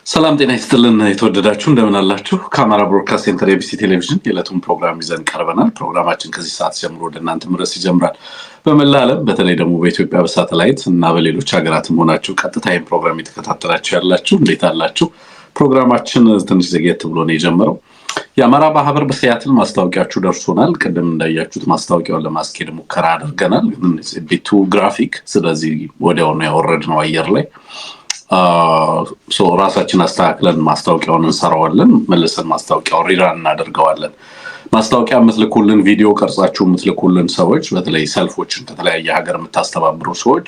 ሰላም ጤና ይስጥልን የተወደዳችሁ እንደምን አላችሁ? ከአማራ ብሮድካስት ሴንተር ኤቢሲ ቴሌቪዥን የዕለቱን ፕሮግራም ይዘን ቀርበናል። ፕሮግራማችን ከዚህ ሰዓት ጀምሮ ወደ እናንተ መድረስ ይጀምራል። በመላ ዓለም በተለይ ደግሞ በኢትዮጵያ በሳተላይት እና በሌሎች ሀገራትም ሆናችሁ ቀጥታ ይህን ፕሮግራም የተከታተላችሁ ያላችሁ እንዴት አላችሁ? ፕሮግራማችን ትንሽ ዘግየት ብሎ ነው የጀመረው። የአማራ ማህበር በሲያትል ማስታወቂያችሁ ደርሶናል። ቅድም እንዳያችሁት ማስታወቂያውን ለማስኬድ ሙከራ አድርገናል። ቢቱ ግራፊክ ስለዚህ ወዲያውኑ ያወረድነው አየር ላይ ራሳችን አስተካክለን ማስታወቂያውን እንሰራዋለን። መልሰን ማስታወቂያውን ሪራን እናደርገዋለን። ማስታወቂያ የምትልኩልን ቪዲዮ ቀርጻችሁ የምትልኩልን ሰዎች በተለይ ሰልፎችን ከተለያየ ሀገር የምታስተባብሩ ሰዎች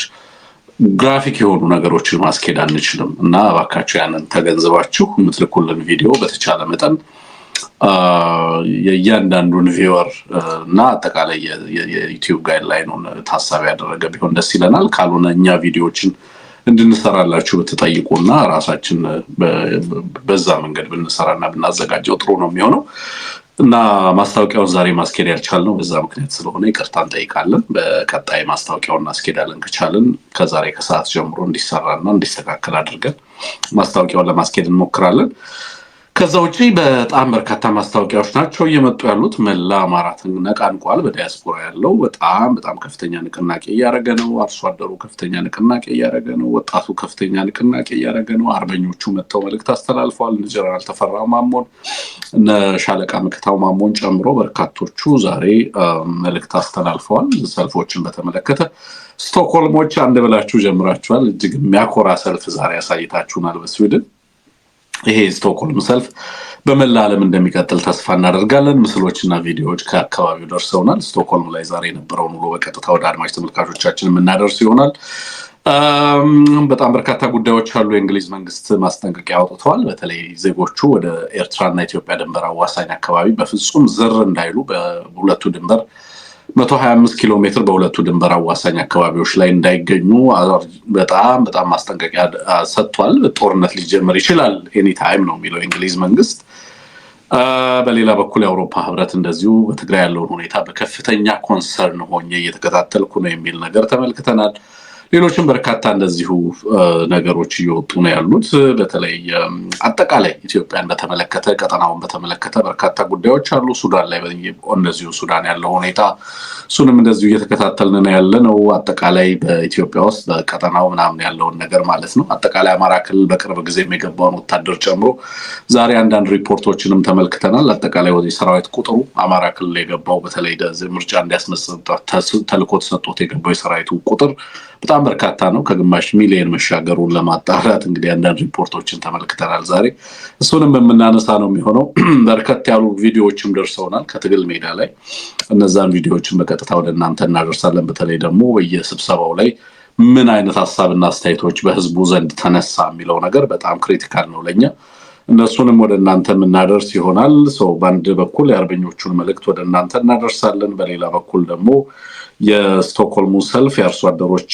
ግራፊክ የሆኑ ነገሮችን ማስኬድ አንችልም እና እባካችሁ ያንን ተገንዝባችሁ የምትልኩልን ቪዲዮ በተቻለ መጠን የእያንዳንዱን ቪወር እና አጠቃላይ የዩቲዩብ ጋይድላይኑን ታሳቢ ያደረገ ቢሆን ደስ ይለናል። ካልሆነ እኛ ቪዲዮዎችን እንድንሰራላችሁ ብትጠይቁና ራሳችን በዛ መንገድ ብንሰራና ብናዘጋጀው ጥሩ ነው የሚሆነው እና ማስታወቂያውን ዛሬ ማስኬድ ያልቻልነው በዛ ምክንያት ስለሆነ ይቅርታ እንጠይቃለን። በቀጣይ ማስታወቂያውን እናስኬዳለን ከቻልን ከዛሬ ከሰዓት ጀምሮ እንዲሰራና እንዲስተካከል አድርገን ማስታወቂያውን ለማስኬድ እንሞክራለን። ከዛ ውጪ በጣም በርካታ ማስታወቂያዎች ናቸው እየመጡ ያሉት። መላ አማራ ተነቃንቋል። በዲያስፖራ ያለው በጣም ከፍተኛ ንቅናቄ እያደረገ ነው። አርሶ አደሩ ከፍተኛ ንቅናቄ እያደረገ ነው። ወጣቱ ከፍተኛ ንቅናቄ እያደረገ ነው። አርበኞቹ መጥተው መልእክት አስተላልፈዋል። እነ ጀነራል ተፈራ ማሞን እነ ሻለቃ ምክታው ማሞን ጨምሮ በርካቶቹ ዛሬ መልእክት አስተላልፈዋል። ሰልፎችን በተመለከተ ስቶክሆልሞች አንድ ብላችሁ ጀምራችኋል። እጅግ የሚያኮራ ሰልፍ ዛሬ ያሳይታችሁናል በስዊድን። ይሄ ስቶክሆልም ሰልፍ በመላ ዓለም እንደሚቀጥል ተስፋ እናደርጋለን። ምስሎችና ቪዲዮዎች ከአካባቢው ደርሰውናል። ስቶክሆልም ላይ ዛሬ የነበረውን ውሎ በቀጥታ ወደ አድማጭ ተመልካቾቻችን የምናደርስ ይሆናል። በጣም በርካታ ጉዳዮች አሉ። የእንግሊዝ መንግስት ማስጠንቀቂያ አውጥተዋል። በተለይ ዜጎቹ ወደ ኤርትራና ኢትዮጵያ ድንበር አዋሳኝ አካባቢ በፍጹም ዝር እንዳይሉ በሁለቱ ድንበር 125 ኪሎ ሜትር በሁለቱ ድንበር አዋሳኝ አካባቢዎች ላይ እንዳይገኙ በጣም ማስጠንቀቂያ ሰጥቷል። ጦርነት ሊጀምር ይችላል ኤኒ ታይም ነው የሚለው የእንግሊዝ መንግስት። በሌላ በኩል የአውሮፓ ህብረት እንደዚሁ በትግራይ ያለውን ሁኔታ በከፍተኛ ኮንሰርን ሆኜ እየተከታተልኩ ነው የሚል ነገር ተመልክተናል። ሌሎችም በርካታ እንደዚሁ ነገሮች እየወጡ ነው ያሉት። በተለይ አጠቃላይ ኢትዮጵያን በተመለከተ ቀጠናውን በተመለከተ በርካታ ጉዳዮች አሉ። ሱዳን ላይ እንደዚሁ ሱዳን ያለው ሁኔታ እሱንም እንደዚሁ እየተከታተልን ነው ያለነው። አጠቃላይ በኢትዮጵያ ውስጥ በቀጠናው ምናምን ያለውን ነገር ማለት ነው። አጠቃላይ አማራ ክልል በቅርብ ጊዜ የገባውን ወታደር ጨምሮ ዛሬ አንዳንድ ሪፖርቶችንም ተመልክተናል። አጠቃላይ ወደ ሰራዊት ቁጥሩ አማራ ክልል የገባው በተለይ ምርጫ እንዲያስመስል ተልኮ ተሰጥቶት የገባው የሰራዊቱ ቁጥር በጣም በርካታ ነው። ከግማሽ ሚሊዮን መሻገሩን ለማጣራት እንግዲህ አንዳንድ ሪፖርቶችን ተመልክተናል ዛሬ። እሱንም የምናነሳ ነው የሚሆነው። በርከት ያሉ ቪዲዮዎችም ደርሰውናል ከትግል ሜዳ ላይ። እነዛን ቪዲዮዎችን በቀጥታ ወደ እናንተ እናደርሳለን። በተለይ ደግሞ በየስብሰባው ላይ ምን አይነት ሀሳብና አስተያየቶች በህዝቡ ዘንድ ተነሳ የሚለው ነገር በጣም ክሪቲካል ነው ለኛ። እነሱንም ወደ እናንተ የምናደርስ ይሆናል። በአንድ በኩል የአርበኞቹን መልእክት ወደ እናንተ እናደርሳለን። በሌላ በኩል ደግሞ የስቶክሆልሙ ሰልፍ የአርሶ አደሮች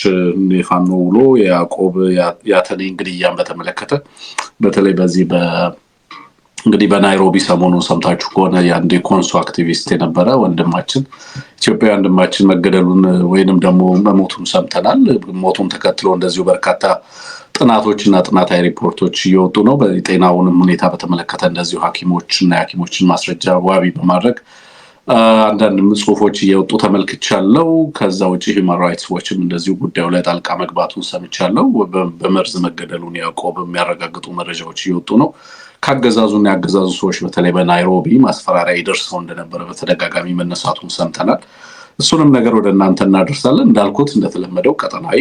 የፋኖ ውሎ የያዕቆብ ያተኔ ግድያን በተመለከተ በተለይ በዚህ እንግዲህ በናይሮቢ ሰሞኑን ሰምታችሁ ከሆነ የአንድ የኮንሶ አክቲቪስት የነበረ ወንድማችን ኢትዮጵያዊ ወንድማችን መገደሉን ወይንም ደግሞ መሞቱን ሰምተናል። ሞቱን ተከትሎ እንደዚሁ በርካታ ጥናቶችና ጥናታዊ ሪፖርቶች እየወጡ ነው። በጤናውንም ሁኔታ በተመለከተ እንደዚሁ ሐኪሞችና የሐኪሞችን ማስረጃ ዋቢ በማድረግ አንዳንድ ጽሁፎች እየወጡ ተመልክቻለሁ። ከዛ ውጭ ሂውማን ራይትስ ዎችም እንደዚሁ ጉዳዩ ላይ ጣልቃ መግባቱን ሰምቻለሁ። በመርዝ መገደሉን ያዕቆብ የሚያረጋግጡ መረጃዎች እየወጡ ነው። ካገዛዙና ያገዛዙ ሰዎች በተለይ በናይሮቢ ማስፈራሪያ ይደርሰው እንደነበረ በተደጋጋሚ መነሳቱን ሰምተናል። እሱንም ነገር ወደ እናንተ እናደርሳለን። እንዳልኩት እንደተለመደው ቀጠናዊ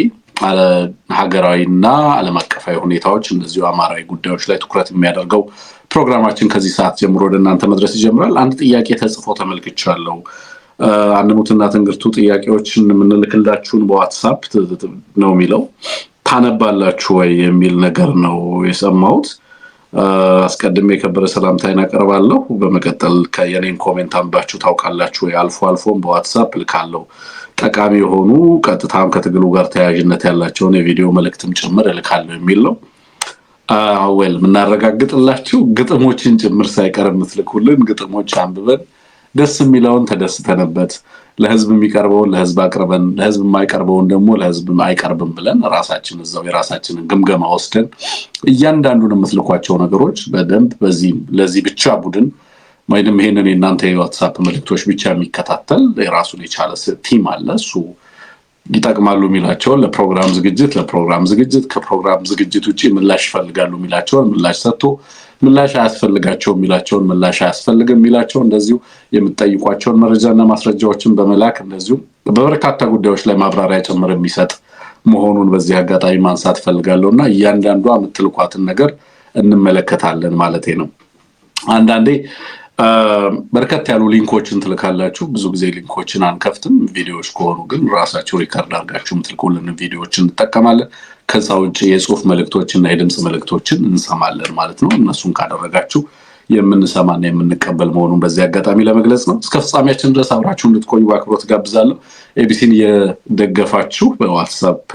ሀገራዊና ዓለም አቀፋዊ ሁኔታዎች እንደዚሁ አማራዊ ጉዳዮች ላይ ትኩረት የሚያደርገው ፕሮግራማችን ከዚህ ሰዓት ጀምሮ ወደ እናንተ መድረስ ይጀምራል። አንድ ጥያቄ ተጽፎ ተመልክቻለሁ። አንሙትና ትንግርቱ ጥያቄዎችን የምንልክላችሁን በዋትሳፕ ነው የሚለው ታነባላችሁ ወይ የሚል ነገር ነው የሰማሁት። አስቀድሜ የከበረ ሰላምታዬን አቀርባለሁ። በመቀጠል የኔን ኮሜንት አንባችሁ ታውቃላችሁ ወይ? አልፎም በዋትሳፕ ልካለሁ። ጠቃሚ የሆኑ ቀጥታም ከትግሉ ጋር ተያያዥነት ያላቸውን የቪዲዮ መልእክትም ጭምር እልካለሁ የሚል ነው። የምናረጋግጥላችሁ ግጥሞችን ጭምር ሳይቀር የምትልኩልን ግጥሞች አንብበን ደስ የሚለውን ተደስተንበት ለህዝብ የሚቀርበውን ለህዝብ አቅርበን ለህዝብ የማይቀርበውን ደግሞ ለህዝብ አይቀርብም ብለን ራሳችን እዛው የራሳችንን ግምገማ ወስደን እያንዳንዱን የምትልኳቸው ነገሮች በደንብ ለዚህ ብቻ ቡድን ወይንም ይሄንን የእናንተ የዋትስአፕ መልእክቶች ብቻ የሚከታተል የራሱን የቻለ ቲም አለ። እሱ ይጠቅማሉ የሚላቸውን ለፕሮግራም ዝግጅት ከፕሮግራም ዝግጅት ውጪ ምላሽ ይፈልጋሉ የሚላቸውን ምላሽ ሰጥቶ ምላሽ አያስፈልጋቸውም የሚላቸውን ምላሽ አያስፈልግም የሚላቸው እንደዚሁ የምትጠይቋቸውን መረጃና ማስረጃዎችን በመላክ እንደዚሁ በበርካታ ጉዳዮች ላይ ማብራሪያ ጭምር የሚሰጥ መሆኑን በዚህ አጋጣሚ ማንሳት ፈልጋለሁና እያንዳንዷ የምትልኳትን ነገር እንመለከታለን ማለት ነው። አንዳንዴ በርከት ያሉ ሊንኮችን ትልካላችሁ። ብዙ ጊዜ ሊንኮችን አንከፍትም። ቪዲዮዎች ከሆኑ ግን ራሳችሁ ሪከርድ አድርጋችሁ የምትልኩልን ቪዲዮዎችን እንጠቀማለን። ከዛ ውጭ የጽሁፍ መልእክቶችና የድምጽ መልእክቶችን እንሰማለን ማለት ነው። እነሱን ካደረጋችሁ የምንሰማና የምንቀበል መሆኑን በዚህ አጋጣሚ ለመግለጽ ነው። እስከ ፍጻሜያችን ድረስ አብራችሁ እንድትቆዩ በአክብሮት ጋብዛለሁ። ኤቢሲን እየደገፋችሁ በዋትስአፕ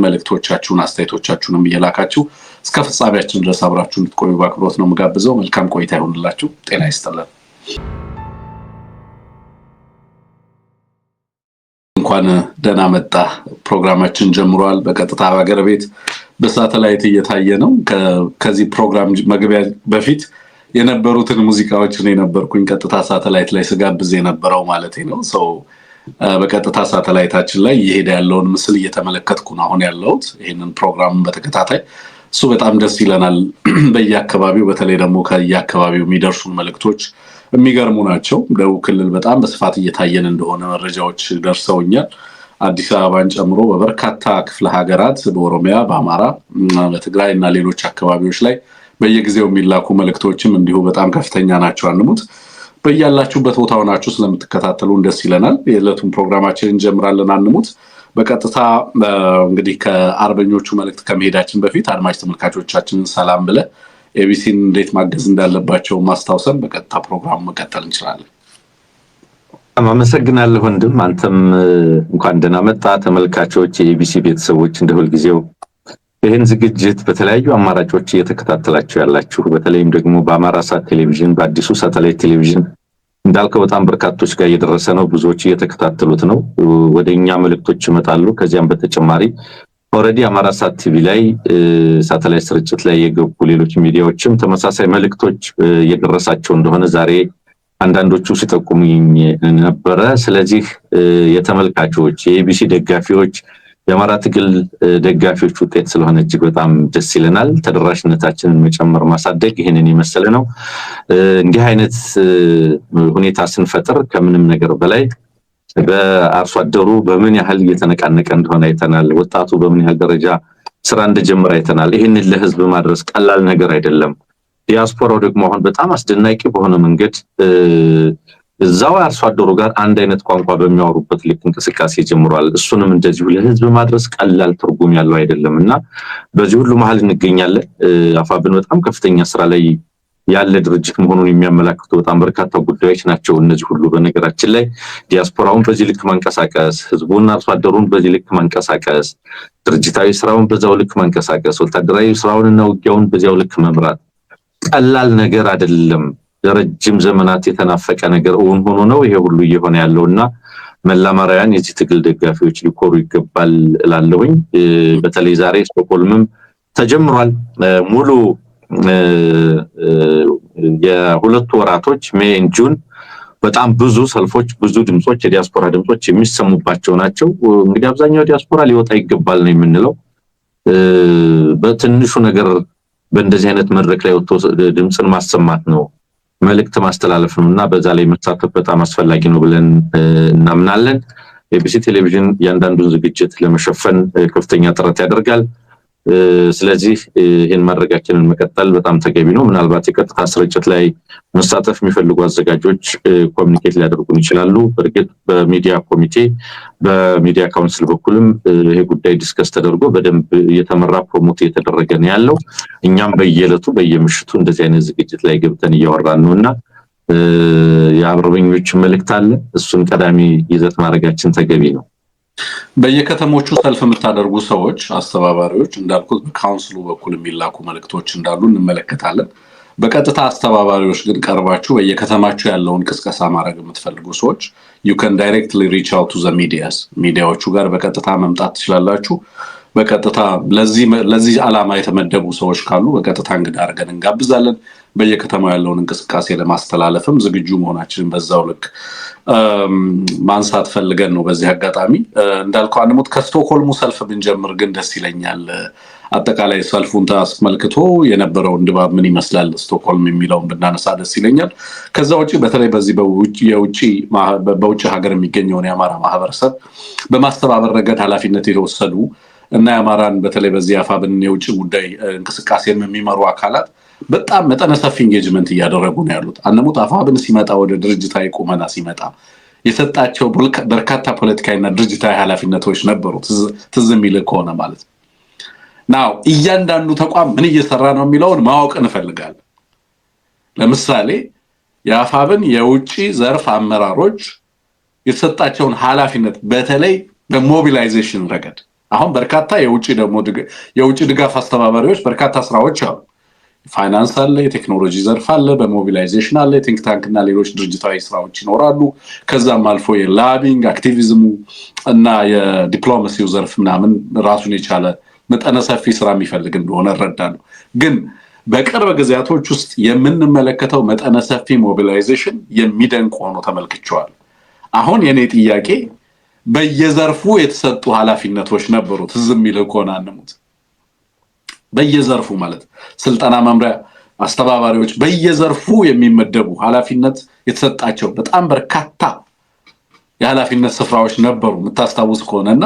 መልእክቶቻችሁን አስተያየቶቻችሁንም እየላካችሁ እስከ ፍጻሜያችን ድረስ አብራችሁ እንድትቆዩ በአክብሮት ነው የምጋብዘው። መልካም ቆይታ ይሁንላችሁ። ጤና ይስጥልን። እንኳን ደህና መጣ። ፕሮግራማችን ጀምሯል። በቀጥታ ሀገር ቤት በሳተላይት እየታየ ነው። ከዚህ ፕሮግራም መግቢያ በፊት የነበሩትን ሙዚቃዎች ነው የነበርኩኝ ቀጥታ ሳተላይት ላይ ስጋብዝ የነበረው ማለት ነው። ሰው በቀጥታ ሳተላይታችን ላይ እየሄደ ያለውን ምስል እየተመለከትኩ ነው አሁን ያለሁት ይሄንን ፕሮግራም በተከታታይ እሱ በጣም ደስ ይለናል። በየአካባቢው በተለይ ደግሞ ከየአካባቢው የሚደርሱን መልእክቶች የሚገርሙ ናቸው። ደቡብ ክልል በጣም በስፋት እየታየን እንደሆነ መረጃዎች ደርሰውኛል። አዲስ አበባን ጨምሮ በበርካታ ክፍለ ሀገራት በኦሮሚያ፣ በአማራ፣ በትግራይ እና ሌሎች አካባቢዎች ላይ በየጊዜው የሚላኩ መልእክቶችም እንዲሁ በጣም ከፍተኛ ናቸው። አንሙት በያላችሁበት ቦታ ሆናችሁ ስለምትከታተሉን ደስ ይለናል። የዕለቱን ፕሮግራማችንን እንጀምራለን። አንሙት በቀጥታ እንግዲህ ከአርበኞቹ መልእክት ከመሄዳችን በፊት አድማጭ ተመልካቾቻችንን ሰላም ብለ ኤቢሲን እንዴት ማገዝ እንዳለባቸው ማስታወሰን በቀጥታ ፕሮግራሙ መቀጠል እንችላለን። አመሰግናለሁ ወንድም። አንተም እንኳን ደህና መጣ። ተመልካቾች የኤቢሲ ቤተሰቦች እንደሁል ጊዜው ይህን ዝግጅት በተለያዩ አማራጮች እየተከታተላችሁ ያላችሁ በተለይም ደግሞ በአማራ ሳት ቴሌቪዥን በአዲሱ ሳተላይት ቴሌቪዥን እንዳልከው በጣም በርካቶች ጋር እየደረሰ ነው። ብዙዎች እየተከታተሉት ነው። ወደኛ መልእክቶች ይመጣሉ። ከዚያም በተጨማሪ ኦሬዲ አማራ ሳት ቲቪ ላይ ሳተላይት ስርጭት ላይ የገቡ ሌሎች ሚዲያዎችም ተመሳሳይ መልእክቶች እየደረሳቸው እንደሆነ ዛሬ አንዳንዶቹ ሲጠቁሙኝ ነበረ። ስለዚህ የተመልካቾች የኤቢሲ ደጋፊዎች የአማራ ትግል ደጋፊዎች ውጤት ስለሆነ እጅግ በጣም ደስ ይለናል። ተደራሽነታችንን መጨመር ማሳደግ ይሄንን የመሰለ ነው። እንዲህ አይነት ሁኔታ ስንፈጥር ከምንም ነገር በላይ በአርሶ አደሩ በምን ያህል እየተነቃነቀ እንደሆነ አይተናል። ወጣቱ በምን ያህል ደረጃ ስራ እንደጀመረ አይተናል። ይሄንን ለህዝብ ማድረስ ቀላል ነገር አይደለም። ዲያስፖራው ደግሞ አሁን በጣም አስደናቂ በሆነ መንገድ እዛው አርሶ አደሩ ጋር አንድ አይነት ቋንቋ በሚያወሩበት ልክ እንቅስቃሴ ጀምሯል። እሱንም እንደዚሁ ለህዝብ ማድረስ ቀላል ትርጉም ያለው አይደለምና በዚህ ሁሉ መሀል እንገኛለን። አፋብን በጣም ከፍተኛ ስራ ላይ ያለ ድርጅት መሆኑን የሚያመላክቱ በጣም በርካታ ጉዳዮች ናቸው እነዚህ ሁሉ። በነገራችን ላይ ዲያስፖራውን በዚህ ልክ ማንቀሳቀስ፣ ህዝቡን አርሶ አደሩን በዚህ ልክ ማንቀሳቀስ፣ ድርጅታዊ ስራውን በዛው ልክ ማንቀሳቀስ፣ ወታደራዊ ስራውንና ውጊያውን በዚያው ልክ መምራት ቀላል ነገር አይደለም። ለረጅም ዘመናት የተናፈቀ ነገር እውን ሆኖ ነው ይሄ ሁሉ እየሆነ ያለውና መላማራያን የዚህ ትግል ደጋፊዎች ሊኮሩ ይገባል እላለሁኝ። በተለይ ዛሬ ስቶክሆልምም ተጀምሯል ሙሉ የሁለቱ ወራቶች ሜይ እና ጁን በጣም ብዙ ሰልፎች፣ ብዙ ድምጾች፣ የዲያስፖራ ድምጾች የሚሰሙባቸው ናቸው። እንግዲህ አብዛኛው ዲያስፖራ ሊወጣ ይገባል ነው የምንለው። በትንሹ ነገር በእንደዚህ አይነት መድረክ ላይ ወጥቶ ድምጽን ማሰማት ነው፣ መልእክት ማስተላለፍ ነውና በዛ ላይ መሳተፍ በጣም አስፈላጊ ነው ብለን እናምናለን። ኤቢሲ ቴሌቪዥን ያንዳንዱን ዝግጅት ለመሸፈን ከፍተኛ ጥረት ያደርጋል። ስለዚህ ይሄን ማድረጋችንን መቀጠል በጣም ተገቢ ነው። ምናልባት የቀጥታ ስርጭት ላይ መሳተፍ የሚፈልጉ አዘጋጆች ኮሚኒኬት ሊያደርጉን ይችላሉ። በርግጥ በሚዲያ ኮሚቴ በሚዲያ ካውንስል በኩልም ይሄ ጉዳይ ዲስከስ ተደርጎ በደንብ እየተመራ ፕሮሞት እየተደረገ ነው ያለው። እኛም በየዕለቱ በየምሽቱ እንደዚህ አይነት ዝግጅት ላይ ገብተን እያወራን ነውና የአርበኞች መልእክት አለ። እሱን ቀዳሚ ይዘት ማድረጋችን ተገቢ ነው። በየከተሞቹ ሰልፍ የምታደርጉ ሰዎች አስተባባሪዎች እንዳልኩት በካውንስሉ በኩል የሚላኩ መልእክቶች እንዳሉ እንመለከታለን። በቀጥታ አስተባባሪዎች ግን ቀርባችሁ በየከተማችሁ ያለውን ቅስቀሳ ማድረግ የምትፈልጉ ሰዎች you can directly reach out to the medias ሚዲያዎቹ ጋር በቀጥታ መምጣት ትችላላችሁ። በቀጥታ ለዚህ ዓላማ የተመደቡ ሰዎች ካሉ በቀጥታ እንግዳ አድርገን እንጋብዛለን። በየከተማው ያለውን እንቅስቃሴ ለማስተላለፍም ዝግጁ መሆናችንን በዛው ልክ ማንሳት ፈልገን ነው። በዚህ አጋጣሚ እንዳልከው አንሙት ከስቶክሆልሙ ሰልፍ ብንጀምር ግን ደስ ይለኛል። አጠቃላይ ሰልፉን ተስመልክቶ የነበረውን ድባብ ምን ይመስላል ስቶክሆልም የሚለውን ብናነሳ ደስ ይለኛል። ከዛ ውጪ በተለይ በዚህ በውጭ ሀገር የሚገኘውን የአማራ ማህበረሰብ በማስተባበር ረገድ ኃላፊነት የተወሰዱ እና የአማራን በተለይ በዚህ አፋብን የውጭ ጉዳይ እንቅስቃሴን የሚመሩ አካላት በጣም መጠነ ሰፊ ኢንጌጅመንት እያደረጉ ነው ያሉት። አንሙት አፋብን ሲመጣ ወደ ድርጅታዊ ቁመና ሲመጣ የሰጣቸው በርካታ ፖለቲካዊና ድርጅታዊ ኃላፊነቶች ነበሩ። ትዝ የሚል ከሆነ ማለት ነው። እያንዳንዱ ተቋም ምን እየሰራ ነው የሚለውን ማወቅ እንፈልጋለን። ለምሳሌ የአፋብን የውጭ ዘርፍ አመራሮች የተሰጣቸውን ኃላፊነት በተለይ በሞቢላይዜሽን ረገድ አሁን በርካታ የውጭ ድጋፍ አስተባባሪዎች በርካታ ስራዎች አሉ። ፋይናንስ አለ፣ የቴክኖሎጂ ዘርፍ አለ፣ በሞቢላይዜሽን አለ፣ ቲንክ ታንክ እና ሌሎች ድርጅታዊ ስራዎች ይኖራሉ። ከዛም አልፎ የላቢንግ አክቲቪዝሙ እና የዲፕሎማሲው ዘርፍ ምናምን ራሱን የቻለ መጠነ ሰፊ ስራ የሚፈልግ እንደሆነ እረዳለሁ። ግን በቅርብ ጊዜያቶች ውስጥ የምንመለከተው መጠነ ሰፊ ሞቢላይዜሽን የሚደንቅ ሆኖ ተመልክቼዋለሁ። አሁን የኔ ጥያቄ በየዘርፉ የተሰጡ ኃላፊነቶች ነበሩ። ትዝ የሚልህ ከሆነ አንሙት በየዘርፉ ማለት ስልጠና መምሪያ አስተባባሪዎች በየዘርፉ የሚመደቡ ኃላፊነት የተሰጣቸው በጣም በርካታ የኃላፊነት ስፍራዎች ነበሩ የምታስታውስ ከሆነና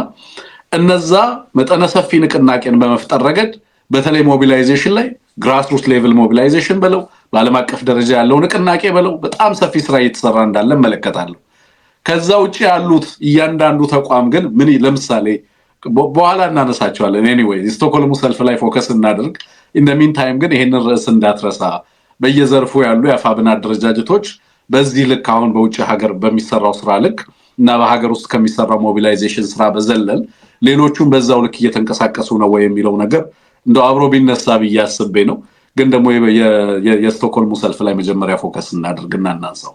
እነዛ መጠነ ሰፊ ንቅናቄን በመፍጠር ረገድ በተለይ ሞቢላይዜሽን ላይ ግራስሩት ሌቭል ሞቢላይዜሽን በለው በዓለም አቀፍ ደረጃ ያለው ንቅናቄ በለው በጣም ሰፊ ስራ እየተሰራ እንዳለ መለከታለሁ። ከዛ ውጪ ያሉት እያንዳንዱ ተቋም ግን ምን ለምሳሌ በኋላ እናነሳቸዋለን። ኤኒዌይ ስቶክሆልሙ ሰልፍ ላይ ፎከስ እናድርግ። ኢን ዘ ሚን ታይም ግን ይሄንን ርዕስ እንዳትረሳ። በየዘርፉ ያሉ የአፋብን አደረጃጀቶች በዚህ ልክ አሁን በውጭ ሀገር በሚሰራው ስራ ልክ እና በሀገር ውስጥ ከሚሰራው ሞቢላይዜሽን ስራ በዘለል ሌሎቹም በዛው ልክ እየተንቀሳቀሱ ነው ወይ የሚለው ነገር እንደው አብሮ ቢነሳ ብዬ አስቤ ነው። ግን ደግሞ የስቶክሆልሙ ሰልፍ ላይ መጀመሪያ ፎከስ እናድርግና እናንሳው።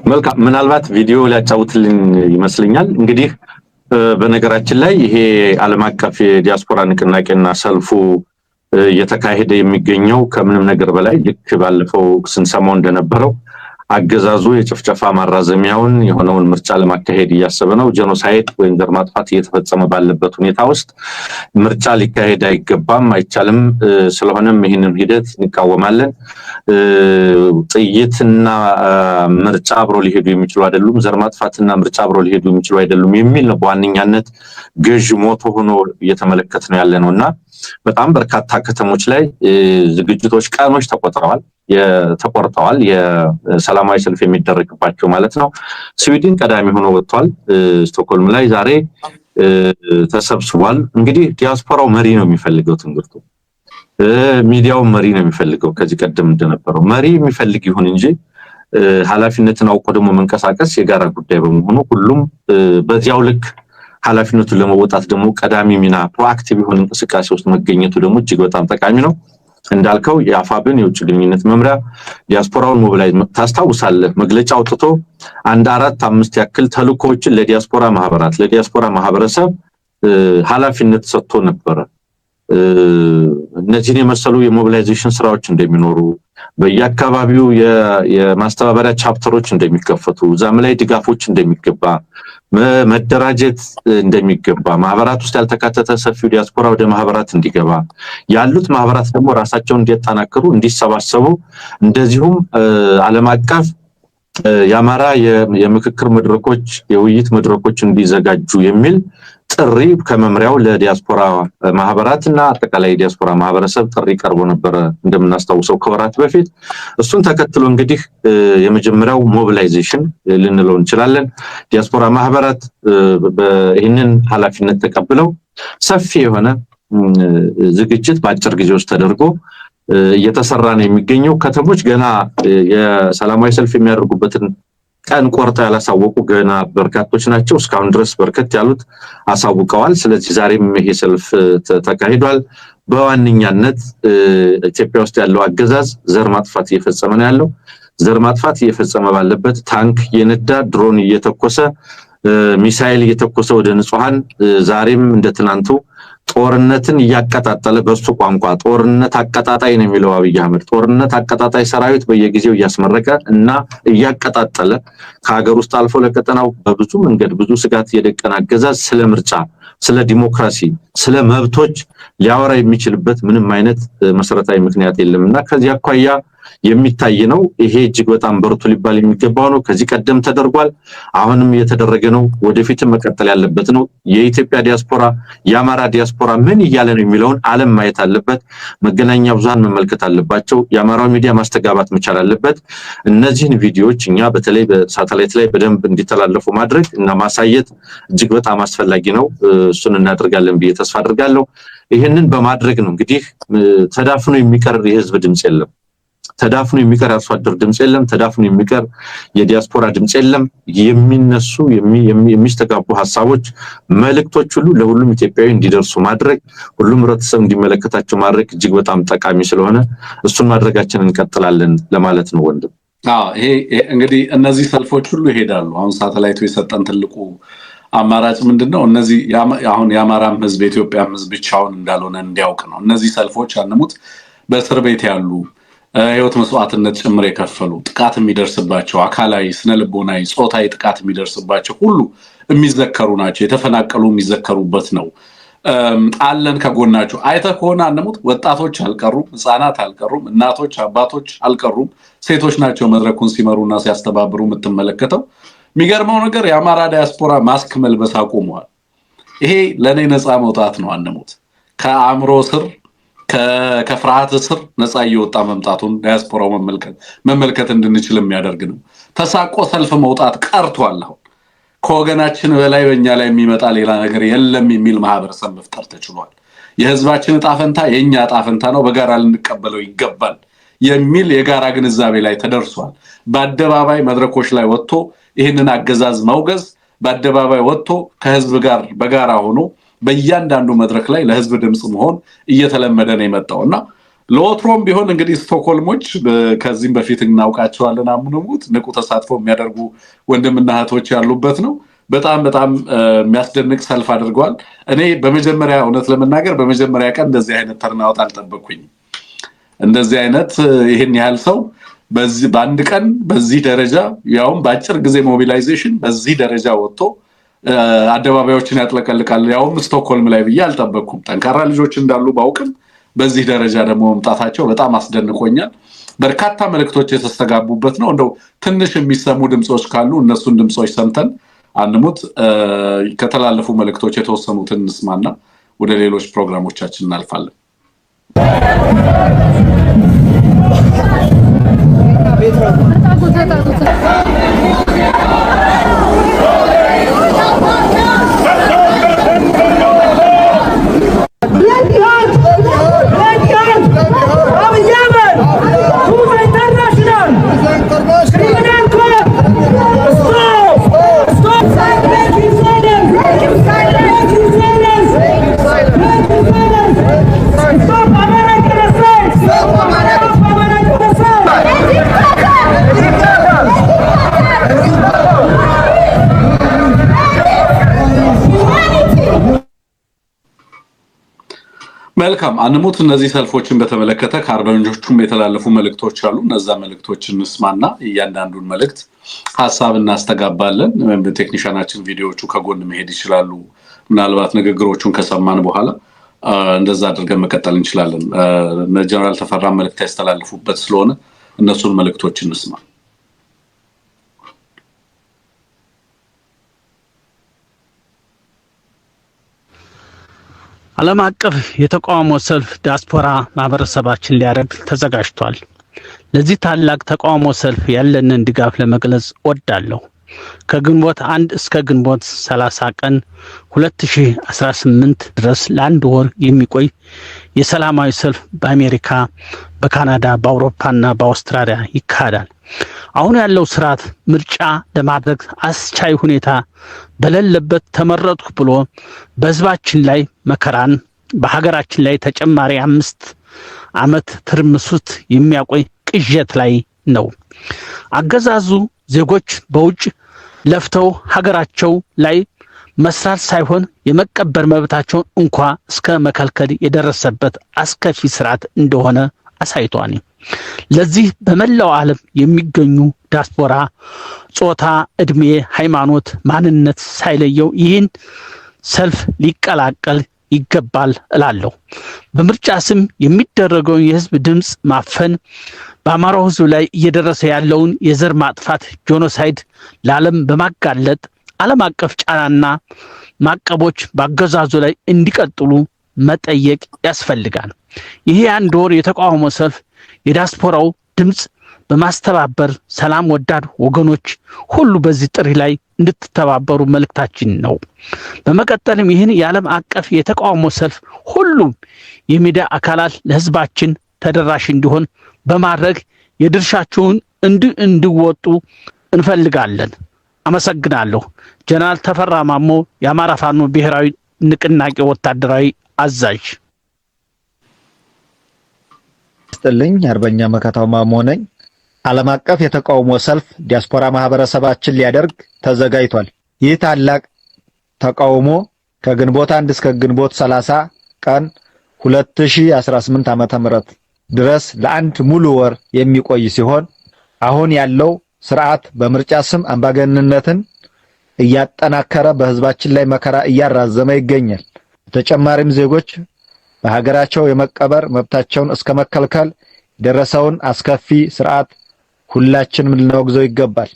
መልካም ምናልባት ቪዲዮ ሊያጫውትልን ይመስለኛል። እንግዲህ በነገራችን ላይ ይሄ ዓለም አቀፍ የዲያስፖራ ንቅናቄና ሰልፉ እየተካሄደ የሚገኘው ከምንም ነገር በላይ ልክ ባለፈው ስንሰማው እንደነበረው አገዛዙ የጭፍጨፋ ማራዘሚያውን የሆነውን ምርጫ ለማካሄድ እያሰበ ነው። ጄኖሳይድ ወይም ዘር ማጥፋት እየተፈጸመ ባለበት ሁኔታ ውስጥ ምርጫ ሊካሄድ አይገባም፣ አይቻልም። ስለሆነም ይህንን ሂደት እንቃወማለን። ጥይትና ምርጫ አብሮ ሊሄዱ የሚችሉ አይደሉም፣ ዘር ማጥፋትና ምርጫ አብሮ ሊሄዱ የሚችሉ አይደሉም የሚል ነው በዋነኛነት ገዥ ሞቶ ሆኖ እየተመለከት ነው ያለ ነውና በጣም በርካታ ከተሞች ላይ ዝግጅቶች ቀኖች ተቆርጠዋል። የሰላማዊ ሰልፍ የሚደረግባቸው ማለት ነው። ስዊድን ቀዳሚ ሆኖ ወጥቷል። ስቶክሆልም ላይ ዛሬ ተሰብስቧል። እንግዲህ ዲያስፖራው መሪ ነው የሚፈልገው፣ ትምህርቱ ሚዲያው መሪ ነው የሚፈልገው። ከዚህ ቀደም እንደነበረው መሪ የሚፈልግ ይሁን እንጂ ኃላፊነትን አውቆ ደግሞ መንቀሳቀስ የጋራ ጉዳይ በመሆኑ ሁሉም በዚያው ልክ ኃላፊነቱን ለመወጣት ደግሞ ቀዳሚ ሚና ፕሮአክቲቭ የሆነ እንቅስቃሴ ውስጥ መገኘቱ ደግሞ እጅግ በጣም ጠቃሚ ነው። እንዳልከው የአፋብን የውጭ ግንኙነት መምሪያ ዲያስፖራውን ሞቢላይዝ ታስታውሳለህ፣ መግለጫ አውጥቶ 4-5 ያክል ተልእኮዎችን ለዲያስፖራ ማህበራት ለዲያስፖራ ማህበረሰብ ኃላፊነት ሰጥቶ ነበረ። እነዚህን የመሰሉ የሞቢላይዜሽን ስራዎች እንደሚኖሩ በየአካባቢው የማስተባበሪያ ቻፕተሮች እንደሚከፈቱ ዛም ላይ ድጋፎች እንደሚገባ መደራጀት እንደሚገባ ማህበራት ውስጥ ያልተካተተ ሰፊው ዲያስፖራ ወደ ማህበራት እንዲገባ ያሉት ማህበራት ደግሞ ራሳቸውን እንዲያጠናክሩ እንዲሰባሰቡ እንደዚሁም ዓለም አቀፍ የአማራ የምክክር መድረኮች የውይይት መድረኮች እንዲዘጋጁ የሚል ጥሪ ከመምሪያው ለዲያስፖራ ማህበራትና አጠቃላይ ዲያስፖራ ማህበረሰብ ጥሪ ቀርቦ ነበር እንደምናስታውሰው ከወራት በፊት። እሱን ተከትሎ እንግዲህ የመጀመሪያው ሞቢላይዜሽን ልንለው እንችላለን። ዲያስፖራ ማህበራት ይህንን ኃላፊነት ተቀብለው ሰፊ የሆነ ዝግጅት በአጭር ጊዜ ውስጥ ተደርጎ እየተሰራ ነው የሚገኘው። ከተሞች ገና የሰላማዊ ሰልፍ የሚያደርጉበትን ቀን ቆርጠው ያላሳወቁ ገና በርካቶች ናቸው። እስካሁን ድረስ በርከት ያሉት አሳውቀዋል። ስለዚህ ዛሬም ይሄ ሰልፍ ተካሂዷል። በዋነኛነት ኢትዮጵያ ውስጥ ያለው አገዛዝ ዘር ማጥፋት እየፈጸመ ነው ያለው። ዘር ማጥፋት እየፈጸመ ባለበት ታንክ የነዳ ድሮን እየተኮሰ ሚሳኤል እየተኮሰ ወደ ንጹሃን ዛሬም እንደትናንቱ ጦርነትን እያቀጣጠለ በሱ ቋንቋ ጦርነት አቀጣጣይ ነው የሚለው አብይ አህመድ ጦርነት አቀጣጣይ ሰራዊት በየጊዜው እያስመረቀ እና እያቀጣጠለ ከሀገር ውስጥ አልፎ ለቀጠናው በብዙ መንገድ ብዙ ስጋት የደቀና አገዛዝ ስለ ምርጫ ስለ ዲሞክራሲ ስለ መብቶች ሊያወራ የሚችልበት ምንም አይነት መሰረታዊ ምክንያት የለምና ከዚህ አኳያ የሚታይ ነው። ይሄ እጅግ በጣም በርቱ ሊባል የሚገባው ነው። ከዚህ ቀደም ተደርጓል፣ አሁንም እየተደረገ ነው፣ ወደፊትም መቀጠል ያለበት ነው። የኢትዮጵያ ዲያስፖራ የአማራ ዲያስፖራ ምን እያለ ነው የሚለውን ዓለም ማየት አለበት። መገናኛ ብዙሃን መመልከት አለባቸው። የአማራው ሚዲያ ማስተጋባት መቻል አለበት። እነዚህን ቪዲዮዎች እኛ በተለይ በሳተላይት ላይ በደንብ እንዲተላለፉ ማድረግ እና ማሳየት እጅግ በጣም አስፈላጊ ነው። እሱን እናደርጋለን ብዬ ተስፋ አድርጋለሁ። ይሄንን በማድረግ ነው እንግዲህ ተዳፍኖ የሚቀር የህዝብ ድምጽ የለም። ተዳፍኖ የሚቀር አርሶ አደር ድምጽ የለም። ተዳፍኖ የሚቀር የዲያስፖራ ድምጽ የለም። የሚነሱ የሚስተጋቡ ሐሳቦች መልእክቶች ሁሉ ለሁሉም ኢትዮጵያዊ እንዲደርሱ ማድረግ ሁሉም ህብረተሰብ እንዲመለከታቸው ማድረግ እጅግ በጣም ጠቃሚ ስለሆነ እሱን ማድረጋችንን እንቀጥላለን ለማለት ነው ወንድም። ይሄ እንግዲህ እነዚህ ሰልፎች ሁሉ ይሄዳሉ። አሁን ሳተላይቱ የሰጠን ትልቁ አማራጭ ምንድነው? እነዚህ አሁን የአማራም ህዝብ የኢትዮጵያም ህዝብ ብቻውን እንዳልሆነ እንዲያውቅ ነው። እነዚህ ሰልፎች አንሙት በእስር ቤት ያሉ ህይወት መስዋዕትነት ጭምር የከፈሉ ጥቃት የሚደርስባቸው አካላዊ፣ ስነልቦናዊ፣ ጾታዊ ጥቃት የሚደርስባቸው ሁሉ የሚዘከሩ ናቸው። የተፈናቀሉ የሚዘከሩበት ነው። አለን ከጎናቸው። አይተህ ከሆነ አንሙት ወጣቶች አልቀሩም፣ ህፃናት አልቀሩም፣ እናቶች አባቶች አልቀሩም። ሴቶች ናቸው መድረኩን ሲመሩና ሲያስተባብሩ የምትመለከተው። የሚገርመው ነገር የአማራ ዲያስፖራ ማስክ መልበስ አቁመዋል። ይሄ ለኔ ነፃ መውጣት ነው። አንሙት ከአእምሮ ስር ከፍርሃት ስር ነፃ እየወጣ መምጣቱን ዲያስፖራው መመልከት እንድንችል የሚያደርግ ነው። ተሳቆ ሰልፍ መውጣት ቀርቷል። አሁን ከወገናችን በላይ በእኛ ላይ የሚመጣ ሌላ ነገር የለም የሚል ማህበረሰብ መፍጠር ተችሏል። የህዝባችን ዕጣ ፈንታ የኛ ዕጣ ፈንታ ነው፣ በጋራ ልንቀበለው ይገባል የሚል የጋራ ግንዛቤ ላይ ተደርሷል። በአደባባይ መድረኮች ላይ ወጥቶ ይህንን አገዛዝ ማውገዝ፣ በአደባባይ ወጥቶ ከህዝብ ጋር በጋራ ሆኖ በእያንዳንዱ መድረክ ላይ ለህዝብ ድምጽ መሆን እየተለመደ ነው የመጣውና ለወትሮም ቢሆን እንግዲህ ስቶክሆልሞች ከዚህም በፊት እናውቃቸዋለን። አምኑሙት ንቁ ተሳትፎ የሚያደርጉ ወንድምና እህቶች ያሉበት ነው። በጣም የሚያስደንቅ ሰልፍ አድርገዋል። እኔ በመጀመሪያ እውነት ለመናገር በመጀመሪያ ቀን እንደዚህ አይነት ተርናውት አልጠበቅኩኝም። እንደዚህ አይነት ይሄን ያህል ሰው በአንድ ቀን በዚህ ደረጃ ያውም በአጭር ጊዜ ሞቢላይዜሽን በዚህ ደረጃ ወጥቶ አደባባዮችን ያጥለቀልቃል ያውም ስቶክሆልም ላይ ብዬ አልጠበቅኩም። ጠንካራ ልጆች እንዳሉ ባውቅም በዚህ ደረጃ ደግሞ መምጣታቸው በጣም አስደንቆኛል። በርካታ መልእክቶች የተስተጋቡበት ነው። እንደው ትንሽ የሚሰሙ ድምጾች ካሉ እነሱን ድምጾች ሰምተን አንሙት ከተላለፉ መልእክቶች የተወሰኑትን እንስማና ወደ ሌሎች ፕሮግራሞቻችን እናልፋለን። መልካም አንሙት እነዚህ ሰልፎችን በተመለከተ ከአርበኞቹም የተላለፉ መልእክቶች አሉ። እነዛ መልእክቶችን እንስማና እያንዳንዱን መልእክት ሐሳብ እናስተጋባለን። በቴክኒሻናችን ቪዲዮዎቹ ከጎን መሄድ ይችላሉ። ምናልባት ንግግሮቹን ከሰማን በኋላ እንደዛ አድርገን መቀጠል እንችላለን። ጀነራል ተፈራ መልእክት ያስተላልፉበት ስለሆነ እነሱን መልእክቶች እንስማ። ዓለም አቀፍ የተቃውሞ ሰልፍ ዲያስፖራ ማህበረሰባችን ሊያደርግ ተዘጋጅቷል። ለዚህ ታላቅ ተቃውሞ ሰልፍ ያለንን ድጋፍ ለመግለጽ ወዳለሁ። ከግንቦት 1 እስከ ግንቦት 30 ቀን 2018 ድረስ ለአንድ ወር የሚቆይ የሰላማዊ ሰልፍ በአሜሪካ፣ በካናዳ፣ በአውሮፓና በአውስትራሊያ ይካሄዳል። አሁን ያለው ስርዓት ምርጫ ለማድረግ አስቻይ ሁኔታ በሌለበት ተመረጥኩ ብሎ በህዝባችን ላይ መከራን በሀገራችን ላይ ተጨማሪ 5 ዓመት ትርምሱት የሚያቆይ ቅዠት ላይ ነው። አገዛዙ ዜጎች በውጭ ለፍተው ሀገራቸው ላይ መስራት ሳይሆን የመቀበር መብታቸውን እንኳ እስከ መከልከል የደረሰበት አስከፊ ስርዓት እንደሆነ አሳይቷል። ለዚህ በመላው ዓለም የሚገኙ ዲያስፖራ ጾታ፣ እድሜ፣ ሃይማኖት፣ ማንነት ሳይለየው ይህን ሰልፍ ሊቀላቀል ይገባል እላለሁ። በምርጫ ስም የሚደረገውን የህዝብ ድምፅ ማፈን በአማራው ህዝብ ላይ እየደረሰ ያለውን የዘር ማጥፋት ጄኖሳይድ ለዓለም በማጋለጥ ዓለም አቀፍ ጫናና ማዕቀቦች በአገዛዙ ላይ እንዲቀጥሉ መጠየቅ ያስፈልጋል። ይሄ አንድ ወር የተቃውሞ ሰልፍ የዲያስፖራው ድምፅ በማስተባበር ሰላም ወዳድ ወገኖች ሁሉ በዚህ ጥሪ ላይ እንድትተባበሩ መልእክታችን ነው። በመቀጠልም ይህን የዓለም አቀፍ የተቃውሞ ሰልፍ ሁሉም የሚዲያ አካላት ለህዝባችን ተደራሽ እንዲሆን በማድረግ የድርሻቸውን እንዲወጡ እንፈልጋለን። አመሰግናለሁ። ጀነራል ተፈራ ማሞ የአማራ ፋኖ ብሔራዊ ንቅናቄ ወታደራዊ አዛዥ። ስጥልኝ አርበኛ መከታው ማሞ ነኝ። ዓለም አቀፍ የተቃውሞ ሰልፍ ዲያስፖራ ማህበረሰባችን ሊያደርግ ተዘጋጅቷል። ይህ ታላቅ ተቃውሞ ከግንቦት 1 እስከ ግንቦት 30 ቀን 2018 ዓ.ም ድረስ ለአንድ ሙሉ ወር የሚቆይ ሲሆን አሁን ያለው ስርዓት በምርጫ ስም አምባገነንነትን እያጠናከረ በህዝባችን ላይ መከራ እያራዘመ ይገኛል። በተጨማሪም ዜጎች በሀገራቸው የመቀበር መብታቸውን እስከ መከልከል የደረሰውን አስከፊ ስርዓት ሁላችንም ልናወግዘው ይገባል።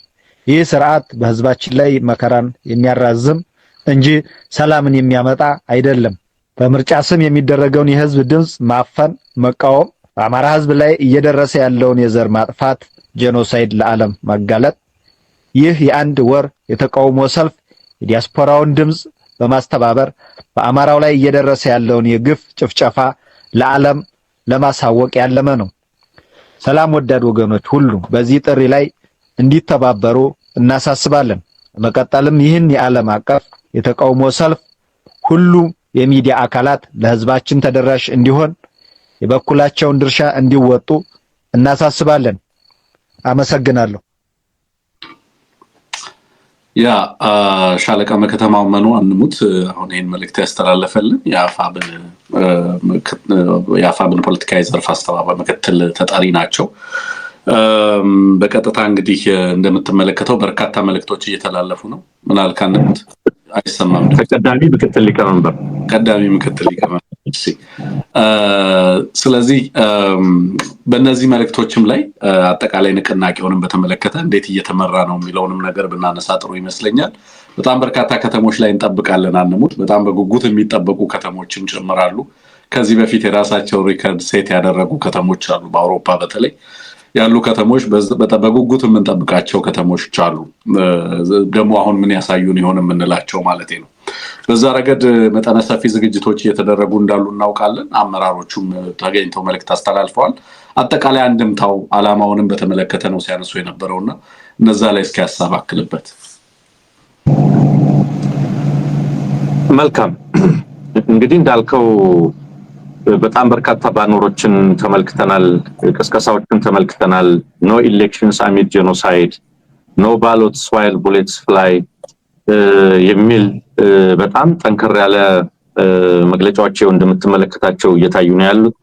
ይህ ስርዓት በህዝባችን ላይ መከራን የሚያራዝም እንጂ ሰላምን የሚያመጣ አይደለም። በምርጫ ስም የሚደረገውን የህዝብ ድምፅ ማፈን፣ መቃወም፣ በአማራ ህዝብ ላይ እየደረሰ ያለውን የዘር ማጥፋት ጄኖሳይድ ለዓለም ማጋለጥ። ይህ የአንድ ወር የተቃውሞ ሰልፍ የዲያስፖራውን ድምፅ በማስተባበር በአማራው ላይ እየደረሰ ያለውን የግፍ ጭፍጨፋ ለዓለም ለማሳወቅ ያለመ ነው። ሰላም ወዳድ ወገኖች ሁሉ በዚህ ጥሪ ላይ እንዲተባበሩ እናሳስባለን። በመቀጠልም ይህን የዓለም አቀፍ የተቃውሞ ሰልፍ ሁሉ የሚዲያ አካላት ለህዝባችን ተደራሽ እንዲሆን የበኩላቸውን ድርሻ እንዲወጡ እናሳስባለን። አመሰግናለሁ። ያ ሻለቃ መከተማው መኑ አንሙት አሁን ይሄን መልእክት ያስተላለፈልን የአፋብን ፖለቲካዊ ዘርፍ አስተባባሪ ምክትል ተጠሪ ናቸው። በቀጥታ እንግዲህ እንደምትመለከተው በርካታ መልእክቶች እየተላለፉ ነው። ምናልባት አንሙት አይሰማም። ተቀዳሚ ምክትል ሊቀመንበር ስለዚህ በእነዚህ መልእክቶችም ላይ አጠቃላይ ንቅናቄውንም በተመለከተ እንዴት እየተመራ ነው የሚለውንም ነገር ብናነሳ ጥሩ ይመስለኛል። በጣም በርካታ ከተሞች ላይ እንጠብቃለን። አንሙት በጣም በጉጉት የሚጠበቁ ከተሞችም ጨምራሉ። ከዚህ በፊት የራሳቸው ሪከርድ ሴት ያደረጉ ከተሞች አሉ። በአውሮፓ በተለይ ያሉ ከተሞች በጉጉት የምንጠብቃቸው ከተሞች አሉ። ደግሞ አሁን ምን ያሳዩን ይሆን የምንላቸው ማለት ነው። በዛ ረገድ መጠነ ሰፊ ዝግጅቶች እየተደረጉ እንዳሉ እናውቃለን። አመራሮቹም ተገኝተው መልእክት አስተላልፈዋል። አጠቃላይ አንድምታው ዓላማውንም በተመለከተ ነው ሲያነሱ የነበረውና እነዛ ላይ እስኪ ሐሳብ አክልበት። መልካም እንግዲህ እንዳልከው በጣም በርካታ ባነሮችን ተመልክተናል፣ ቅስቀሳዎችን ተመልክተናል። ኖ ኢሌክሽንስ አሚድ ጄኖሳይድ፣ ኖ ባሎትስ ዋይል ቡሌትስ ፍላይ የሚል በጣም ጠንከር ያለ መግለጫዎች እንደምትመለከታቸው እየታዩ ነው ያሉት።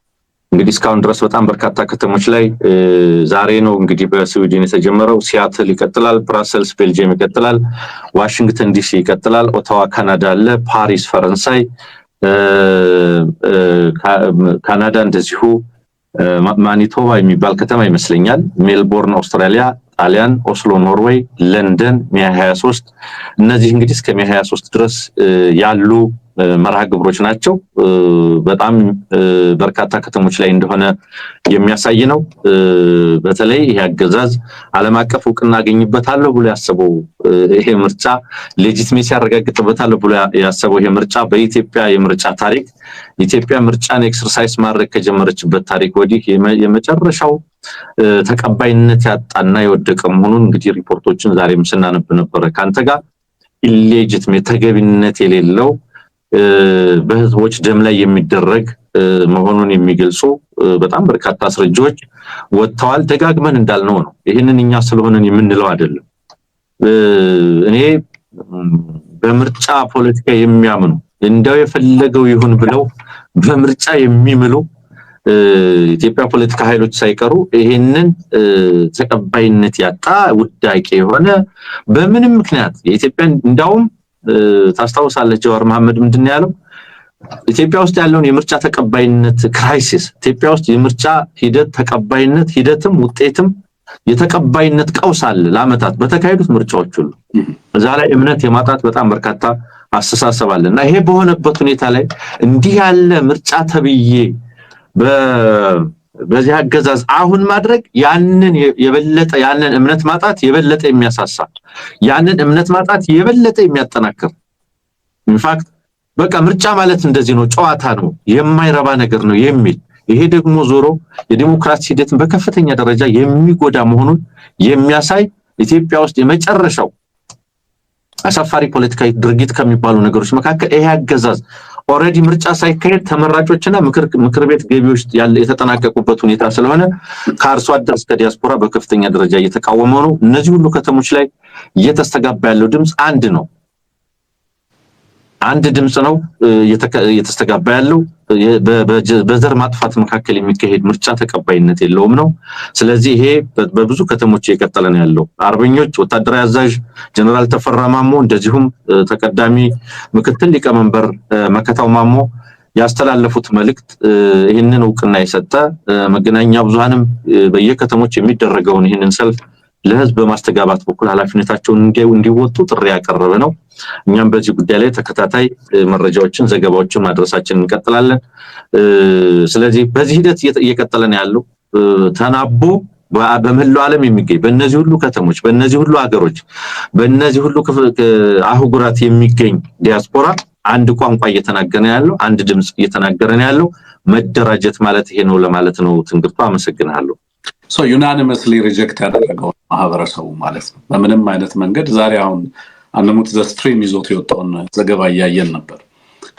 እንግዲህ እስካሁን ድረስ በጣም በርካታ ከተሞች ላይ ዛሬ ነው እንግዲህ በስዊድን የተጀመረው። ሲያትል ይቀጥላል፣ ብራሰልስ ቤልጂየም ይቀጥላል፣ ዋሽንግተን ዲሲ ይቀጥላል፣ ኦታዋ ካናዳ አለ፣ ፓሪስ ፈረንሳይ፣ ካናዳ እንደዚሁ ማኒቶባ የሚባል ከተማ ይመስለኛል፣ ሜልቦርን አውስትራሊያ፣ ጣሊያን፣ ኦስሎ ኖርዌይ፣ ለንደን ሚያ 23። እነዚህ እንግዲህ እስከ ሚያ 23 ድረስ ያሉ መርሃ ግብሮች ናቸው። በጣም በርካታ ከተሞች ላይ እንደሆነ የሚያሳይ ነው። በተለይ ይሄ አገዛዝ ዓለም አቀፍ እውቅና አገኝበታለሁ ብሎ ያሰበው ይሄ ምርጫ ሌጂቲሜሲ ያረጋግጥበታለሁ ብሎ ያሰበው ይሄ ምርጫ በኢትዮጵያ የምርጫ ታሪክ ኢትዮጵያ ምርጫን ኤክሰርሳይዝ ማድረግ ከጀመረችበት ታሪክ ወዲህ የመጨረሻው ተቀባይነት ያጣና የወደቀ መሆኑን እንግዲህ ሪፖርቶችን ዛሬም ስናነብ ነበር ካንተ ጋር ኢሌጂቲሜት ተገቢነት የሌለው በህዝቦች ደም ላይ የሚደረግ መሆኑን የሚገልጹ በጣም በርካታ አስረጃዎች ወጥተዋል። ደጋግመን እንዳልነው ነው። ይሄንን እኛ ስለሆነን የምንለው አይደለም። እኔ በምርጫ ፖለቲካ የሚያምኑ እንደው የፈለገው ይሁን ብለው በምርጫ የሚምሉ ኢትዮጵያ ፖለቲካ ኃይሎች ሳይቀሩ ይሄንን ተቀባይነት ያጣ ውዳቂ የሆነ በምንም ምክንያት የኢትዮጵያን እንዳውም ታስታውሳለህ ጀዋር መሐመድ ምንድነው ያለው? ኢትዮጵያ ውስጥ ያለውን የምርጫ ተቀባይነት ክራይሲስ ኢትዮጵያ ውስጥ የምርጫ ሂደት ተቀባይነት ሂደትም ውጤትም የተቀባይነት ቀውስ አለ ለአመታት በተካሄዱት ምርጫዎች ሁሉ እዛ ላይ እምነት የማጣት በጣም በርካታ አስተሳሰብ አለና ይሄ በሆነበት ሁኔታ ላይ እንዲህ ያለ ምርጫ ተብዬ በዚህ አገዛዝ አሁን ማድረግ ያንን የበለጠ ያንን እምነት ማጣት የበለጠ የሚያሳሳ ያንን እምነት ማጣት የበለጠ የሚያጠናክር ኢንፋክት በቃ ምርጫ ማለት እንደዚህ ነው ጨዋታ ነው የማይረባ ነገር ነው የሚል ይሄ ደግሞ ዞሮ የዲሞክራሲ ሂደትን በከፍተኛ ደረጃ የሚጎዳ መሆኑን የሚያሳይ ኢትዮጵያ ውስጥ የመጨረሻው አሳፋሪ ፖለቲካዊ ድርጊት ከሚባሉ ነገሮች መካከል ይሄ አገዛዝ ኦሬዲ ምርጫ ሳይካሄድ ተመራጮችና ምክር ቤት ገቢዎች የተጠናቀቁበት ሁኔታ ስለሆነ ከአርሶ አደር እስከ ዲያስፖራ በከፍተኛ ደረጃ እየተቃወመው ነው። እነዚህ ሁሉ ከተሞች ላይ እየተስተጋባ ያለው ድምጽ አንድ ድምጽ ነው እየተስተጋባ ያለው በዘር ማጥፋት መካከል የሚካሄድ ምርጫ ተቀባይነት የለውም ነው። ስለዚህ ይሄ በብዙ ከተሞች እየቀጠለ ነው ያለው። አርበኞች ወታደራዊ አዛዥ ጀነራል ተፈራ ማሞ እንደዚሁም ተቀዳሚ ምክትል ሊቀመንበር መከታው ማሞ ያስተላለፉት መልእክት ይህንን እውቅና የሰጠ መገናኛ ብዙሃንም በየከተሞች የሚደረገውን ይህንን ሰልፍ ለህዝብ በማስተጋባት በኩል ኃላፊነታቸውን እንዲወጡ ጥሪ ያቀረበ ነው። እኛም በዚህ ጉዳይ ላይ ተከታታይ መረጃዎችን ዘገባዎችን ማድረሳችንን እንቀጥላለን። ስለዚህ በዚህ ሂደት እየቀጠለ ነው ያለው ተናቦ በመላው ዓለም የሚገኝ በእነዚህ ሁሉ ከተሞች በእነዚህ ሁሉ ሀገሮች በእነዚህ ሁሉ አህጉራት የሚገኝ ዲያስፖራ አንድ ቋንቋ እየተናገረ ያለው አንድ ድምጽ እየተናገረ ያለው መደራጀት ማለት ይሄ ነው ለማለት ነው። ትንግርቱ አመሰግናለሁ። ዩናኒመስሊ ሪጀክት ያደረገው ማህበረሰቡ ማለት ነው። በምንም አይነት መንገድ ዛሬ አሁን አንሙት ዘስትሪም ይዞት የወጣውን ዘገባ እያየን ነበር።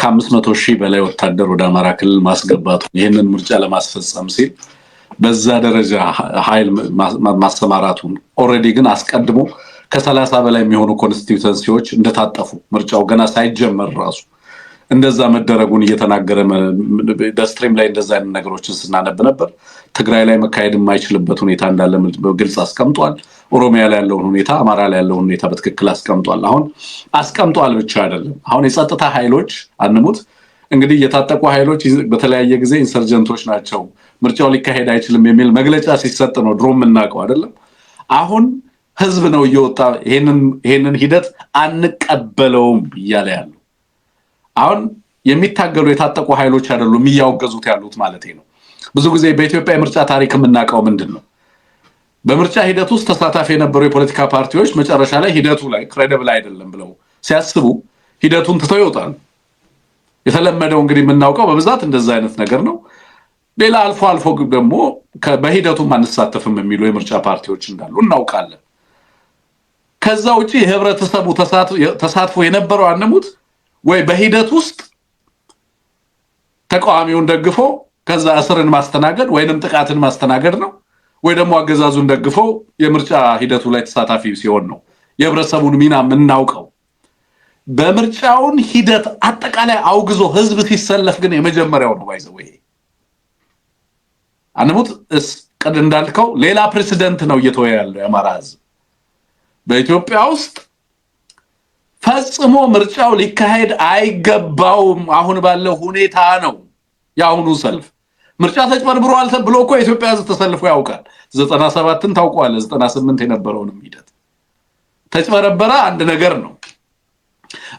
ከ500,000 በላይ ወታደር ወደ አማራ ክልል ማስገባቱ ይህንን ምርጫ ለማስፈጸም ሲል በዛ ደረጃ ኃይል ማሰማራቱን ኦሬዲ ግን አስቀድሞ ከ30 በላይ የሚሆኑ ኮንስቲቱንሲዎች እንደታጠፉ ምርጫው ገና ሳይጀመር ራሱ እንደዛ መደረጉን እየተናገረ በስትሪም ላይ እንደዛ አይነት ነገሮችን ስናነብ ነበር። ትግራይ ላይ መካሄድ የማይችልበት ሁኔታ እንዳለ ግልጽ አስቀምጧል። ኦሮሚያ ላይ ያለው ሁኔታ አማራ ላይ ያለው ሁኔታ በትክክል አስቀምጧል። አሁን አስቀምጧል ብቻ አይደለም። አሁን የጸጥታ ኃይሎች አንሙት እንግዲህ የታጠቁ ኃይሎች በተለያየ ጊዜ ኢንሰርጀንቶች ናቸው ምርጫው ሊካሄድ አይችልም የሚል መግለጫ ሲሰጥ ነው ድሮም እናውቀው አይደለም። አሁን ህዝብ ነው እየወጣ ይሄንን ሂደት አንቀበለውም እያለ ያለው። አሁን የሚታገሉ የታጠቁ ኃይሎች አይደሉም የሚያወገዙት ያሉት ማለት ነው። ብዙ ጊዜ በኢትዮጵያ የምርጫ ታሪክ የምናውቀው ምንድነው? በምርጫ ሂደት ውስጥ ተሳታፊ የነበሩ የፖለቲካ ፓርቲዎች መጨረሻ ላይ ሂደቱ ላይ ክሬዲብል አይደለም ብለው ሲያስቡ ሂደቱን ትተው ይወጣሉ። የተለመደው እንግዲህ የምናውቀው በብዛት እንደዛ አይነት ነገር ነው። ሌላ አልፎ አልፎ ደግሞ በሂደቱ ማንሳተፍም የሚሉ የምርጫ ፓርቲዎች እንዳሉ እናውቃለን። ከዛ ውጪ የህብረተሰቡ ተሳትፎ የነበረው አንሙት ወይ በሂደት ውስጥ ተቃዋሚውን ደግፎ ከዛ እስርን ማስተናገድ ወይንም ጥቃትን ማስተናገድ ነው፣ ወይ ደግሞ አገዛዙን ደግፎ የምርጫ ሂደቱ ላይ ተሳታፊ ሲሆን ነው የህብረተሰቡን ሚና የምናውቀው። በምርጫውን ሂደት አጠቃላይ አውግዞ ህዝብ ሲሰለፍ ግን የመጀመሪያው ነው ባይዘው። ይሄ አንሙት ቀድ እንዳልከው ሌላ ፕሬሲደንት ነው እየተወያ ያለው የአማራ ህዝብ በኢትዮጵያ ውስጥ ፈጽሞ ምርጫው ሊካሄድ አይገባውም አሁን ባለው ሁኔታ ነው ያሁኑ ሰልፍ። ምርጫ ተጭበርብሯል ብሎ እኮ የኢትዮጵያ ህዝብ ተሰልፎ ያውቃል። 97ን ታውቋል። 98 የነበረውንም ሂደት ተጭበረበረ አንድ ነገር ነው።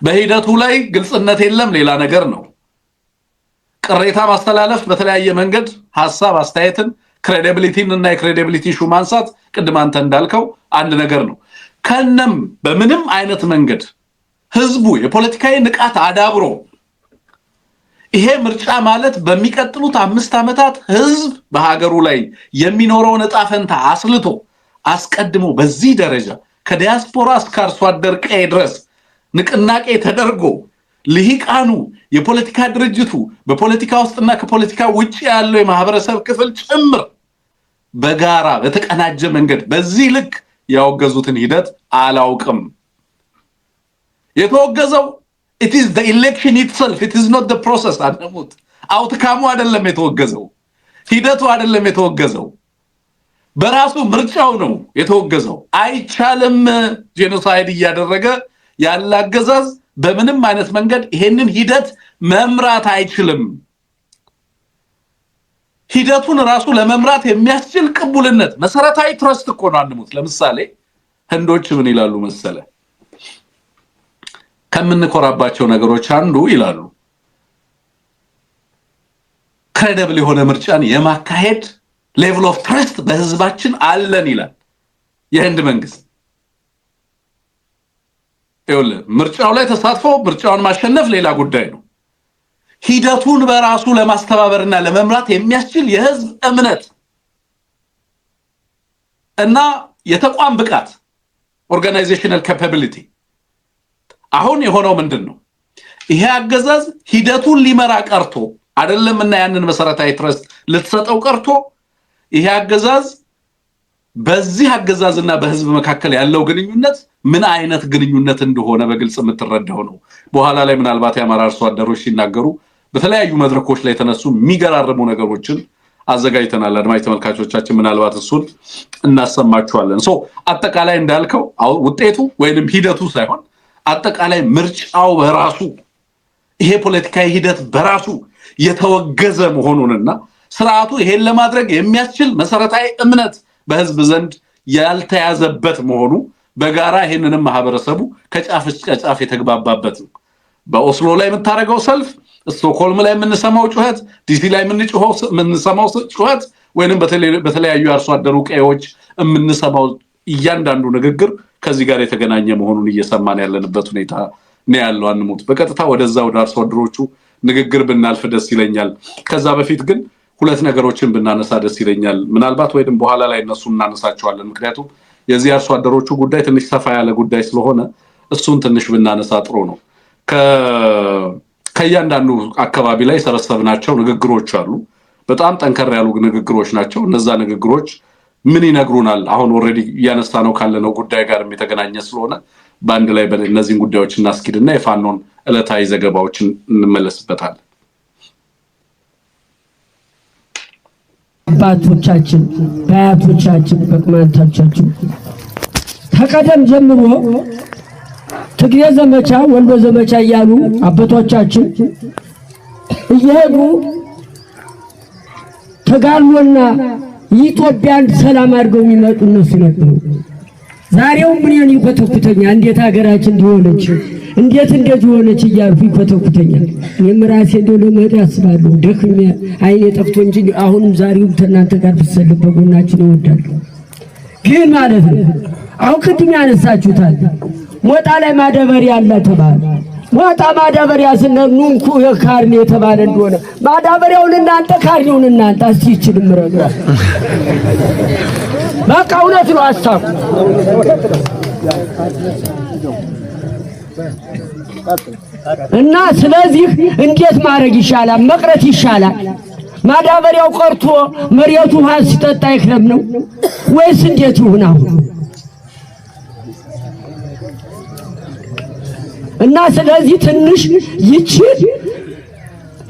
በሂደቱ ላይ ግልጽነት የለም ሌላ ነገር ነው። ቅሬታ ማስተላለፍ በተለያየ መንገድ ሐሳብ አስተያየትን ክሬዲቢሊቲን እና የክሬዲቢሊቲ ሹ ማንሳት ቅድም አንተ እንዳልከው አንድ ነገር ነው። ከነም በምንም አይነት መንገድ ህዝቡ የፖለቲካዊ ንቃት አዳብሮ ይሄ ምርጫ ማለት በሚቀጥሉት 5 ዓመታት ህዝብ በሀገሩ ላይ የሚኖረውን ዕጣ ፈንታ አስልቶ አስቀድሞ በዚህ ደረጃ ከዲያስፖራ እስከ አርሶ አደር ቀይ ድረስ ንቅናቄ ተደርጎ ልሂቃኑ የፖለቲካ ድርጅቱ በፖለቲካ ውስጥና ከፖለቲካ ውጪ ያለው የማህበረሰብ ክፍል ጭምር በጋራ በተቀናጀ መንገድ በዚህ ልክ ያወገዙትን ሂደት አላውቅም። የተወገዘው it is the election itself, it is not the process አደሙት አውትካሙ አይደለም የተወገዘው፣ ሂደቱ አይደለም የተወገዘው፣ በራሱ ምርጫው ነው የተወገዘው። አይቻልም ጄኖሳይድ እያደረገ ያለ አገዛዝ በምንም አይነት መንገድ ይሄንን ሂደት መምራት አይችልም። ሂደቱን ራሱ ለመምራት የሚያስችል ቅቡልነት መሰረታዊ ትረስት እኮ ነው አንሙት። ለምሳሌ ህንዶች ምን ይላሉ መሰለ? ከምንኮራባቸው ነገሮች አንዱ ይላሉ ክሬዲብል የሆነ ምርጫን የማካሄድ ሌቭል ኦፍ ትረስት በህዝባችን አለን ይላል የህንድ መንግስት። ይኸውልህ ምርጫው ላይ ተሳትፎ ምርጫውን ማሸነፍ ሌላ ጉዳይ ነው። ሂደቱን በራሱ ለማስተባበርና ለመምራት የሚያስችል የህዝብ እምነት እና የተቋም ብቃት ኦርጋናይዜሽናል ካፓቢሊቲ አሁን የሆነው ምንድነው? ይሄ አገዛዝ ሂደቱን ሊመራ ቀርቶ አይደለምና ያንን መሰረታዊ ትረስት ልትሰጠው ቀርቶ ይሄ አገዛዝ በዚህ አገዛዝና በህዝብ መካከል ያለው ግንኙነት ምን አይነት ግንኙነት እንደሆነ በግልጽ የምትረዳው ነው። በኋላ ላይ ምናልባት የአማራ አርሶ አደሮች ሲናገሩ በተለያዩ መድረኮች ላይ ተነሱ የሚገራርሙ ነገሮችን አዘጋጅተናል። አድማጭ ተመልካቾቻችን ምናልባት እሱን እናሰማችኋለን። አጠቃላይ እንዳልከው ውጤቱ ወይንም ሂደቱ ሳይሆን አጠቃላይ ምርጫው በራሱ ይሄ ፖለቲካዊ ሂደት በራሱ የተወገዘ መሆኑንና ስርዓቱ ይሄን ለማድረግ የሚያስችል መሰረታዊ እምነት በህዝብ ዘንድ ያልተያዘበት መሆኑ በጋራ ይሄንንም ማህበረሰቡ ከጫፍ እስከ ጫፍ የተግባባበት ነው። በኦስሎ ላይ የምታረገው ሰልፍ፣ ስቶክሆልም ላይ የምንሰማው ጩኸት፣ ዲሲ ላይ የምንሰማው ጩኸት ወይንም በተለያዩ አርሶ አደሩ ቀዮች የምንሰማው እያንዳንዱ ንግግር ከዚህ ጋር የተገናኘ መሆኑን እየሰማን ያለንበት ሁኔታ ነው ያለው። አንሙት በቀጥታ ወደዛ ወደ አርሶ አደሮቹ ንግግር ብናልፍ ደስ ይለኛል። ከዛ በፊት ግን ሁለት ነገሮችን ብናነሳ ደስ ይለኛል። ምናልባት ወይንም በኋላ ላይ እነሱ እናነሳቸዋለን። ምክንያቱም የዚህ አርሶ አደሮቹ ጉዳይ ትንሽ ሰፋ ያለ ጉዳይ ስለሆነ እሱን ትንሽ ብናነሳ ጥሩ ነው። ከያንዳንዱ አካባቢ ላይ ሰበሰብናቸው ንግግሮች አሉ። በጣም ጠንከር ያሉ ንግግሮች ናቸው። እነዛ ንግግሮች ምን ይነግሩናል? አሁን ኦሬዲ ያነሳ ነው ካለነው ጉዳይ ጋር የተገናኘ ስለሆነ በአንድ ላይ እነዚህን ጉዳዮች እናስኪድና የፋኖን ዕለታዊ ዘገባዎችን እንመለስበታለን። አባቶቻችን በአያቶቻችን በቅማንቶቻችን ከቀደም ጀምሮ ትግሬ ዘመቻ ወሎ ዘመቻ እያሉ አባቶቻችን እየሄዱ ተጋድሎና ኢትዮጵያን ሰላም አድርገው የሚመጡ እነሱ ነበሩ። ዛሬው ምን ይፈተኩተኛል? እንዴት ሀገራችን እንዲሆነች እንዴት እንደዚህ ሆነች እያልኩ ይፈተኩተኛል። እኔም ራሴ እንደው ለመሄድ አስባለሁ። ደክሜ አይኔ ጠፍቶ እንጂ አሁንም ዛሬው ከእናንተ ጋር ብሰልፍ በጎናችን እወዳለሁ። ግን ማለት ነው አሁን ቅድም ያነሳችሁታል ሞጣ ላይ ማዳበሪያ አለ ተባለ። ሞጣ ማዳበሪያ ስንኑንኩ የካርኔ የተባለ እንደሆነ ማዳበሪያውን እናንተ ካርኔውን እናንተ አስይችልም ረጋ በቃ እውነት ነው። አስታው እና ስለዚህ እንዴት ማድረግ ይሻላል? መቅረት ይሻላል? ማዳበሪያው ቀርቶ መሬቱ ውሃ ሲጠጣ ይክረም ነው ወይስ እንዴት ይሁን? አሁን እና ስለዚህ ትንሽ ይችል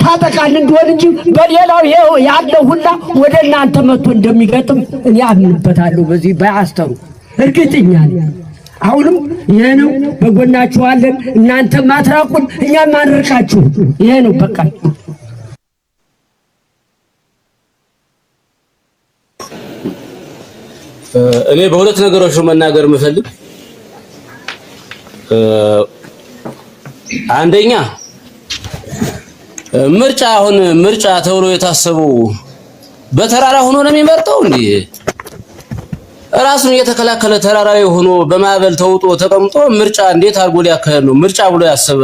ታጠቃል እንደሆነ እንጂ በሌላው ያለው ሁላ ወደ እናንተ መጥቶ እንደሚገጥም እኔ አምንበታለሁ። በዚህ ባያስተሩ እርግጠኛ ነኝ። አሁንም ይሄ ነው፣ በጎናችሁ አለን። እናንተ ማትራቁን እኛም ማንርቃችሁ። ይሄ ነው በቃ። እኔ በሁለት ነገሮች መናገር የምፈልግ አንደኛ ምርጫ ተብሎ የታሰበው በተራራ ሆኖ ነው የሚመርጠው እንዴ? ራሱን የተከላከለ ተራራ ላይ ሆኖ በማዕበል ተውጦ ተቀምጦ ምርጫ እንዴት አድርጎ ሊያካሄድ ነው? ምርጫ ብሎ ያሰበ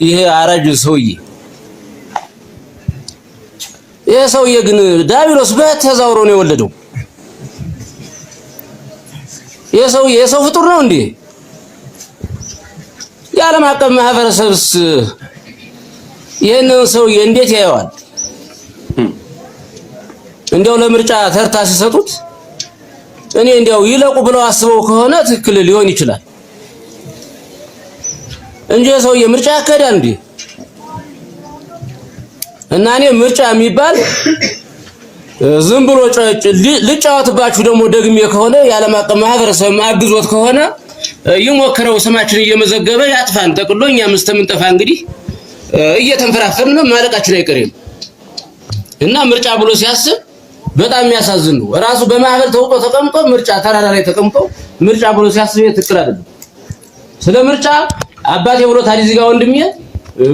ይሄ አራጅ ሰውዬ። ይሄ ሰውዬ ግን ዳቢሎስ በተዛውሮ ነው የወለደው። ይሄ ሰውዬ የሰው ፍጡር ነው እንዴ? የዓለም አቀፍ ማህበረሰብስ ይሄንን ሰውዬ እንዴት ያየዋል? እንዲያው ለምርጫ ተርታ ሲሰጡት እኔ እንዲያው ይለቁ ብለው አስበው ከሆነ ትክክል ሊሆን ይችላል እንጂ ሰውዬ ምርጫ ያካሄዳል እንዴ? እና እኔ ምርጫ የሚባል ዝም ብሎ ልጫወትባችሁ ደግሞ ደግሜ ከሆነ የዓለም አቀፍ ማህበረሰብ አግዞት ከሆነ ይሞክረው፣ ስማችን እየመዘገበ ያጥፋን ጠቅሎ እኛም እስከምንጠፋ እንግዲህ እየተንፈራፈርን ማለቃችን አይቀርም። እና ምርጫ ብሎ ሲያስብ በጣም የሚያሳዝን ነው። ራሱ በማዕበል ተውጦ ተቀምጦ ምርጫ ተራራ ላይ ተቀምጦ ምርጫ ብሎ ሲያስብ ትክክል አይደለም። ስለ ምርጫ አባቴ ብሎታል እዚህ ጋር ወንድሜ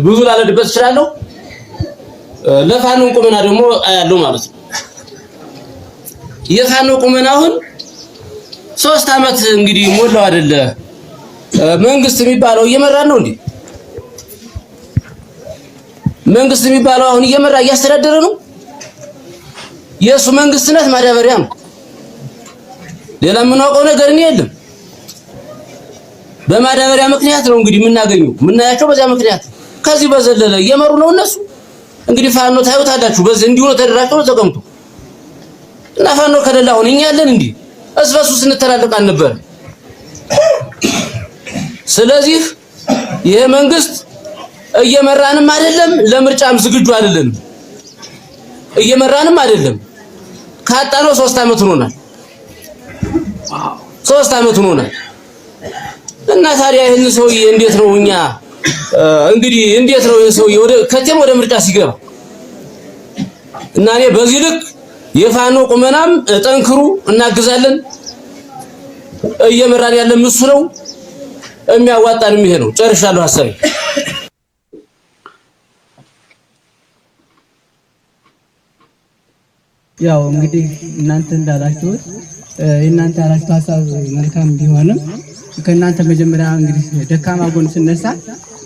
ብዙ ላለድበት እችላለሁ። ለፋኖ ቁመና ደግሞ አያለው ማለት ነው። የፋኖ ቁመና አሁን 3 አመት እንግዲህ ሞላው አይደለ? መንግስት የሚባለው እየመራ ነው እንዴ? መንግስት የሚባለው አሁን እየመራ እያስተዳደረ ነው። የሱ መንግስትነት ማዳበሪያ ነው። ሌላ የምናውቀው ነገር የለም። በማዳበሪያ ምክንያት ነው እንግዲህ የምናያቸው በዚያ ምክንያት። ከዚህ በዘለለ እየመሩ ነው እነሱ። እንግዲህ ፋኖ ታዩታላችሁ በዚህ እንዲሁ ነው ተደራጅቶ ተቀምጦ እና ፋኖ ከሌለ አሁን እኛ ያለን እንዴ እስበሱ ስንተላለቅ አልነበረ። ስለዚህ ይሄ መንግስት እየመራንም አይደለም፣ ለምርጫም ዝግጁ አይደለም። እየመራንም አይደለም። ካጣነው 3 አመት ሆኖናል። 3 አመት ሆኖናል። እና ታዲያ ይሄን ሰውዬ እንዴት ነው እኛ እንግዲህ እንዴት ነው ሰውዬ ወደ ምርጫ ሲገባ? እና እኔ በዚህ ልክ የፋኖ ቁመናም ጠንክሩ እናግዛለን። እየመራን ያለ እሱ ነው። የሚያዋጣንም ይሄ ነው። ጨርሻለሁ ሐሳቤ። ያው እንግዲህ እናንተ እንዳላችሁት የእናንተ ያላችሁት ሐሳብ መልካም ቢሆንም ከእናንተ መጀመሪያ እንግዲህ ደካማ ጎን ስነሳ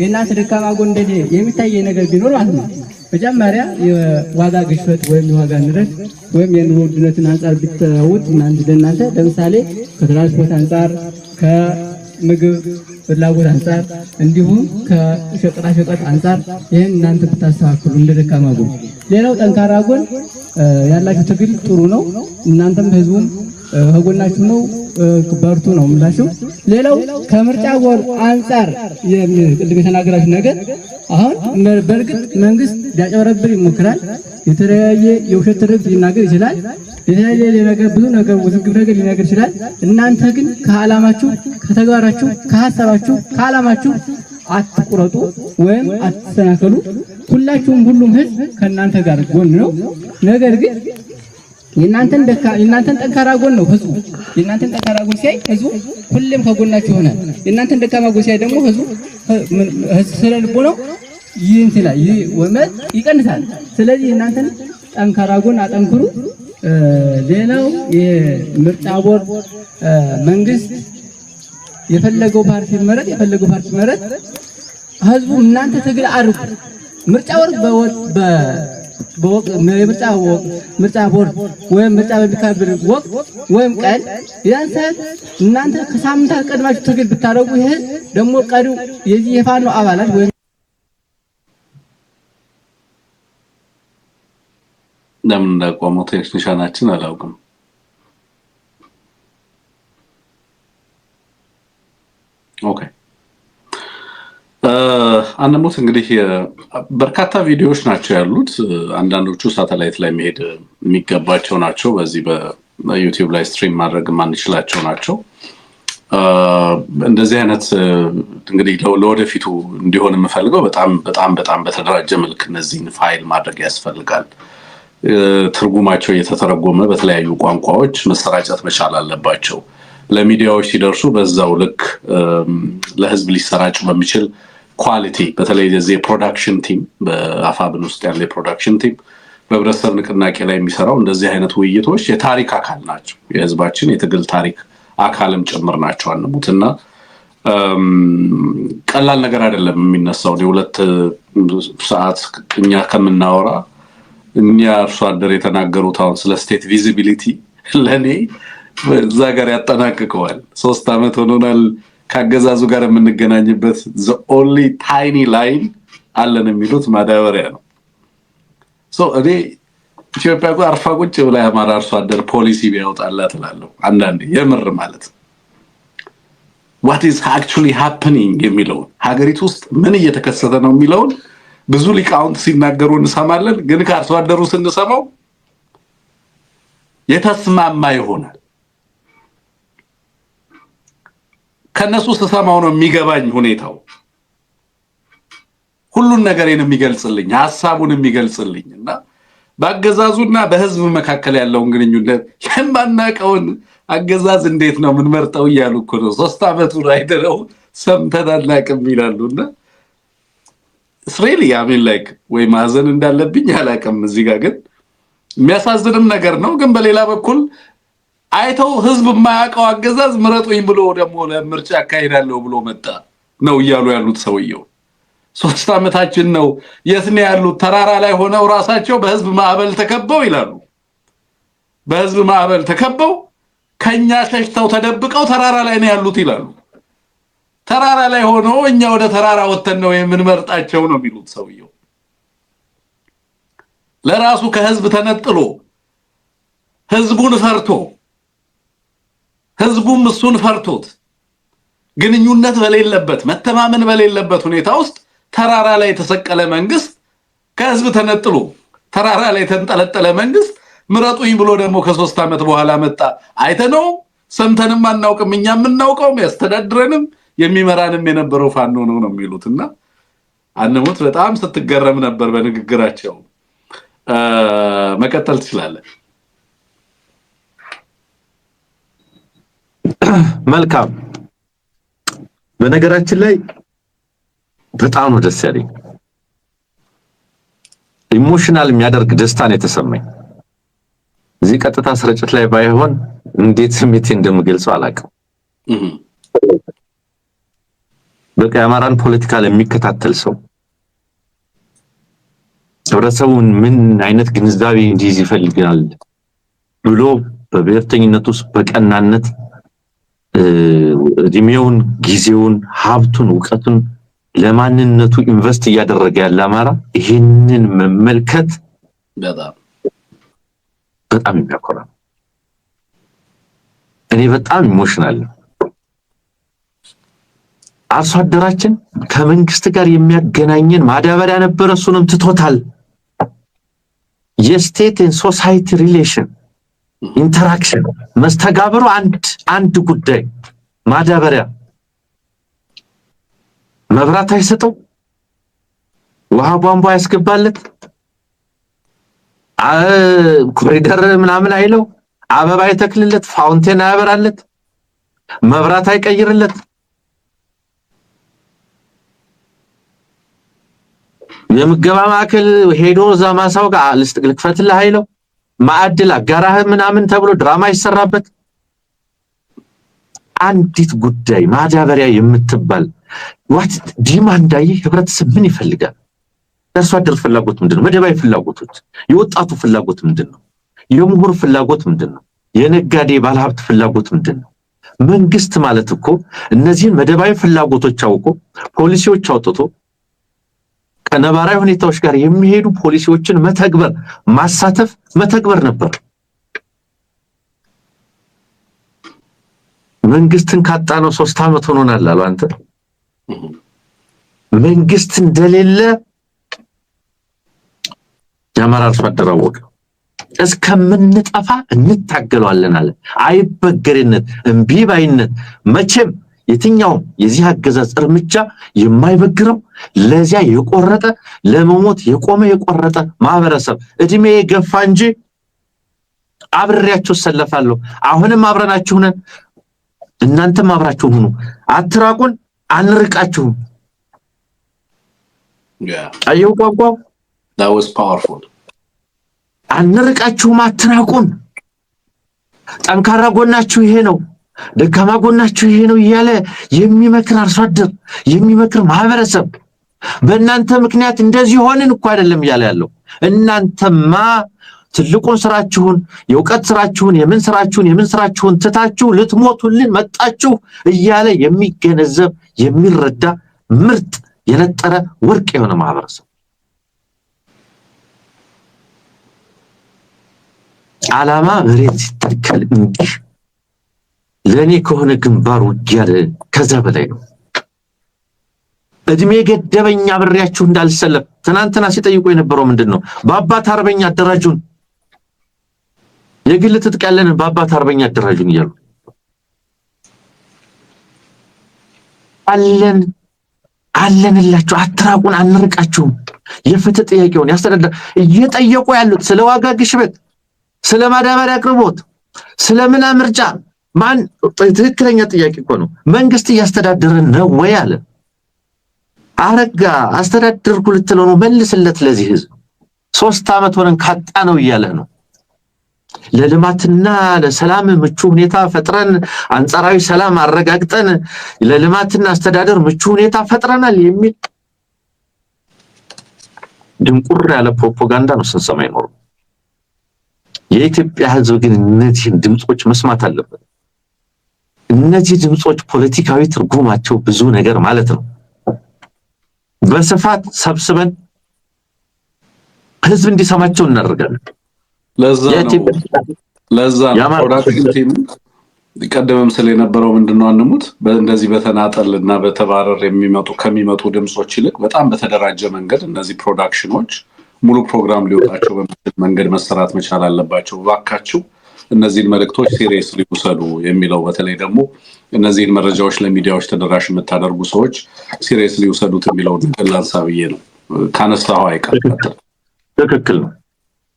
የእናንተ ደካማ ጎን እንደኔ የሚታየ ነገር ቢኖር ማለት ነው መጀመሪያ የዋጋ ግሽበት ወይም የዋጋ ንረት ወይም የኑሮ ውድነትን አንፃር ቢተውት ለእናንተ ለምሳሌ ከትራንስፖርት አንፃር ከምግብ ፍላጎት አንፃር እንዲሁም ከሸቀጣሸቀጥ አንፃር ይሄን እናንተ ብታስተካክሉ እንደ ደካማ ጎን። ሌላው ጠንካራ ጎን ያላችሁ ትግል ጥሩ ነው። እናንተም ህዝቡም ከጎናችሁ ነው፣ በርቱ ነው የምላችሁ። ሌላው ከምርጫ ቦርድ አንፃር ቅድም የተናገራችሁ ነገር አሁን በእርግጥ መንግስት ሊያጨበረብር ይሞክራል። የተለያየ የውሸት ትርክት ሊናገር ይችላል። የተለያየ ነገር ብዙ ነገር ውዝግብ ነገር ሊናገር ይችላል። እናንተ ግን ከዓላማችሁ፣ ከተግባራችሁ፣ ከሐሳባችሁ፣ ከዓላማችሁ አትቁረጡ ወይም አትሰናከሉ። ሁሉም ህዝብ ከእናንተ ጋር ጎን ነው። ነገር ግን የእናንተን ጠንካራ ጎን ነው ህዝቡ። የእናንተን ጠንካራ ጎን ሲያይ ህዝቡ ሁሌም ከጎናችሁ ይሆናል። የእናንተን ደካማ ጎን ሲያይ ደግሞ ህዝቡ ስለልቦ ነው ይቀንሳል። ስለዚህ የእናንተን ጠንካራ ጎን አጠንክሩ። ሌላው የምርጫ ቦርድ መንግስት የፈለገው ፓርቲ መረጥ ህዝቡ እናንተ ትግል አድርጉ። ምርጫ ቦርድ ወይም ምርጫ በሚካሄድ ወቅት ወይም ቀን ያን ሰዓት እናንተ ከሳምንታት ቀድማችሁ ትግል ብታደርጉ ይሄ ደግሞ ቀሪው የዚህ የፋኖ አባላት ወይም ለምን እንዳቆመው ቴክኒሻናችን አላውቅም። ኦኬ አንደሞት እንግዲህ በርካታ ቪዲዮዎች ናቸው ያሉት። አንዳንዶቹ ሳተላይት ላይ መሄድ የሚገባቸው ናቸው። በዚህ በዩቲዩብ ላይ ስትሪም ማድረግ ማንችላቸው ናቸው። እንደዚህ አይነት እንግዲህ ለወደፊቱ እንዲሆን የምፈልገው በጣም በተደራጀ መልክ እነዚህን ፋይል ማድረግ ያስፈልጋል። ትርጉማቸው እየተተረጎመ በተለያዩ ቋንቋዎች መሰራጨት መቻል አለባቸው። ለሚዲያዎች ሲደርሱ በዛው ልክ ለህዝብ ሊሰራጭ በሚችል ኳሊቲ በተለይ የዚህ ፕሮዳክሽን ቲም በአፋብን ውስጥ ያለ ፕሮዳክሽን ቲም በህብረተሰብ ንቅናቄ ላይ የሚሰራው እንደዚህ አይነት ውይይቶች የታሪክ አካል ናቸው። የህዝባችን የትግል ታሪክ አካልም ጭምር ናቸው። አንሙትና ቀላል ነገር አይደለም የሚነሳው። የሁለት ሰዓት እኛ ከምናወራ እኛ አርሶ አደር የተናገሩት አሁን ስለ ስቴት ቪዚቢሊቲ ለኔ እዛ ጋር ያጠናቅቀዋል። 3 ዓመት ሆኖናል ካገዛዙ ጋር የምንገናኝበት the only tiny line አለን የሚሉት ማዳበሪያ ነው። እኔ ኢትዮጵያ ጋር አርፋ ቁጭ ብላ የአማራ አርሶ አደር ፖሊሲ ቢያወጣላት እላለሁ አንዳንዴ የምር ማለት what is actually happening የሚለው ሀገሪቱ ውስጥ ምን እየተከሰተ ነው የሚለው ብዙ ሊቃውንት ሲናገሩ እንሰማለን። ግን ከአርሶ አደሩ ስንሰማው የተስማማ ይሆናል። ከነሱ ስሰማው ነው የሚገባኝ ሁኔታው ሁሉን ነገርን የሚገልጽልኝ ሐሳቡን የሚገልጽልኝና በአገዛዙና በህዝብ መካከል ያለውን ግንኙነት የማናቀውን አገዛዝ እንዴት ነው ምን መርጠው ይያሉ እኮ ነው 3 ዓመቱ አይደለው ሰምተን አናቅም ይላሉና really I mean like ወይ ማዘን እንዳለብኝ አላቀም። እዚህ ጋር ግን የሚያሳዝንም ነገር ነው። ግን በሌላ በኩል አይተው ህዝብ የማያውቀው አገዛዝ ምረጡኝ ብሎ ደግሞ ለምርጫ አካሄዳለሁ ብሎ መጣ ነው እያሉ ያሉት ሰውየው 3 ዓመታችን ነው የት ነው ያሉት? ተራራ ላይ ሆነው ራሳቸው በህዝብ ማዕበል ተከበው ይላሉ። በህዝብ ማዕበል ተከበው ከኛ ሸሽተው ተደብቀው ተራራ ላይ ነው ያሉት ይላሉ። ተራራ ላይ ሆኖ እኛ ወደ ተራራ ወተን ነው የምንመርጣቸው ነው የሚሉት ሰውየው። ለራሱ ከህዝብ ተነጥሎ ህዝቡን ፈርቶ ህዝቡም እሱን ፈርቶት ግንኙነት በሌለበት መተማመን በሌለበት ሁኔታ ውስጥ ተራራ ላይ የተሰቀለ መንግስት ከህዝብ ተነጥሎ ተራራ ላይ ተንጠለጠለ መንግስት ምረጡኝ ብሎ ደግሞ ከ3 ዓመት በኋላ መጣ። አይተነው ሰምተንም አናውቅም። እኛ የምናውቀው ያስተዳድረንም የሚመራንም የነበረው ፋኖ ነው የሚሉትና አንሙት በጣም ስትገረም ነበር በንግግራቸው። መቀጠል ትችላለህ። መልካም። በነገራችን ላይ በጣም ነው ደስ ያለኝ። ኢሞሽናል የሚያደርግ ደስታን የተሰማኝ እዚህ ቀጥታ ስርጭት ላይ ባይሆን እንዴት ስሜቴ እንደምገልጸው አላውቅም። በቃ የአማራን ፖለቲካ ለሚከታተል ሰው ህብረተሰቡን ምን አይነት ግንዛቤ እንዲይዝ ይፈልጋል ብሎ በብሔርተኝነት ውስጥ በቀናነት እድሜውን፣ ጊዜውን፣ ሀብቱን፣ ዕውቀቱን ለማንነቱ ኢንቨስት እያደረገ ያለ አማራ ይሄንን መመልከት በጣም የሚያኮራ። እኔ በጣም ኢሞሽናል። አርሶ አደራችን ከመንግስት ጋር የሚያገናኘን ማዳበሪያ ነበር፣ እሱንም ትቶታል። የስቴት ኤንድ ሶሳይቲ ሪሌሽን ኢንተራክሽን መስተጋብሩ አንድ ጉዳይ ማዳበሪያ መብራት አይሰጠው፣ ውሃ ቧንቧ ያስገባለት፣ ኮሪደር ምናምን አይለው፣ አበባ ይተክልለት፣ ፋውንቴን ያበራለት፣ መብራት አይቀይርለት፣ የምገባ ማዕከል ሄዶ ዘማሳው ጋር ልክፈትልህ አይለው፣ ማዕድል አጋራህ ምናምን ተብሎ ድራማ ይሰራበት። አንዲት ጉዳይ ማዳበሪያ የምትባል ዋት ዲማንድ ህብረተሰብ ምን ይፈልጋል? የአርሶ አደር ፍላጎት ምንድነው? መደባዊ ፍላጎቶች፣ የወጣቱ ፍላጎት ምንድነው? የምሁር ፍላጎት ምንድነው? የነጋዴ ባለሀብት ፍላጎት ምንድነው? መንግስት ማለት እኮ እነዚህን መደባዊ ፍላጎቶች አውቆ ፖሊሲዎች አውጥቶ ከነባራዊ ሁኔታዎች ጋር የሚሄዱ ፖሊሲዎችን መተግበር፣ ማሳተፍ፣ መተግበር ነበር። መንግስትን ካጣነው 3 ዓመት ሆኖናል አሉ። አንተ መንግስት እንደሌለ የአማራ አርሶ አደር አወቀ። እስከምንጠፋ እንታገለዋለን አለ። አይበገሬነት፣ እምቢባይነት መቼም የትኛው የዚህ አገዛዝ እርምጃ የማይበግረው ለዚያ የቆረጠ ለመሞት የቆረጠ ማህበረሰብ እድሜ የገፋ እንጂ አብሬያችሁ ሰለፋለሁ። አሁንም አብረናችሁ ነን፣ እናንተም አብራችሁ ሁኑ፣ አትራቁን፣ አንርቃችሁም። አየው ቋንቋው that was powerful አንርቃችሁም አትራቁን ጠንካራ ጎናችሁ ይሄ ነው ደካማ ጎናችሁ ይሄ ነው እያለ የሚመክር አርሶ አደር የሚመክር ማህበረሰብ በእናንተ ምክንያት እንደዚህ ሆነን እኮ አይደለም እያለ ያለው እናንተማ ትልቁን ስራችሁን የውቀት ስራችሁን የምን ስራችሁን ትታችሁ ልትሞቱልን መጣችሁ እያለ የሚገነዘብ የሚረዳ ምርጥ የነጠረ ወርቅ የሆነ ማህበረሰብ ዓላማ መሬት ሲተከል እንዲህ ለኔ ከሆነ ግንባር ውጊያ ከዛ በላይ ነው እድሜ ገደበኛ ብሬያችሁ እንዳልሰለፍ ትናንትና ሲጠይቁ የነበረው ምንድነው በአባት አርበኛ አደራጁን የግል ትጥቃለን በአባት አርበኛ አደራጁን ይያሉ አለንላችሁ አትራቁን አንርቃችሁም የፍትህ ጥያቄውን ያስተዳደር እየጠየቁ ያሉት ስለ ዋጋ ግሽበት ስለ ማዳበሪያ አቅርቦት ስለ ምርጫ ማን ትክክለኛ ጥያቄ እኮ ነው መንግስት ያስተዳደረ ነው ወይ አለ አረጋ አስተዳደርኩ ልትለው ነው መልስለት ለዚህ ህዝብ 3 አመት ሆነን ካጣ ነው እያለ ነው ለልማትና ለሰላም ምቹ ሁኔታ ፈጥረን አንጻራዊ ሰላም አረጋግጠን ለልማትና አስተዳደር ምቹ ሁኔታ ፈጥረናል የሚል ድንቁር ያለ ፕሮፓጋንዳ ነው ስንሰማ ይኖር የኢትዮጵያ ህዝብ ግን እነዚህን ድምጾች መስማት አለበት እነዚህ ድምጾች ፖለቲካዊ ትርጉማቸው ብዙ ነገር ማለት ነው በስፋት ሰብስበን ህዝብ እንዲሰማቸው እናደርጋለን ለዛ ነው ፕሮዳክሽን ቲም ቀደምም ስለነበረው ምንድነው አንሙት በእንደዚህ በተናጠልና በተባረር ከሚመጡ ድምጾች ይልቅ በጣም በተደራጀ መንገድ እነዚህ ፕሮዳክሽኖች ሙሉ ፕሮግራም ሊወጣቸው በሚችል መንገድ መሰራት መቻል አለባቸው ባካችሁ እነዚህን መልእክቶች ሲሪየስሊ ውሰዱ የሚለው በተለይ ደግሞ እነዚህን መረጃዎች ለሚዲያዎች ተደራሽ የምታደርጉ ሰዎች ሲሪየስሊ ውሰዱት የሚለው ለላንሳብዬ ነው ካነሳው አይቀርም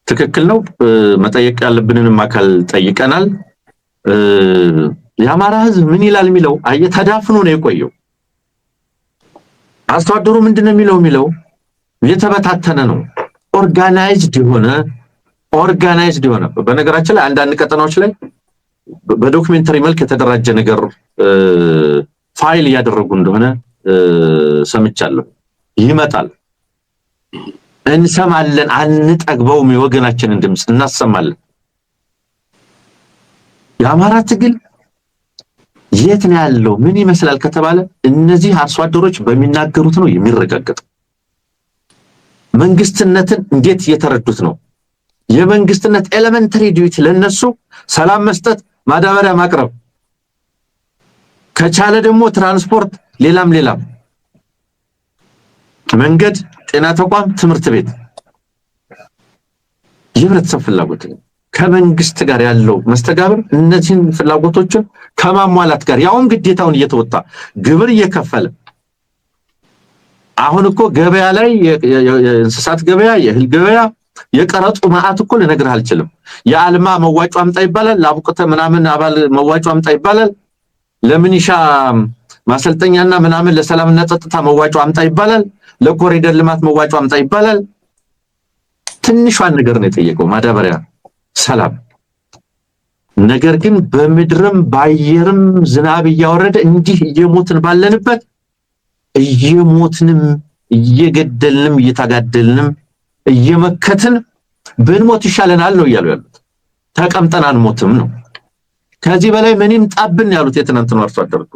ትክክል ነው መጠየቅ ያለብንንም አካል ጠይቀናል የአማራ ህዝብ ምን ይላል የሚለው ተዳፍኖ ነው የቆየው አስተዋደሩ ምንድነው የሚለው የተበታተነ ነው ኦርጋናይዝድ የሆነ በነገራችን ላይ አንዳንድ ቀጠናዎች ላይ በዶክመንተሪ መልክ የተደራጀ ነገር ፋይል ያደረጉ እንደሆነ ሰምቻለሁ ይመጣል እንሰማለን አንጠግበውም የወገናችንን ድምጽ እናሰማለን የአማራ ትግል የት ነው ያለው ምን ይመስላል ከተባለ እነዚህ አርሶ አደሮች በሚናገሩት ነው የሚረጋገጠው መንግስትነትን እንዴት እየተረዱት ነው የመንግስትነት ኤሌመንተሪ ዲዩቲ ለነሱ ሰላም መስጠት ማዳበሪያ ማቅረብ ከቻለ ደግሞ ትራንስፖርት ሌላም መንገድ ጤና ተቋም ትምህርት ቤት የህብረተሰብ ፍላጎት ከመንግስት ጋር ያለው መስተጋብር እነዚህን ፍላጎቶችን ከማሟላት ጋር ያውም ግዴታውን እየተወጣ ግብር እየከፈለ አሁን እኮ ገበያ ላይ የእንስሳት ገበያ የእህል ገበያ የቀረጡ ማአት እኮ ልነግርህ አልችልም የአልማ መዋጮ አምጣ ይባላል ለአቡቀተ ምናምን አባል መዋጮ አምጣ ይባላል ለምንሻ ማሰልጠኛና ምናምን ለሰላምና ጸጥታ መዋጮ አምጣ ይባላል ለኮሪደር ልማት መዋጮ አምጣ ይባላል ትንሿን ነገር ነው የጠየቀው ማዳበሪያ ሰላም ነገር ግን በምድርም ባየርም ዝናብ እያወረደ እንዲህ እየሞትን ባለንበት እየሞትንም እየገደልንም እየታጋደልንም እየመከትን ብንሞት ይሻለናል ነው ያለው ተቀምጠን አንሞትም ነው ከዚህ በላይ ምን ይምጣብን ያሉት የትናንት ነው አርሶ አደርኩ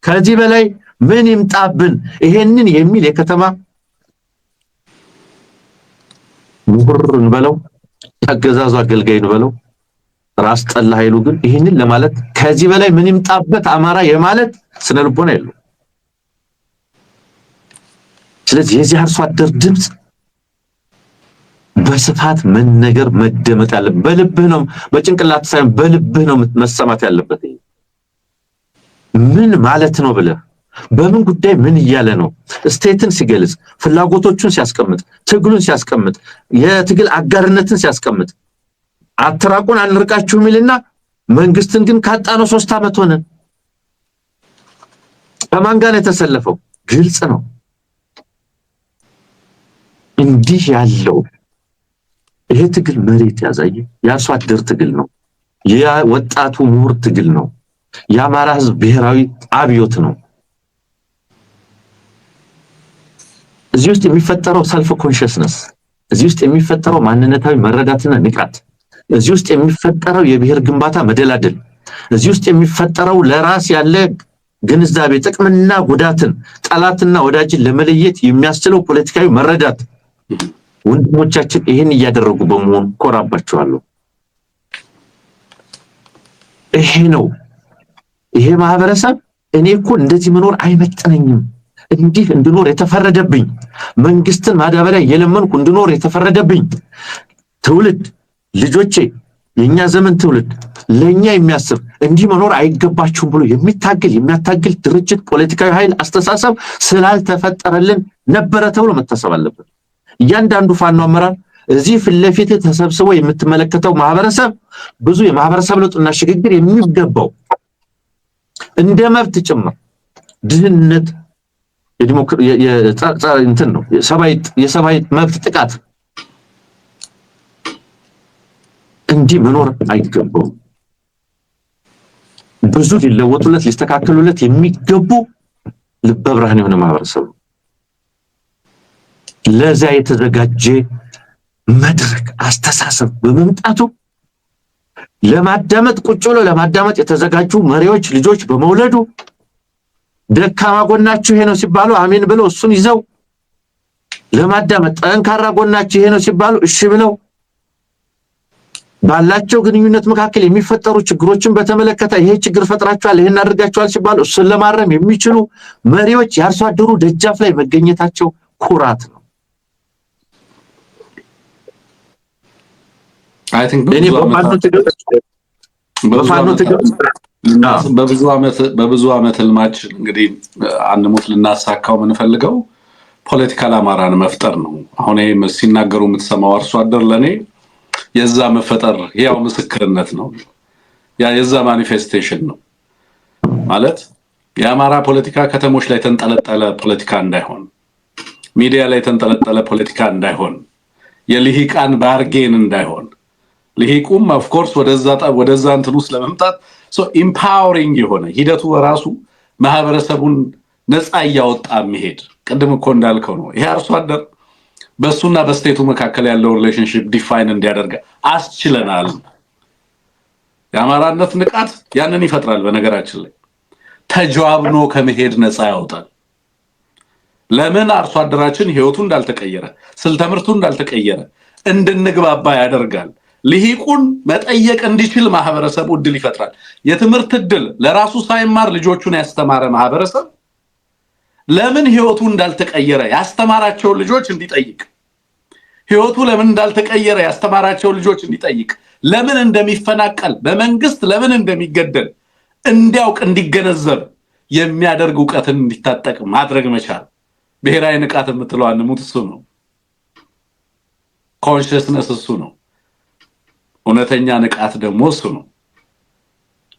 ከዚህ በላይ ምን ይምጣብን ይሄንን የሚል የከተማ ምሁርን በለው ተገዛዙ አገልጋይን በለው ራስ ጠላ ኃይሉ ግን ይሄንን ለማለት ከዚህ በላይ ምን ይምጣበት አማራ የማለት ስነልቦና የለው ስለዚህ የዚህ አርሶ አደር ድምጽ በስፋት መነገር መደመጥ ያለበት በልብህ ነው በጭንቅላት ሳይሆን በልብህ ነው መሰማት ያለበት ምን ማለት ነው ብለህ በምን ጉዳይ ምን ይያለ ነው ስቴትን ሲገልጽ ፍላጎቶቹን ሲያስቀምጥ ትግሉን ሲያስቀምጥ የትግል አጋርነትን ሲያስቀምጥ አትራቁን አንርቃችሁ ሚልና መንግስትን ግን ካጣነው 3 አመት ሆነ በማን ጋር የተሰለፈው ግልጽ ነው እንዲህ ያለው ይሄ ትግል መሬት ያዛየ የአርሶ አደር ትግል ነው። የወጣቱ ምሁር ትግል ነው። የአማራ ህዝብ ብሔራዊ አብዮት ነው። እዚህ ውስጥ የሚፈጠረው ሰልፍ ኮንሽስነስ፣ እዚህ ውስጥ የሚፈጠረው ማንነታዊ መረዳትና ንቃት፣ እዚህ ውስጥ የሚፈጠረው የብሔር ግንባታ መደላደል፣ እዚህ ውስጥ የሚፈጠረው ለራስ ያለ ግንዛቤ ጥቅምና ጉዳትን ጠላትና ወዳጅን ለመለየት የሚያስችለው ፖለቲካዊ መረዳት ወንድሞቻችን ይሄን እያደረጉ በመሆኑ ኮራባቸዋለሁ። ይሄ ነው ይሄ ማህበረሰብ እኔ እኮ እንደዚህ መኖር አይመጥነኝም፣ እንዲህ እንድኖር የተፈረደብኝ መንግስትን ማዳበሪያ የለመንኩ እንድኖር የተፈረደብኝ ትውልድ ልጆቼ የኛ ዘመን ትውልድ ለኛ የሚያስብ እንዲህ መኖር አይገባችሁም ብሎ የሚያታግል ድርጅት ፖለቲካዊ ኃይል አስተሳሰብ ስላልተፈጠረልን ነበረ ተብሎ መታሰብ አለበት። እያንዳንዱ ፋኖ አመራር እዚህ ፊት ለፊት ተሰብስቦ የምትመለከተው ማህበረሰብ ብዙ የማህበረሰብ ለውጥና ሽግግር የሚገባው እንደ መብት ጭምር ድህነት እንትን ነው የሰብአዊ መብት ጥቃት እንዲህ መኖር አይገባው። ብዙ ሊለወጡለት ሊስተካከሉለት የሚገቡ ልበ ብርሃን የሆነ ማህበረሰብ ለዛ የተዘጋጀ መድረክ አስተሳሰብ በመምጣቱ ለማዳመጥ ቁጭ ብሎ ለማዳመጥ የተዘጋጁ መሪዎች ልጆች በመውለዱ ደካማ ጎናችሁ ይሄ ነው ሲባሉ አሜን ብለው እሱን ይዘው ለማዳመጥ ጠንካራ ጎናችሁ ይሄ ነው ሲባሉ እሺ ብለው ባላቸው ግንኙነት መካከል የሚፈጠሩ ችግሮችን በተመለከተ ይሄ ችግር ፈጥራችኋል ይሄን አድርጋችኋል ሲባሉ እሱን ለማረም የሚችሉ መሪዎች የአርሶ አደሩ ደጃፍ ላይ መገኘታቸው ኩራት ነው። አይ ቲንክ በብዙ ዓመት ህልማችን እንግዲህ አንሙት ልናሳካው የምንፈልገው ፖለቲካል አማራን መፍጠር ነው። አሁን ይሄ ሲናገሩ የምትሰማው አርሶ አደር ለኔ የዛ መፈጠር ያው ምስክርነት ነው። የዛ ማኒፌስቴሽን ነው ማለት የአማራ ፖለቲካ ከተሞች ላይ ተንጠለጠለ ፖለቲካ እንዳይሆን፣ ሚዲያ ላይ ተንጠለጠለ ፖለቲካ እንዳይሆን፣ የልሂቃን ባርጌን እንዳይሆን፣ ልሂቁም ኦፍ ኮርስ ወደዛ እንትን ውስጥ ለመምጣት ኢምፓወሪንግ የሆነ ሂደቱ በራሱ ማህበረሰቡን ነፃ እያወጣ የሚሄድ ቅድም እኮ እንዳልከው ነው። ይሄ አርሶ አደር በሱና በስቴቱ መካከል ያለው ሪሌሽንሺፕ ዲፋይን እንዲያደርግ አስችለናል። የአማራነት ንቃት ያንን ይፈጥራል። በነገራችን ላይ ተጃብኖ ከመሄድ ነፃ ያወጣል። ለምን አርሶ አደራችን ህይወቱ እንዳልተቀየረ ስልተምርቱ እንዳልተቀየረ እንድንግባባ ያደርጋል። ልሂቁን መጠየቅ እንዲችል ማህበረሰቡ እድል ይፈጥራል። የትምህርት እድል ለራሱ ሳይማር ልጆቹን ያስተማረ ማህበረሰብ ለምን ህይወቱ እንዳልተቀየረ ያስተማራቸው ልጆች እንዲጠይቅ፣ ህይወቱ ለምን እንዳልተቀየረ ያስተማራቸው ልጆች እንዲጠይቅ፣ ለምን እንደሚፈናቀል በመንግስት ለምን እንደሚገደል እንዲያውቅ እንዲገነዘብ የሚያደርግ ዕውቀትን እንዲታጠቅ ማድረግ መቻል ብሔራዊ ንቃት የምትለው አንሙት እሱ ነው። ኮንሽስነስ እሱ ነው። እውነተኛ ንቃት ደግሞ እሱ ነው።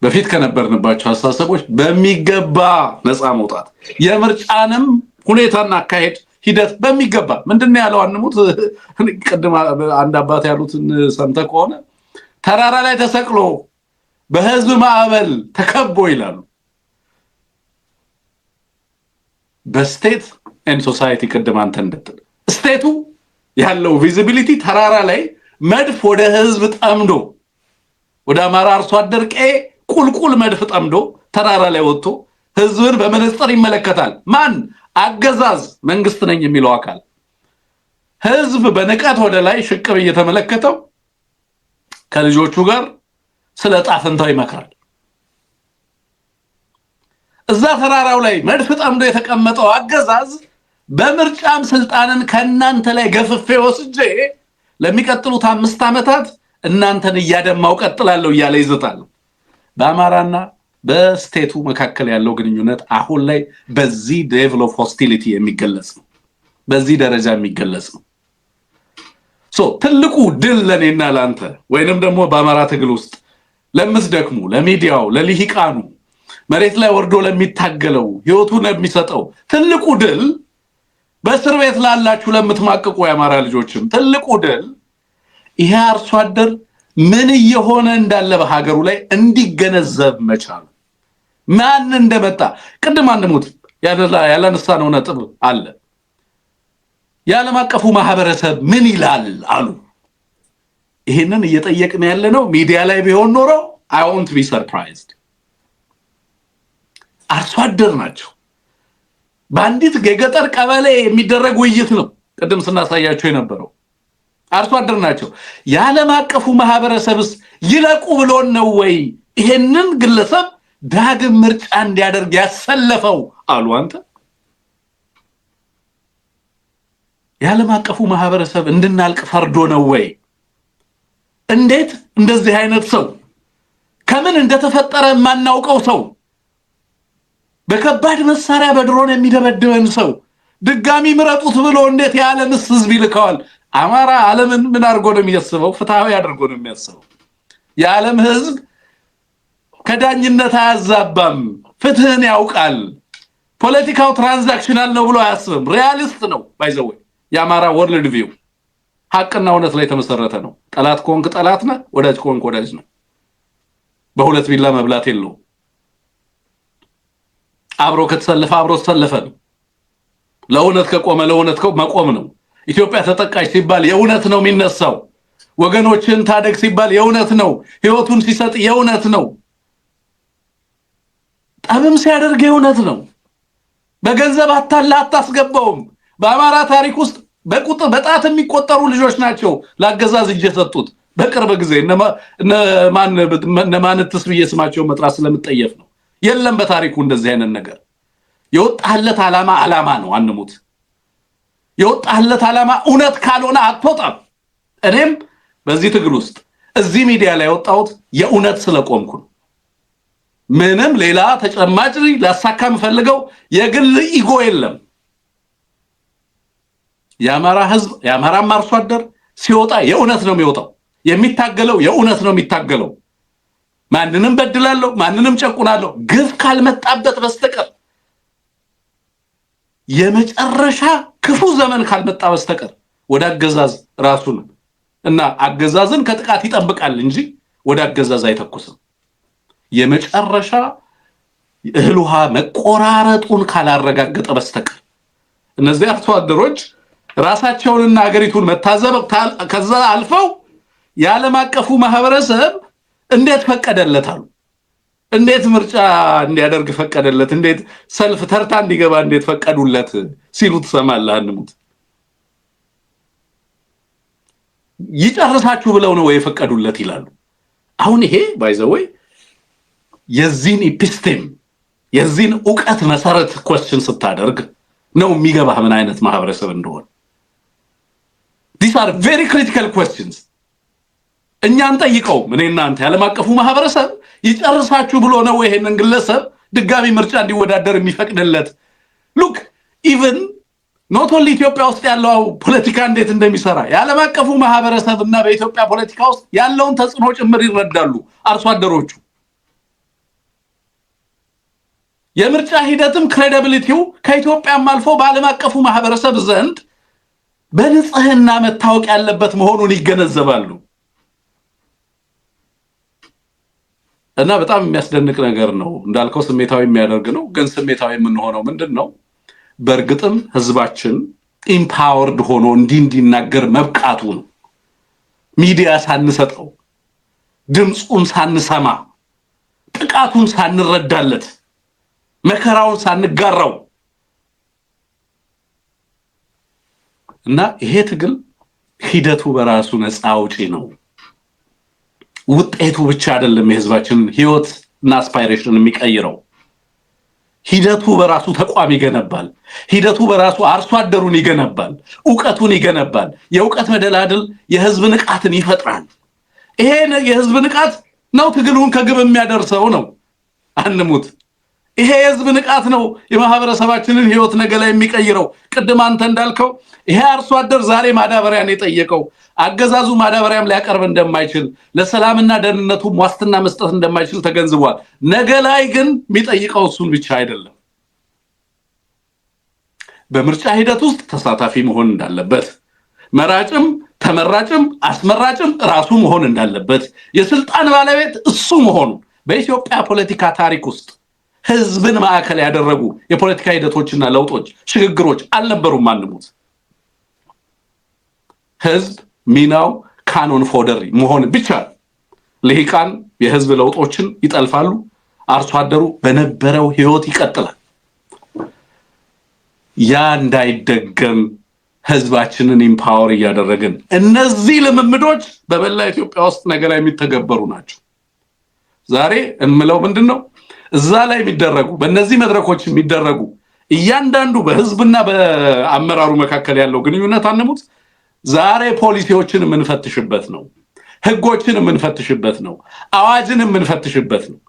በፊት ከነበርንባቸው አስተሳሰቦች በሚገባ ነፃ መውጣት የምርጫንም ሁኔታና አካሄድ ሂደት በሚገባ ምንድነው ያለው አንሙት ቅድም አንድ አባት ያሉትን ሰምተህ ከሆነ ተራራ ላይ ተሰቅሎ በህዝብ ማዕበል ተከቦ ይላሉ። በስቴት ኤንድ ሶሳይቲ ቅድም አንተ እንደተል ስቴቱ ያለው ቪዚቢሊቲ ተራራ ላይ መድፍ ወደ ህዝብ ጠምዶ ወደ አማራ አርሶ አደር ቀዬ ቁልቁል መድፍ ጠምዶ ተራራ ላይ ወጥቶ ህዝብን በመነጽር ይመለከታል። ማን? አገዛዝ መንግስት ነኝ የሚለው አካል ህዝብ በንቀት ወደ ላይ ሽቅብ እየተመለከተው ከልጆቹ ጋር ስለ ጣፈንታው ይመክራል። እዛ ተራራው ላይ መድፍ ጠምዶ የተቀመጠው አገዛዝ በምርጫም ስልጣንን ከናንተ ላይ ገፍፌ ወስጄ ለሚቀጥሉት 5 ዓመታት እናንተን እያደማው ቀጥላለሁ እያለ ይዘታል። በአማራና በስቴቱ መካከል ያለው ግንኙነት አሁን ላይ በዚህ ሌቭል ኦፍ ሆስቲሊቲ የሚገለጽ ነው። በዚህ ደረጃ የሚገለጽ ነው። ትልቁ ድል ለኔና ላንተ ወይንም ደግሞ በአማራ ትግል ውስጥ ለምትደክሙ ለሚዲያው ለልሂቃኑ መሬት ላይ ወርዶ ለሚታገለው ህይወቱን ለሚሰጠው ትልቁ ድል በእስር ቤት ላላችሁ ለምትማቅቁ የአማራ ልጆችም ትልቁ ድል ይሄ አርሶ አደር ምን እየሆነ እንዳለ በሀገሩ ላይ እንዲገነዘብ መቻል ማን እንደመጣ ቅድም አንሙት ያላነሳነው ነጥብ አለ የዓለም አቀፉ ማህበረሰብ ምን ይላል አሉ ይሄንን እየጠየቅን ያለነው ሚዲያ ላይ ቢሆን ኖሮ I won't be surprised አርሶ አደር ናቸው ባንዲት ገገጠር ቀበሌ የሚደረግ ውይይት ነው ቅድም ስናሳያቸው የነበረው አርሶ አደር ናቸው የዓለም አቀፉ ማህበረሰብስ ይለቁ ብሎን ነው ወይ ይሄንን ግለሰብ ዳግም ምርጫ እንዲያደርግ ያሰለፈው አሉ አንተ የዓለም አቀፉ ማህበረሰብ እንድናልቅ ፈርዶ ነው ወይ እንዴት እንደዚህ አይነት ሰው ከምን እንደተፈጠረ ማናውቀው ሰው በከባድ መሳሪያ በድሮን የሚደበድበን ሰው ድጋሚ ምረጡት ብሎ እንዴት የዓለምስ ህዝብ ይልካል አማራ ዓለምን ምን አድርጎ ነው የሚያስበው ፍትሃዊ አድርጎ ነው የሚያስበው የዓለም ህዝብ ከዳኝነት አያዛባም ፍትህን ያውቃል ፖለቲካው ትራንዛክሽናል ነው ብሎ አያስብም ሪያሊስት ነው ባይዘው የአማራ ወርልድ ቪው ሐቅና እውነት ላይ ተመሰረተ ነው ጠላት ኮንክ ጠላት ነህ ወዳጅ ኮንክ ወዳጅ ነው በሁለት ቢላ መብላት የለው አብሮ ከተሰለፈ አብሮ ተሰለፈ ነው ለእውነት ከቆመ ለእውነት መቆም ነው ኢትዮጵያ ተጠቃሽ ሲባል የእውነት ነው የሚነሳው ወገኖችን ታደግ ሲባል የእውነት ነው ህይወቱን ሲሰጥ የእውነት ነው ጠብም ሲያደርግ የእውነት ነው በገንዘብ አታስገባውም በአማራ ታሪክ ውስጥ በቁጥር በጣት የሚቆጠሩ ልጆች ናቸው ላገዛዝ እየሰጡት በቅርብ ጊዜ እነማን ተስብዬ ስማቸው መጥራት ስለምትጠየፍ ነው የለም በታሪኩ እንደዚህ አይነት ነገር የወጣለት ዓላማ ነው አንሙት የወጣለት ዓላማ እውነት ካልሆነ አትወጣም እኔም በዚህ ትግል ውስጥ እዚህ ሚዲያ ላይ ወጣሁት የእውነት ስለቆምኩ ምንም ሌላ ተጨማጭ ላሳካም ፈልገው የግል ኢጎ የለም የአማራ ህዝብ የአማራ አርሶ አደር ሲወጣ የእውነት ነው የሚወጣው የሚታገለው የእውነት ነው የሚታገለው ማንንም በድላለሁ ማንንም ጨቁናለሁ ግፍ ካልመጣበት በስተቀር የመጨረሻ ክፉ ዘመን ካልመጣ በስተቀር ወደ አገዛዝ ራሱን እና አገዛዝን ከጥቃት ይጠብቃል እንጂ ወደ አገዛዝ አይተኩስም የመጨረሻ እህል ውሃ መቆራረጡን ካላረጋገጠ በስተቀር እነዚህ አርሶ አደሮች ራሳቸውንና ሀገሪቱን መታዘብ ከዛ አልፈው የዓለም አቀፉ ማህበረሰብ እንዴት ፈቀደለታል እንዴት ምርጫ እንዲያደርግ ፈቀደለት እንዴት ሰልፍ ተርታ እንዲገባ እንዴት ፈቀዱለት ሲሉ ተሰማለህ አንሙት ይጨርሳችሁ ብለው ነው የፈቀዱለት ይላሉ አሁን ይሄ ባይዘወይ የዚህን ኢፒስቴም የዚህን ዕውቀት መሰረት question ስታደርግ ነው የሚገባህ ምን አይነት ማህበረሰብ እንደሆነ these are very critical questions እኛን ጠይቀው እኔና አንተ ዓለም አቀፉ ማህበረሰብ ይጨርሳችሁ ብሎ ነው ይሄንን ግለሰብ ድጋሚ ምርጫ እንዲወዳደር የሚፈቅድለት look even not only ኢትዮጵያ ውስጥ ያለው ፖለቲካ እንዴት እንደሚሰራ የዓለም አቀፉ ማህበረሰብና በኢትዮጵያ ፖለቲካ ውስጥ ያለውን ተጽዕኖ ጭምር ይረዳሉ አርሶ አደሮቹ የምርጫ ሂደትም ክሬዲቢሊቲው ከኢትዮጵያም አልፎ በዓለም አቀፉ ማህበረሰብ ዘንድ በንጽህና መታወቅ ያለበት መሆኑን ይገነዘባሉ እና በጣም የሚያስደንቅ ነገር ነው እንዳልከው ስሜታዊ የሚያደርግ ነው ግን ስሜታዊ የምንሆነው ምንድነው በርግጥም ህዝባችን ኢምፓወርድ ሆኖ እንዲናገር መብቃቱ ነው ሚዲያ ሳንሰጠው ድምጹን ሳንሰማ ጥቃቱን ሳንረዳለት መከራውን ሳንጋራው እና ይሄ ትግል ሂደቱ በራሱ ነፃ አውጪ ነው ውጤቱ ብቻ አይደለም የህዝባችን ህይወት እና አስፓይሬሽን የሚቀይረው ሂደቱ በራሱ ተቋም ይገነባል ሂደቱ በራሱ አርሶ አደሩን ይገነባል ዕውቀቱን ይገነባል የዕውቀት መደላድል የህዝብ ንቃትን ይፈጥራል ይሄ የህዝብ ንቃት ነው ትግሉን ከግብ የሚያደርሰው ነው አንሙት ይሄ የህዝብ ንቃት ነው የማህበረሰባችንን ህይወት ነገ ላይ የሚቀይረው ቅድም አንተ እንዳልከው ይሄ አርሶ አደር ዛሬ ማዳበሪያን የጠየቀው አገዛዙ ማዳበሪያም ሊያቀርብ እንደማይችል ለሰላምና ደህንነቱ ዋስትና መስጠት እንደማይችል ተገንዝቧል ነገ ላይ ግን የሚጠይቀው እሱን ብቻ አይደለም በምርጫ ሂደት ውስጥ ተሳታፊ መሆን እንዳለበት፣ መራጭም ተመራጭም አስመራጭም ራሱ መሆን እንዳለበት፣ የስልጣን ባለቤት እሱ መሆኑ በኢትዮጵያ ፖለቲካ ታሪክ ውስጥ ህዝብን ማዕከል ያደረጉ የፖለቲካ ሂደቶችና ለውጦች ሽግግሮች አልነበሩም። ማንሙት ህዝብ ሚናው ካኖን ፎደር መሆን ብቻ። ልሂቃን የህዝብ ለውጦችን ይጠልፋሉ፣ አርሶ አደሩ በነበረው ህይወት ይቀጥላል። ያ እንዳይደገም ህዝባችንን ኢምፓወር እያደረግን እነዚህ ልምምዶች በመላ ኢትዮጵያ ውስጥ ነገ ላይ የሚተገበሩ ናቸው። ዛሬ እንምለው ምንድነው እዛ ላይ የሚደረጉ በእነዚህ መድረኮች የሚደረጉ እያንዳንዱ በህዝብና በአመራሩ መካከል ያለው ግንኙነት አንሙት ዛሬ ፖሊሲዎችን የምንፈትሽበት ነው፣ ህጎችን የምንፈትሽበት ነው፣ አዋጅን የምንፈትሽበት ነው።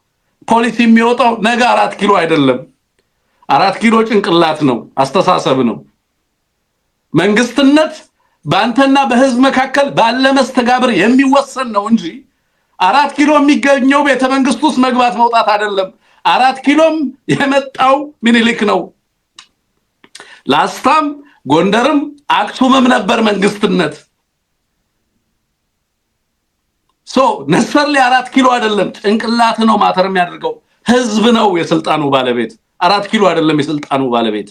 ፖሊሲ የሚወጣው ነገ 4 ኪሎ አይደለም። 4 ኪሎ ጭንቅላት ነው፣ አስተሳሰብ ነው። መንግስትነት በአንተና በህዝብ መካከል ባለ መስተጋብር የሚወሰን ነው እንጂ 4 ኪሎ የሚገኘው ቤተ መንግስት ውስጥ መግባት መውጣት አይደለም። 4 ኪሎም የመጣው ምኒልክ ነው። ላስታም ጎንደርም አክሱምም ነበር መንግስትነት። ነሰር 4 ኪሎ አይደለም፣ ጭንቅላት ነው ማተር የሚያደርገው። ህዝብ ነው የስልጣኑ ባለቤት፣ 4 ኪሎ አይደለም የስልጣኑ ባለቤት።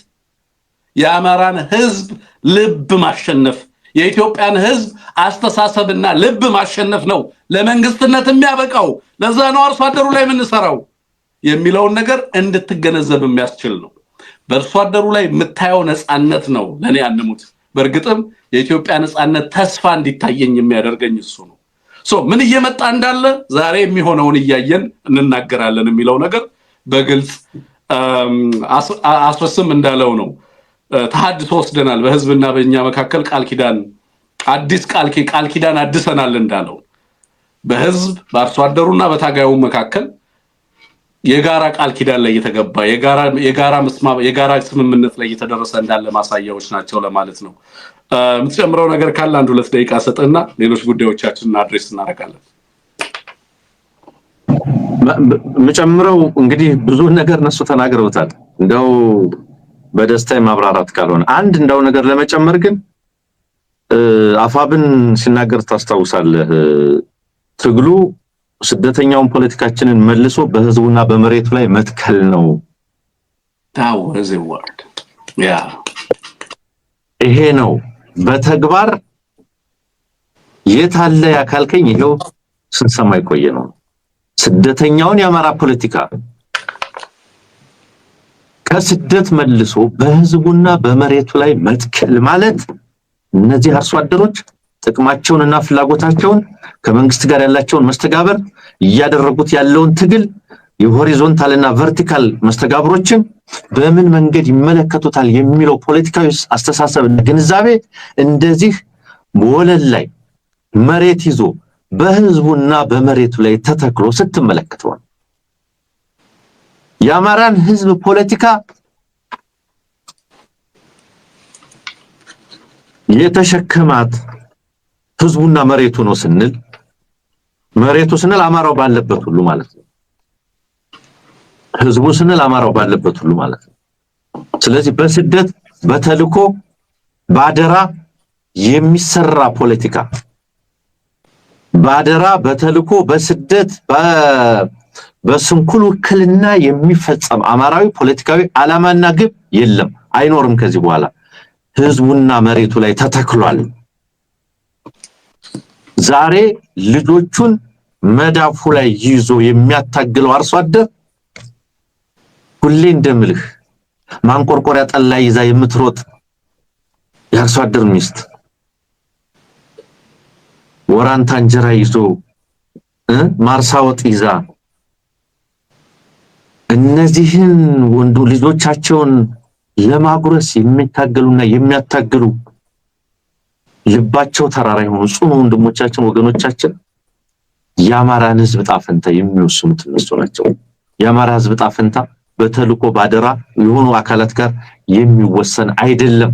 የአማራን ህዝብ ልብ ማሸነፍ፣ የኢትዮጵያን ህዝብ አስተሳሰብና ልብ ማሸነፍ ነው ለመንግስትነት የሚያበቃው። ለዛ ነው አርሶ አደሩ ላይ የምንሰራው የሚለውን ነገር እንድትገነዘብ የሚያስችል ነው። በአርሶ አደሩ ላይ የምታየው ነፃነት ነው ለኔ አንሙት። በእርግጥም የኢትዮጵያ ነፃነት ተስፋ እንዲታየኝ የሚያደርገኝ እሱ ነው። ምን እየመጣ እንዳለ ዛሬ የሚሆነውን እያየን እንናገራለን የሚለው ነገር በግልጽ አስወስም እንዳለው ነው። ተሐድሶ ወስደናል በህዝብና በእኛ መካከል ቃል ኪዳን አድሰናል እንዳለው በህዝብ በአርሶ አደሩና በታጋዩ መካከል የጋራ ቃል ኪዳን ላይ የተገባ የጋራ ስምምነት ላይ የተደረሰ እንዳለ ማሳያዎች ናቸው ለማለት ነው። የምትጨምረው ነገር ካለ 1-2 ደቂቃ ሰጥና ሌሎች ጉዳዮቻችንን አድሬስ እናደርጋለን። መጨምረው እንግዲህ ብዙ ነገር ነሱ ተናግረውታል። እንደው በደስታ ማብራራት ካልሆነ አንድ እንደው ነገር ለመጨመር ግን አፋብን ሲናገር ታስታውሳለህ። ትግሉ ስደተኛውን ፖለቲካችንን መልሶ በህዝቡና በመሬቱ ላይ መትከል ነው። that was a word ይሄ ነው በተግባር የታለ ያካልከኝ ይሄው ስንሰማ ቆየ ነው። ስደተኛውን የአማራ ፖለቲካ ከስደት መልሶ በህዝቡና በመሬቱ ላይ መትከል ማለት እነዚህ አርሶ አደሮች ጥቅማቸውንና ፍላጎታቸውን ከመንግስት ጋር ያላቸውን መስተጋብር ያደረጉት ያለውን ትግል የሆሪዞንታልና ቨርቲካል መስተጋብሮችን በምን መንገድ ይመለከቱታል የሚለው ፖለቲካዊ አስተሳሰብና ግንዛቤ እንደዚህ ወለል ላይ መሬት ይዞ በህዝቡና በመሬቱ ላይ ተተክሎ ስትመለከተው የአማራን ህዝብ ፖለቲካ የተሸከማት ህዝቡና መሬቱ ነው ስንል መሬቱ ስንል አማራው ባለበት ሁሉ ማለት ነው። ህዝቡ ስንል አማራው ባለበት ሁሉ ማለት ነው። ስለዚህ በስደት በተልኮ ባደራ የሚሰራ ፖለቲካ ባደራ በተልኮ በስደት በስንኩል ውክልና የሚፈጸም አማራዊ ፖለቲካዊ ዓላማና ግብ የለም፣ አይኖርም ከዚህ በኋላ። ህዝቡና መሬቱ ላይ ተተክሏል። ዛሬ ልጆቹን መዳፉ ላይ ይዞ የሚያታግለው አርሶ አደር ሁሌ እንደምልህ ማንቆርቆሪያ ጠላ ይዛ የምትሮጥ የአርሶ አደር ሚስት ወራንታ እንጀራ ይዞ ማርሳወጥ ይዛ እነዚህን ወንዱ ልጆቻቸውን ለማጉረስ የሚታገሉና የሚያታግሉ ልባቸው ተራራ የሆኑ ጽኑ ወንድሞቻችን ወገኖቻችን የአማራን ህዝብ ጣፈንታ የሚወስኑት እነሱ ናቸው። የአማራ ህዝብ ጣፈንታ በተልኮ ባደራ የሆኑ አካላት ጋር የሚወሰን አይደለም።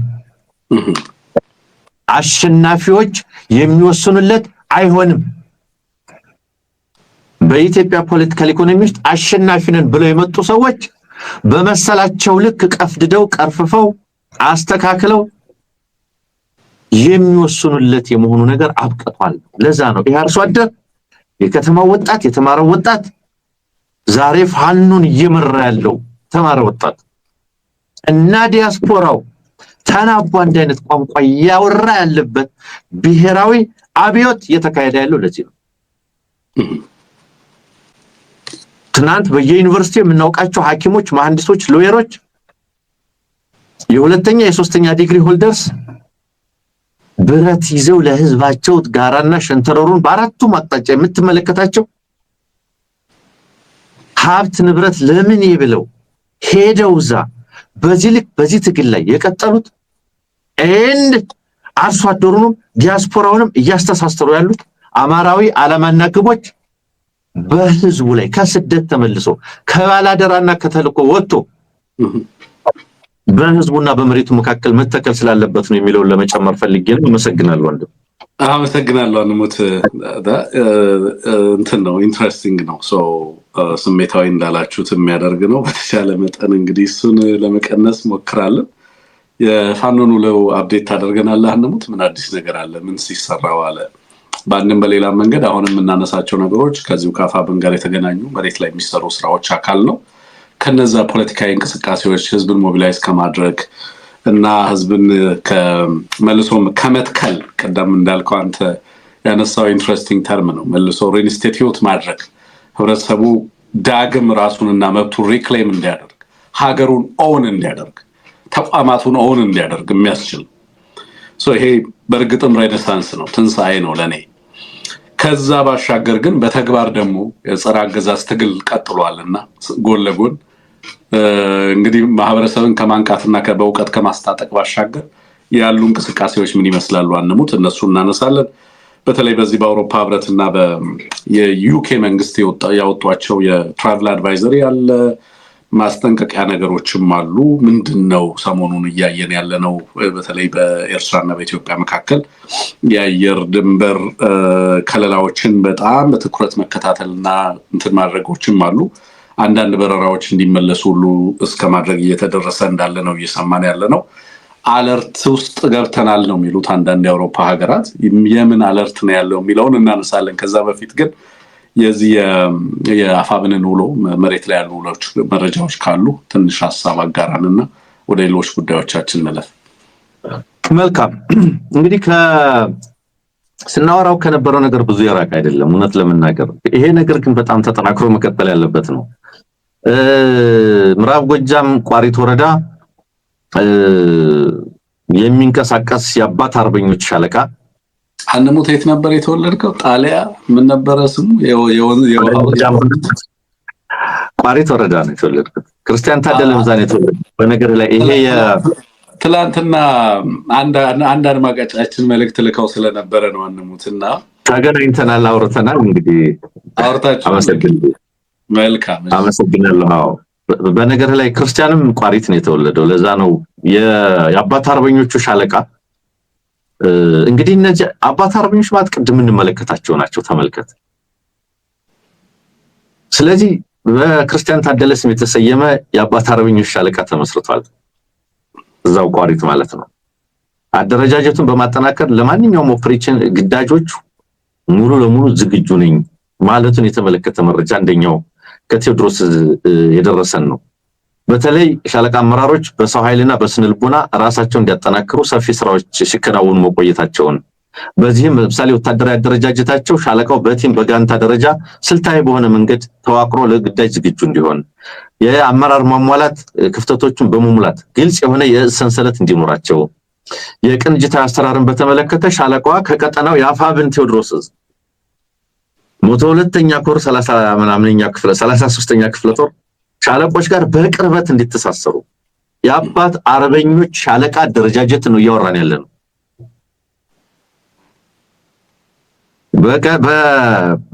አሸናፊዎች የሚወስኑለት አይሆንም። በኢትዮጵያ ፖለቲካል ኢኮኖሚ ውስጥ አሸናፊ ነን ብለው የመጡ ሰዎች በመሰላቸው ልክ ቀፍድደው ቀርፍፈው አስተካክለው የሚወስኑለት የመሆኑ ነገር አብቅቷል። ለዛ ነው ይሄ አርሶ አደር የከተማው ወጣት የተማረው ወጣት ዛሬ ፋኖን እየመራ ያለው ተማረ ወጣት እና ዲያስፖራው ተናቦ አንድ አይነት ቋንቋ ያወራ ያለበት ብሔራዊ አብዮት የተካሄደ ያለው ለዚህ ነው። ትናንት በየዩኒቨርሲቲ የምናውቃቸው ሐኪሞች፣ መሐንዲሶች፣ ሎየሮች የሁለተኛ የሶስተኛ ዲግሪ ሆልደርስ ብረት ይዘው ለህዝባቸው ጋራና ሸንተረሩን በአራቱም አቅጣጫ የምትመለከታቸው ሀብት ንብረት ለምን ይብለው ሄደው እዛ በዚህ ልክ በዚህ ትግል ላይ የቀጠሉት ኤንድ አርሶ አደሩንም ዲያስፖራውንም እያስተሳሰሩ ያሉት አማራዊ ዓላማና ግቦች በህዝቡ ላይ ከስደት ተመልሶ ከባላደራና ከተልኮ ወጥቶ በህዝቡና በመሬቱ መካከል መተከል ስላለበት ነው የሚለውን ለመጨመር ፈልጌ ነው። አመሰግናለሁ ወንድም። አመሰግናለሁ አንሙት። እንትን ነው ኢንትረስቲንግ ነው። ስሜታዊ እንዳላችሁት የሚያደርግ ነው። በተቻለ መጠን እንግዲህ እሱን ለመቀነስ ሞክራለን። የፋኖን ውለው አፕዴት ታደርገናለህ አንሙት። ምን አዲስ ነገር አለ? ምን ሲሰራው አለ? በአንድም በሌላ መንገድ አሁን የምናነሳቸው ነገሮች ከዚሁ ከአፋብን ጋር የተገናኙ መሬት ላይ የሚሰሩ ስራዎች አካል ነው። ከነዛ ፖለቲካዊ እንቅስቃሴዎች ህዝብን ሞቢላይዝ ከማድረግ እና ህዝብን መልሶ ከመትከል ቀደም እንዳልከው አንተ ያነሳው ኢንትረስቲንግ ተርም ነው። መልሶ ሪኢንስቲትዩት ማድረግ ህብረተሰቡ ዳግም ራሱንና መብቱን ሪክሌም እንዲያደርግ ሀገሩን ኦውን እንዲያደርግ ተቋማቱን ኦውን እንዲያደርግ የሚያስችል ይሄ በእርግጥም ሬኔሳንስ ነው፣ ትንሣኤ ነው ለኔ። ከዛ ባሻገር ግን በተግባር ደግሞ የጸረ አገዛዝ ትግል ቀጥሏልና ጎን ለጎን እንግዲህ ማህበረሰብን ከማንቃትና በእውቀት ከማስታጠቅ ባሻገር ያሉ እንቅስቃሴዎች ምን ይመስላሉ አንሙት፣ እነሱ እናነሳለን። በተለይ በዚህ በአውሮፓ ህብረትና የዩኬ መንግስት ያወጧቸው የትራቭል አድቫይዘሪ ያለ ማስጠንቀቂያ ነገሮችም አሉ። ምንድነው ሰሞኑን እያየን ያለነው? በተለይ በኤርትራና በኢትዮጵያ መካከል የአየር ድንበር ከለላዎችን በጣም በትኩረት መከታተልና እንትን ማድረጎችም አሉ። አንዳንድ በረራዎች እንዲመለሱ ሁሉ እስከ ማድረግ እየተደረሰ እንዳለ ነው እየሰማን ያለ ነው። አለርት ውስጥ ገብተናል ነው የሚሉት አንዳንድ የአውሮፓ ሀገራት። የምን አለርት ነው ያለው የሚለውን እናነሳለን። ከዛ በፊት ግን የዚህ የአፋብንን ውሎ መሬት ላይ ያሉ ውሎች መረጃዎች ካሉ ትንሽ ሐሳብ አጋራንና ወደ ሌሎች ጉዳዮቻችን መለፍ። መልካም እንግዲህ ስናወራው ከነበረው ነገር ብዙ የራቅ አይደለም እውነት ለመናገር። ይሄ ነገር ግን በጣም ተጠናክሮ መቀጠል ያለበት ነው። ምዕራብ ጎጃም ቋሪት ወረዳ የሚንቀሳቀስ የአባት አርበኞች ሻለቃ አንሙት። የት ነበር የተወለድከው? ጣሊያ ምን ነበር ስሙ? ቋሪት ወረዳ ነው የተወለድኩት። ክርስቲያን ታደለ ምዛን የተወለድኩት። በነገር ላይ ይሄ ትላንትና አንድ አድማጫችን መልእክት ልከው ስለነበረ ነው አንሙትና ተገናኝተናል፣ አውርተናል። እንግዲህ አውርታችሁ አመሰግናለሁ። መልካም አመሰግናለሁ። በነገር ላይ ክርስቲያንም ቋሪት ነው የተወለደው። ለዛ ነው የአባት አርበኞቹ ሻለቃ እንግዲህ እነዚህ አባት አርበኞች ማለት ቅድም እንመለከታቸው ናቸው። ተመልከት። ስለዚህ በክርስቲያን ታደለ ስም የተሰየመ የአባት አርበኞች ሻለቃ ተመስርቷል እዛው ቋሪት ማለት ነው። አደረጃጀቱን በማጠናከር ለማንኛውም ኦፕሬሽን ግዳጆች ሙሉ ለሙሉ ዝግጁ ነኝ ማለቱን የተመለከተ መረጃ አንደኛው ከቴዎድሮስ የደረሰን ነው። በተለይ ሻለቃ አመራሮች በሰው ኃይልና በስነልቦና ራሳቸውን እንዲያጠናክሩ ሰፊ ስራዎች ሲከናወኑ መቆየታቸውን፣ በዚህም ለምሳሌ ወታደራዊ አደረጃጀታቸው ሻለቃው በቲም በጋንታ ደረጃ ስልታዊ በሆነ መንገድ ተዋቅሮ ለግዳጅ ዝግጁ እንዲሆን፣ የአመራር ማሟላት ክፍተቶችን በመሙላት ግልጽ የሆነ የሰንሰለት እንዲኖራቸው፣ የቅንጅታዊ አሰራርን በተመለከተ ሻለቃዋ ከቀጠናው የአፋብን ቴዎድሮስ 102ኛ ኮር 30 ምናምንኛ ክፍለ 33ኛ ክፍለ ጦር ሻለቆች ጋር በቅርበት እንዲተሳሰሩ የአባት አርበኞች ሻለቃ አደረጃጀት ነው እያወራን ያለነው።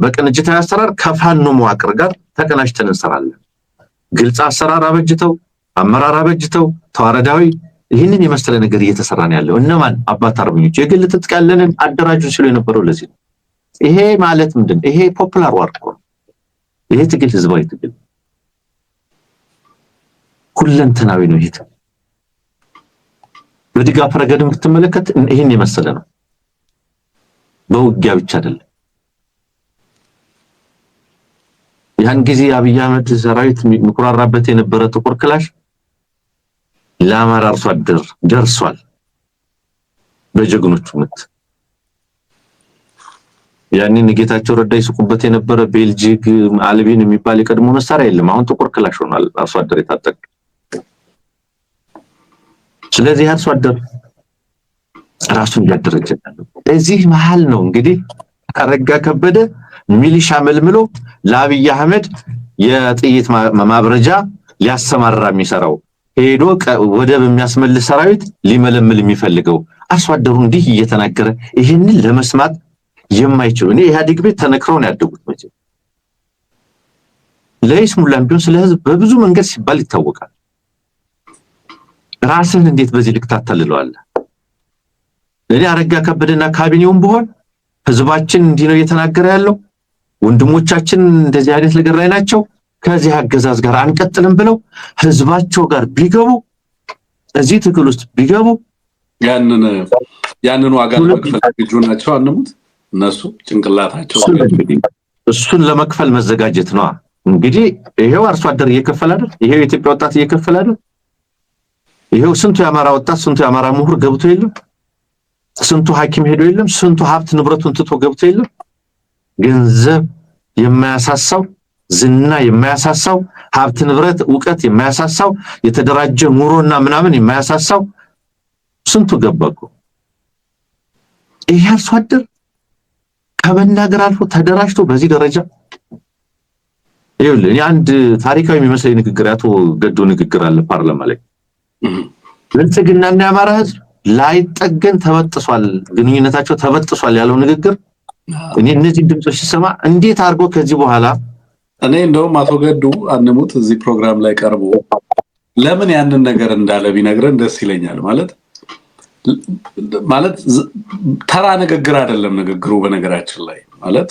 በቅንጅታዊ አሰራር ከፋኖ መዋቅር ጋር ተቀናጅተን እንሰራለን። ግልጽ አሰራር አበጅተው አመራር አበጅተው ተዋረዳዊ ይህንን የመሰለ ነገር እየተሰራን ያለው እነማን? አባት አርበኞች የግል ትጥቅ ያለንን አደራጁን ሲሉ የነበረው ለዚህ ነው። ይሄ ማለት ምንድን? ይሄ ፖፑላር ዋር ነው። ይሄ ትግል ህዝባዊ ትግል ሁለንተናዊ ነው። ይሄ በድጋፍ ረገድ የምትመለከት ይሄን የመሰለ ነው። በውጊያ ብቻ አይደለም። ያን ጊዜ አብይ አህመድ ሰራዊት ምኩራራበት የነበረ ጥቁር ክላሽ ለአማራ አርሶ አደር ደርሷል በጀግኖቹ ምት። ያንን ጌታቸው ረዳ ይስቁበት የነበረ ቤልጂክ አልቢን የሚባል የቀድሞ መሳሪያ የለም። አሁን ጥቁር ክላሽ ሆኗል አርሶ አደር የታጠቀ። ስለዚህ አርሶ አደር ራሱን ያደረጀ ነው። እዚህ መሃል ነው እንግዲህ አረጋ ከበደ ሚሊሻ መልምሎ ለአብይ አህመድ የጥይት ማብረጃ ሊያሰማራ የሚሰራው ሄዶ ወደብ የሚያስመልስ ሰራዊት ሊመለምል የሚፈልገው አርሶ አደሩ እንዲህ እየተናገረ ይሄንን ለመስማት የማይችሉ እኔ ኢህአዴግ ቤት ተነክረው ነው ያደጉት። መቼ ለይስሙላም ቢሆን ስለ ህዝብ በብዙ መንገድ ሲባል ይታወቃል። ራስን እንዴት በዚህ ልክ ታታልለዋለህ? እኔ አረጋ ከበደና ካቢኔውን ቢሆን ህዝባችን እንዲህ ነው እየተናገረ ያለው፣ ወንድሞቻችን እንደዚህ አይነት ነገር ላይ ናቸው፣ ከዚህ አገዛዝ ጋር አንቀጥልም ብለው ህዝባቸው ጋር ቢገቡ እዚህ ትግል ውስጥ ቢገቡ ያንን ዋጋ ለመክፈል ዝግጁ ናቸው። አንሙት እነሱ ጭንቅላታቸው እሱን ለመክፈል መዘጋጀት ነው። እንግዲህ ይሄው አርሶ አደር እየከፈለ አይደል? ይሄው የኢትዮጵያ ወጣት እየከፈለ አይደል? ይሄው ስንቱ የአማራ ወጣት ስንቱ የአማራ ምሁር ገብቶ የለም? ስንቱ ሐኪም ሄዶ የለም? ስንቱ ሀብት ንብረቱን ትቶ ገብቶ የለም? ገንዘብ የማያሳሳው ዝና የማያሳሳው ሀብት ንብረት ዕውቀት የማያሳሳው የተደራጀ ኑሮና ምናምን የማያሳሳው ስንቱ ገባኩ። ይሄ አርሶ አደር ከመናገር አልፎ ተደራጅቶ በዚህ ደረጃ ይኸውልህ እኔ አንድ ታሪካዊ የሚመስለኝ ንግግር አቶ ገዱ ንግግር አለ ፓርላማ ላይ ብልጽግናና የአማራ ህዝብ ላይጠገን ተበጥሷል፣ ግንኙነታቸው ተበጥሷል ያለው ንግግር እኔ እነዚህ ድምጾች ሲሰማ እንዴት አድርጎ ከዚህ በኋላ እኔ እንደውም አቶ ገዱ አንሙት እዚህ ፕሮግራም ላይ ቀርቦ ለምን ያንን ነገር እንዳለ ቢነግረን ደስ ይለኛል። ማለት ተራ ንግግር አይደለም ንግግሩ። በነገራችን ላይ ማለት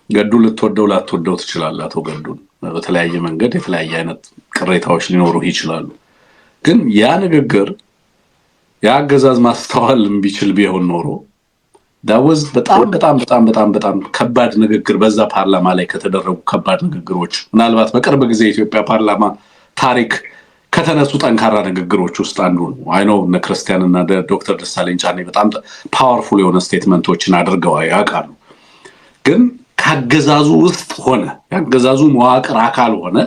ገዱ ልትወደው ላትወደው ትችላለህ። አቶ ገዱን በተለያየ መንገድ የተለያየ አይነት ቅሬታዎች ሊኖሩ ይችላሉ። ግን ያ ንግግር የአገዛዝ ማስተዋል ቢችል ቢሆን ኖሮ ዳወዝ በጣም ከባድ ንግግር በዛ ፓርላማ ላይ ከተደረጉ ከባድ ንግግሮች ምናልባት በቅርብ ጊዜ የኢትዮጵያ ፓርላማ ታሪክ ከተነሱ ጠንካራ ንግግሮች ውስጥ አንዱ ነው። አይኖ እነ ክርስቲያንና ዶክተር ደሳለኝ ጫኔ በጣም ፓወርፉል የሆነ ስቴትመንቶችን አድርገው ያውቃሉ። ግን ከአገዛዙ ውስጥ ሆነ የአገዛዙ መዋቅር አካል ሆነ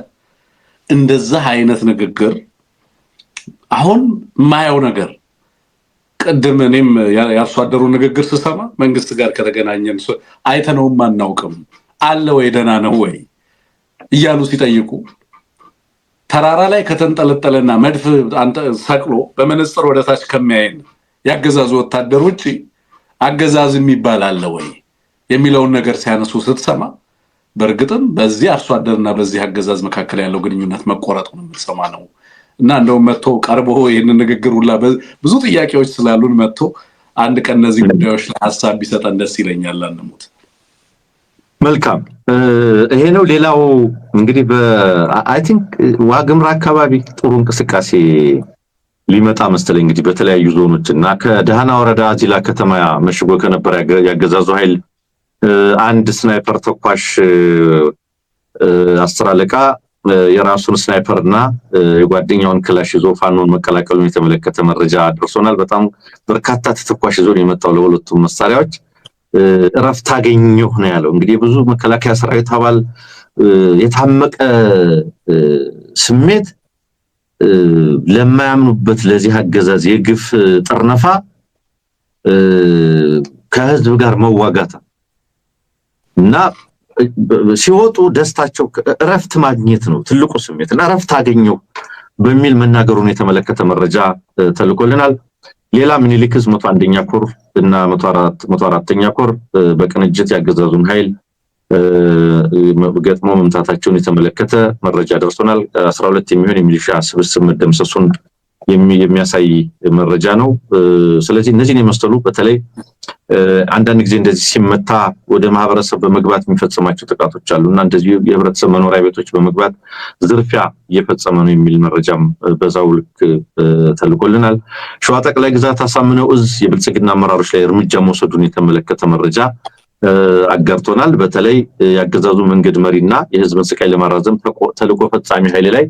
እንደዛ አይነት ንግግር አሁን ማየው ነገር ቀደም እኔም ያርሶ አደሩ ንግግር ስሰማ መንግስት ጋር ከተገናኘን አይተነውም አናውቅም አለ ወይ ደህና ነው ወይ እያሉ ሲጠይቁ ተራራ ላይ ከተንጠለጠለና መድፍ ሰቅሎ በመነጽር ወደታች ከሚያየን ያገዛዙ ወታደር ውጪ አገዛዝ የሚባል አለ ወይ የሚለውን ነገር ሲያነሱ ስትሰማ በእርግጥም በዚህ አርሶ አደርና በዚህ አገዛዝ መካከል ያለው ግንኙነት መቆረጡን የምትሰማ ነው። እና እንደው መጥቶ ቀርቦ ይሄን ንግግር ሁላ ብዙ ጥያቄዎች ስላሉን መጥቶ አንድ ቀን እነዚህ ጉዳዮች ላይ ሐሳብ ቢሰጠን ደስ ይለኛል። አንሙት መልካም ይሄ ነው። ሌላው እንግዲህ አይ ቲንክ ዋግምራ አካባቢ ጥሩ እንቅስቃሴ ሊመጣ መሰለኝ እንግዲህ በተለያዩ ዞኖች እና ከደሃና ወረዳ ዚላ ከተማ መሽጎ ከነበረ ያገዛዙ ኃይል አንድ ስናይፐር ተኳሽ 10 አለቃ የራሱን ስናይፐርና የጓደኛውን ክላሽ ይዞ ፋኖን መቀላቀሉን የተመለከተ መረጃ ደርሶናል። በጣም በርካታ ተተኳሽ ይዞ የመጣው ለሁለቱም መሳሪያዎች እረፍት አገኘሁ ነው ያለው። እንግዲህ ብዙ መከላከያ ሰራዊት አባል የታመቀ ስሜት ለማያምኑበት ለዚህ አገዛዝ የግፍ ጥርነፋ ከህዝብ ጋር መዋጋት እና ሲወጡ ደስታቸው እረፍት ማግኘት ነው ትልቁ ስሜት እና እረፍት አገኘሁ በሚል መናገሩን የተመለከተ መረጃ ተልኮልናል። ሌላ ምኒልክ 101ኛ ኮር እና 104ኛ ኮር በቅንጅት ያገዛዙን ኃይል ገጥሞ መምታታቸውን የተመለከተ መረጃ ደርሶናል። 12 የሚሆን የሚሊሻ ስብስብ መደምሰሱን የሚያሳይ መረጃ ነው። ስለዚህ እነዚህን የመሰሉ በተለይ አንዳንድ ጊዜ እንደዚህ ሲመታ ወደ ማህበረሰብ በመግባት የሚፈጸማቸው ጥቃቶች አሉና እንደዚህ የህብረተሰብ መኖሪያ ቤቶች በመግባት ዝርፊያ እየፈጸመ ነው የሚል መረጃም በዛው ልክ ተልኮልናል። ሸዋ ጠቅላይ ግዛት አሳምነው እዝ የብልጽግና አመራሮች ላይ እርምጃ መውሰዱን የተመለከተ መረጃ አጋርቶናል። በተለይ ያገዛዙ መንገድ መሪና የህዝብን ስቃይ ለማራዘም ተልዕኮ ፈጻሚ ኃይል ላይ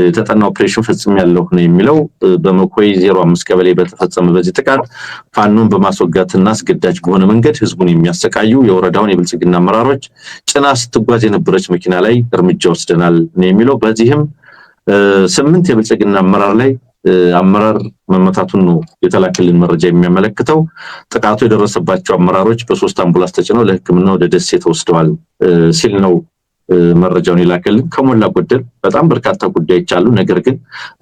የተጠና ኦፕሬሽን ፈጽም ያለው ነው የሚለው በመኮይ 05 ቀበሌ በተፈጸመ በዚህ ጥቃት ፋኖን በማስወጋትና አስገዳጅ በሆነ መንገድ ህዝቡን የሚያሰቃዩ የወረዳውን የብልጽግና አመራሮች ጭና ስትጓዝ የነበረች መኪና ላይ እርምጃ ወስደናል ነው የሚለው። በዚህም 8 የብልጽግና አመራር ላይ አመራር መመታቱን ነው የተላከልን መረጃ የሚያመለክተው። ጥቃቱ የደረሰባቸው አመራሮች በ3 አምቡላንስ ተጭነው ለህክምና ወደ ደሴ ተወስደዋል ሲል ነው መረጃውን ይላከልን። ከሞላ ጎደል በጣም በርካታ ጉዳዮች አሉ። ነገር ግን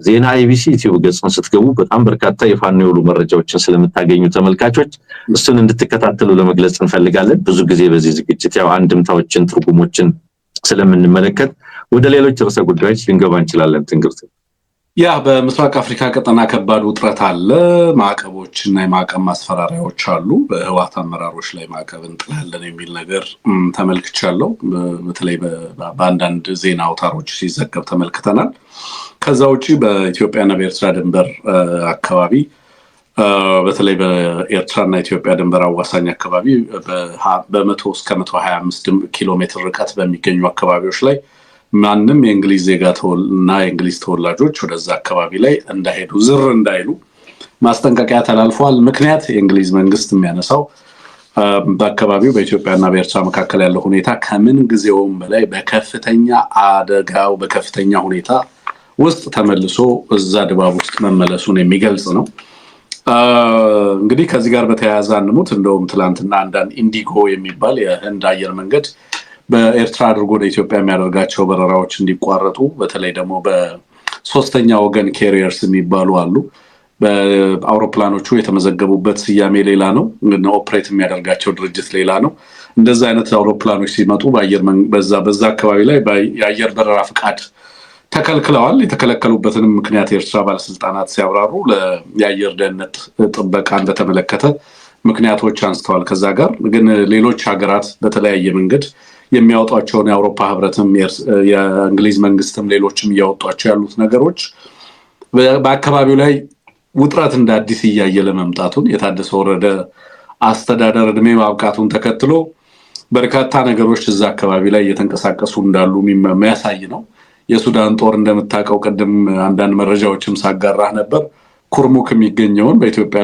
ዜና ኢቢሲ ዩቲዩብ ገጽን ስትገቡ በጣም በርካታ የፋኖ የሆኑ መረጃዎችን ስለምታገኙ ተመልካቾች እሱን እንድትከታተሉ ለመግለጽ እንፈልጋለን። ብዙ ጊዜ በዚህ ዝግጅት ያው አንድምታዎችን ትርጉሞችን ስለምንመለከት ወደ ሌሎች ርዕሰ ጉዳዮች ልንገባ እንችላለን። ትንግርት ያ በምስራቅ አፍሪካ ቀጠና ከባድ ውጥረት አለ። ማዕቀቦች እና የማዕቀብ ማስፈራሪያዎች አሉ። በህወሓት አመራሮች ላይ ማዕቀብ እንጥላለን የሚል ነገር ተመልክቻለሁ። በተለይ በአንዳንድ ዜና አውታሮች ሲዘገብ ተመልክተናል። ከዛ ውጪ በኢትዮጵያና በኤርትራ ድንበር አካባቢ በተለይ በኤርትራና ኢትዮጵያ ድንበር አዋሳኝ አካባቢ በ100 እስከ 125 ኪሎ ሜትር ርቀት በሚገኙ አካባቢዎች ላይ ማንም የእንግሊዝ ዜጋ እና የእንግሊዝ ተወላጆች ወደዛ አካባቢ ላይ እንዳይሄዱ ዝር እንዳይሉ ማስጠንቀቂያ ተላልፏል። ምክንያት የእንግሊዝ መንግስት የሚያነሳው በአካባቢው በኢትዮጵያና በኤርትራ መካከል ያለው ሁኔታ ከምን ጊዜውም በላይ በከፍተኛ አደጋው በከፍተኛ ሁኔታ ውስጥ ተመልሶ እዛ ድባብ ውስጥ መመለሱን የሚገልጽ ነው። እንግዲህ ከዚህ ጋር በተያያዘ አንሙት እንደውም ትላንትና አንዳንድ ኢንዲጎ የሚባል የህንድ አየር መንገድ በኤርትራ አድርጎ ወደ ኢትዮጵያ የሚያደርጋቸው በረራዎች እንዲቋረጡ በተለይ ደግሞ በሶስተኛ ወገን ካሪየርስ የሚባሉ አሉ። በአውሮፕላኖቹ የተመዘገቡበት ስያሜ ሌላ ነው፣ ኦፕሬት የሚያደርጋቸው ድርጅት ሌላ ነው። እንደዛ አይነት አውሮፕላኖች ሲመጡ በዛ አካባቢ ላይ የአየር በረራ ፍቃድ ተከልክለዋል። የተከለከሉበትንም ምክንያት የኤርትራ ባለስልጣናት ሲያብራሩ የአየር ደህንነት ጥበቃን በተመለከተ ምክንያቶች አንስተዋል። ከዛ ጋር ግን ሌሎች ሀገራት በተለያየ መንገድ የሚያወጧቸውን የአውሮፓ ህብረትም የእንግሊዝ መንግስትም ሌሎችም እያወጧቸው ያሉት ነገሮች በአካባቢው ላይ ውጥረት እንደ አዲስ እያየለ መምጣቱን የታደሰ ወረደ አስተዳደር እድሜ ማብቃቱን ተከትሎ በርካታ ነገሮች እዛ አካባቢ ላይ እየተንቀሳቀሱ እንዳሉ የሚያሳይ ነው። የሱዳን ጦር እንደምታውቀው ቀደም አንዳንድ መረጃዎችም ሳጋራህ ነበር። ኩርሙክ የሚገኘውን በኢትዮጵያ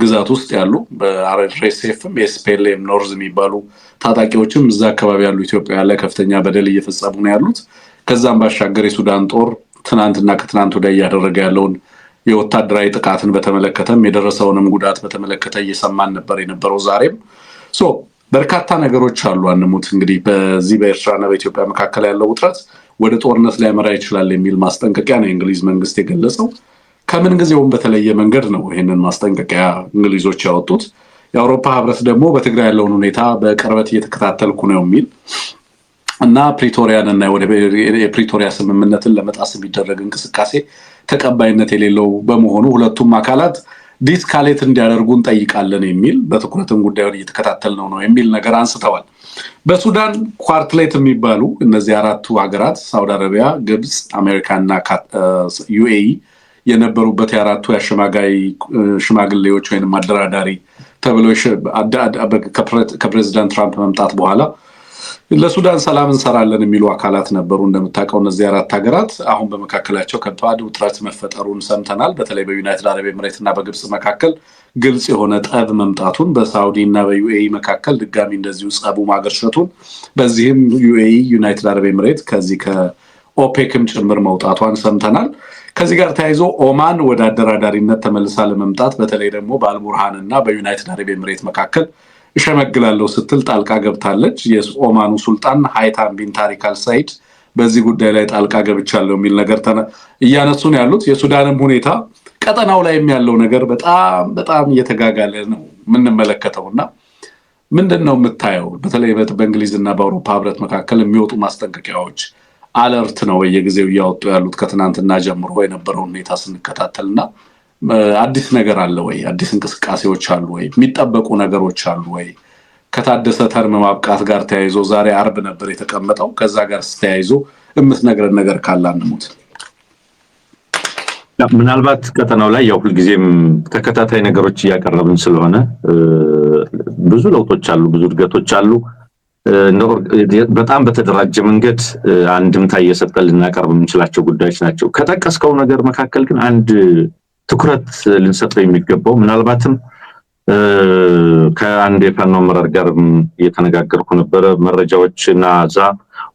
ግዛት ውስጥ ያሉ በአርኤስኤፍም ኤስፒኤልኤም ኖርዝ የሚባሉ ታጣቂዎችም እዛ አካባቢ ያሉ ኢትዮጵያ ላይ ከፍተኛ በደል እየፈጸሙ ነው ያሉት። ከዛም ባሻገር የሱዳን ጦር ትናንትና ከትናንት ወዲያ እያደረገ ያለውን የወታደራዊ ጥቃትን በተመለከተም የደረሰውንም ጉዳት በተመለከተ እየሰማን ነበር የነበረው። ዛሬም በርካታ ነገሮች አሉ። አንሙት እንግዲህ በዚህ በኤርትራና በኢትዮጵያ መካከል ያለው ውጥረት ወደ ጦርነት ሊያመራ ይችላል የሚል ማስጠንቀቂያ ነው የእንግሊዝ መንግስት የገለጸው። ከምን ጊዜውም በተለየ መንገድ ነው ይሄንን ማስጠንቀቂያ እንግሊዞች ያወጡት። የአውሮፓ ህብረት ደግሞ በትግራይ ያለውን ሁኔታ በቅርበት እየተከታተልኩ ነው የሚል እና ፕሪቶሪያን እና ወደ የፕሪቶሪያ ስምምነትን ለመጣስ የሚደረግ እንቅስቃሴ ተቀባይነት የሌለው በመሆኑ ሁለቱም አካላት ዲስካሌት እንዲያደርጉ እንጠይቃለን የሚል በትኩረትም ጉዳዩን እየተከታተል ነው የሚል ነገር አንስተዋል። በሱዳን ኳርትሌት የሚባሉ እነዚህ አራቱ ሀገራት ሳውዲ አረቢያ፣ ግብጽ፣ አሜሪካና ዩኤኢ የነበሩበት የአራቱ የአሸማጋይ ሽማግሌዎች ወይም አደራዳሪ ተብሎ ከፕሬዚዳንት ትራምፕ መምጣት በኋላ ለሱዳን ሰላም እንሰራለን የሚሉ አካላት ነበሩ። እንደምታውቀው እነዚህ አራት ሀገራት አሁን በመካከላቸው ከባድ ውጥረት መፈጠሩን ሰምተናል። በተለይ በዩናይትድ አረብ ኤምሬት እና በግብጽ መካከል ግልጽ የሆነ ጠብ መምጣቱን፣ በሳውዲ እና በዩኤኢ መካከል ድጋሚ እንደዚሁ ጸቡ ማገርሸቱን፣ በዚህም ዩኤኢ ዩናይትድ አረብ ኤምሬት ከዚህ ከኦፔክም ጭምር መውጣቷን ሰምተናል። ከዚህ ጋር ተያይዞ ኦማን ወደ አደራዳሪነት ተመልሳ ለመምጣት በተለይ ደግሞ በአልቡርሃን እና በዩናይትድ አረብ ኤምሬት መካከል እሸመግላለሁ ስትል ጣልቃ ገብታለች። የኦማኑ ሱልጣን ሃይታም ቢን ታሪክ አልሳይድ በዚህ ጉዳይ ላይ ጣልቃ ገብቻለሁ የሚል ነገር እያነሱ ነው ያሉት። የሱዳንም ሁኔታ ቀጠናው ላይ ያለው ነገር በጣም እየተጋጋለ ነው የምንመለከተውና ምንድነው የምታየው? በተለይ በእንግሊዝና በአውሮፓ ህብረት መካከል የሚወጡ ማስጠንቀቂያዎች አለርት ነው በየጊዜው እያወጡ ያሉት ከትናንትና ጀምሮ የነበረው ሁኔታ ስንከታተልና አዲስ ነገር አለ ወይ? አዲስ እንቅስቃሴዎች አሉ ወይ? የሚጠበቁ ነገሮች አሉ ወይ? ከታደሰ ተርም ማብቃት ጋር ተያይዞ ዛሬ አርብ ነበር የተቀመጠው። ከዛ ጋር ተያይዞ የምትነግረን ነገር ካለ አንሙት። ምናልባት ቀጠናው ላይ ያው ሁልጊዜም ተከታታይ ነገሮች እያቀረብን ስለሆነ ብዙ ለውጦች አሉ፣ ብዙ እድገቶች አሉ። በጣም በተደራጀ መንገድ አንድምታ እየሰጠን ልናቀርብ የምንችላቸው ጉዳዮች ናቸው። ከጠቀስከው ነገር መካከል ግን አንድ ትኩረት ልንሰጠው የሚገባው ምናልባትም ከአንድ የፋኖ አመራር ጋር እየተነጋገርኩ ነበረ። መረጃዎችና እዛ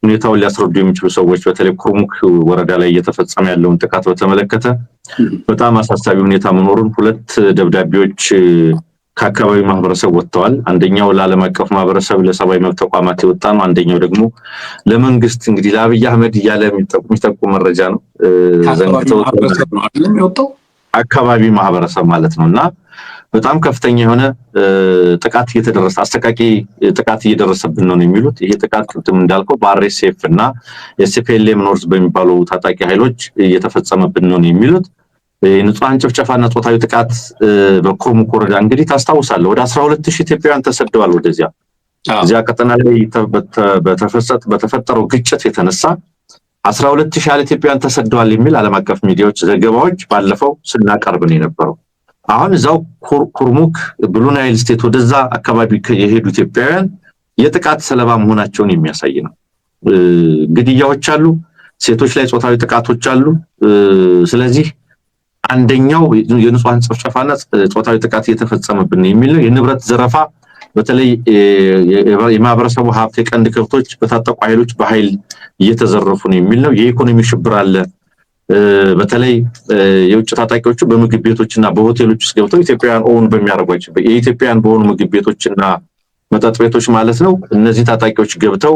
ሁኔታውን ሊያስረዱ የሚችሉ ሰዎች በተለይ ኩርሙክ ወረዳ ላይ እየተፈጸመ ያለውን ጥቃት በተመለከተ በጣም አሳሳቢ ሁኔታ መኖሩን 2 ደብዳቤዎች ከአካባቢ ማህበረሰብ ወጥተዋል። አንደኛው ለዓለም አቀፍ ማህበረሰብ ለሰብአዊ መብት ተቋማት የወጣ ነው። አንደኛው ደግሞ ለመንግስት እንግዲህ ለአብይ አህመድ እያለ የሚጠቁም መረጃ ነው። አካባቢ ማህበረሰብ ማለት ነውና በጣም ከፍተኛ የሆነ ጥቃት እየተደረሰ አስተቃቂ ጥቃት እየደረሰብን ነው የሚሉት። ይሄ ጥቃት ቅድም እንዳልከው በአርኤስኤፍ እና ኤስፒኤልኤም ኖርዝ በሚባሉ ታጣቂ ኃይሎች እየተፈጸመብን ነው የሚሉት። የንጹሃን ጭፍጨፋና ጾታዊ ጥቃት በኩርሙክ ወረዳ እንግዲህ ታስታውሳለህ ወደ 12000 ኢትዮጵያውያን ተሰደዋል። እዚያ ቀጠና ላይ በተፈጠረው ግጭት የተነሳ 12000 ያህል ኢትዮጵያውያን ተሰደዋል የሚል ዓለም አቀፍ ሚዲያዎች ዘገባዎች ባለፈው ስናቀርብ ነው የነበረው። አሁን እዛው ኩርሙክ ብሉ ናይል ስቴት ወደዛ አካባቢ የሄዱ ኢትዮጵያውያን የጥቃት ሰለባ መሆናቸውን የሚያሳይ ነው። ግድያዎች አሉ፣ ሴቶች ላይ ጾታዊ ጥቃቶች አሉ። ስለዚህ አንደኛው የንጹሃን ጭፍጨፋና ጾታዊ ጥቃት እየተፈጸመብን የሚል ነው። የንብረት ዘረፋ በተለይ የማህበረሰቡ ሀብት የቀንድ ከብቶች በታጠቁ ኃይሎች በኃይል እየተዘረፉ ነው የሚል ነው። የኢኮኖሚ ሽብር አለ። በተለይ የውጭ ታጣቂዎቹ በምግብ ቤቶችና በሆቴሎች ውስጥ ገብተው ኢትዮጵያውያን ኦውን በሚያደርጓቸው የኢትዮጵያውያን በሆኑ ምግብ ቤቶችና መጠጥ ቤቶች ማለት ነው እነዚህ ታጣቂዎች ገብተው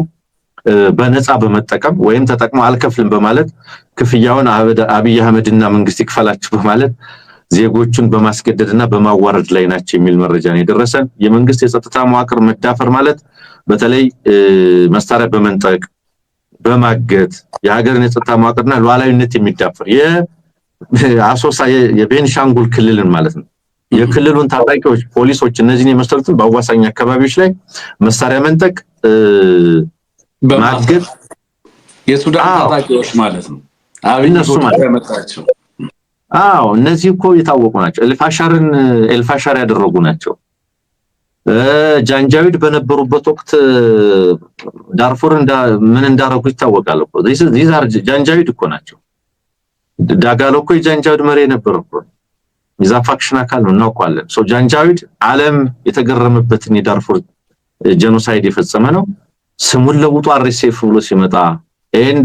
በነፃ በመጠቀም ወይም ተጠቅመው አልከፍልም በማለት ክፍያውን አብይ አህመድና መንግስት ይክፈላችሁ በማለት ዜጎቹን በማስገደድና በማዋረድ ላይ ናቸው የሚል መረጃ ነው የደረሰን። የመንግስት የጸጥታ መዋቅር መዳፈር ማለት በተለይ መሳሪያ በመንጠቅ በማገት የሀገርን የጸጥታ መዋቅርና ሉዓላዊነት የሚዳፈር የአሶሳ የቤንሻንጉል ክልልን ማለት ነው የክልሉን ታጣቂዎች ፖሊሶች እነዚህን የመሰሉትን በአዋሳኝ አካባቢዎች ላይ መሳሪያ መንጠቅ ማገት የሱዳን ታጣቂዎች ማለት ነው እነሱ ማለት ያመጣቸው እነዚህ እኮ የታወቁ ናቸው። ኤልፋሻር ያደረጉ ናቸው። ጃንጃዊድ በነበሩበት ወቅት ዳርፉር ምን እንዳረጉ ይታወቃል እኮ ዚዛር ጃንጃዊድ እኮ ናቸው። ዳጋሎ እኮ የጃንጃዊድ መሪ ነበር እኮ የዛ ፋክሽን አካል ነው እናውቀዋለን። ጃንጃዊድ ዓለም የተገረመበትን የዳርፉር ጄኖሳይድ የፈጸመ ነው። ስሙን ለውጡ አርኤስኤፍ ብሎ ሲመጣ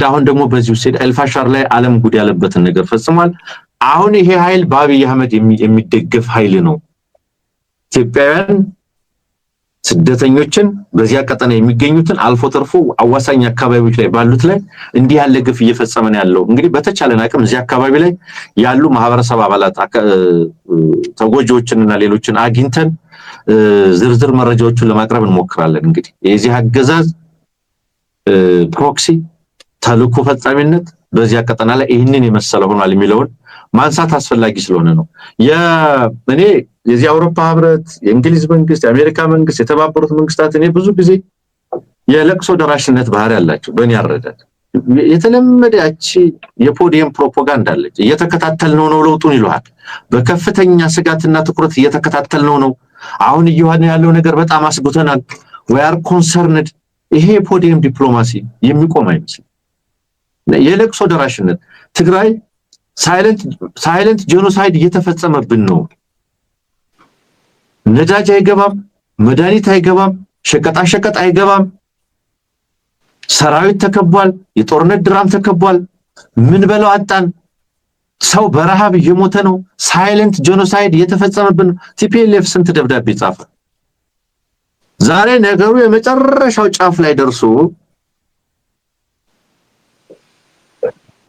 አሁን ደግሞ በዚሁ ሲል ኤልፋሻር ላይ ዓለም ጉድ ያለበትን ነገር ፈጽሟል። አሁን ይሄ ኃይል በአብይ አህመድ የሚደገፍ ኃይል ነው። ኢትዮጵያውያን ስደተኞችን በዚያ ቀጠና የሚገኙትን አልፎ ተርፎ አዋሳኝ አካባቢዎች ላይ ባሉት ላይ እንዲህ ያለ ግፍ እየፈጸመ ነው ያለው። እንግዲህ በተቻለን አቅም እዚህ አካባቢ ላይ ያሉ ማህበረሰብ አባላት ተጎጂዎችንና ሌሎችን አግኝተን ዝርዝር መረጃዎችን ለማቅረብ እንሞክራለን። እንግዲህ የዚህ አገዛዝ ፕሮክሲ ተልእኮ ፈጻሚነት በዚያ ቀጠና ላይ ይህንን የመሰለ ሆኗል የሚለውን ማንሳት አስፈላጊ ስለሆነ ነው። እኔ የዚህ አውሮፓ ህብረት፣ የእንግሊዝ መንግስት፣ የአሜሪካ መንግስት፣ የተባበሩት መንግስታት እኔ ብዙ ጊዜ የለቅሶ ደራሽነት ባህሪ ያላቸው በእኔ አረዳድ የተለመደ ያቺ የፖዲየም ፕሮፓጋንዳ አለች። እየተከታተልነው ነው ለውጡን ይሏል። በከፍተኛ ስጋትና ትኩረት እየተከታተልነው ነው። አሁን እየሆነ ያለው ነገር በጣም አስጉተናል። we are concerned። ይሄ የፖዲየም ዲፕሎማሲ የሚቆም አይመስልም። የለቅሶ ደራሽነት ትግራይ ሳይለንት ጄኖሳይድ እየተፈጸመብን ነው። ነዳጅ አይገባም፣ መድኃኒት አይገባም፣ ሸቀጣሸቀጥ አይገባም፣ ሰራዊት ተከቧል፣ የጦርነት ድራም ተከቧል፣ ምን በለው አጣን፣ ሰው በረሃብ እየሞተ ነው። ሳይለንት ጄኖሳይድ እየተፈጸመብን ነው። ቲፒኤልኤፍ ስንት ደብዳቤ ጻፈ። ዛሬ ነገሩ የመጨረሻው ጫፍ ላይ ደርሶ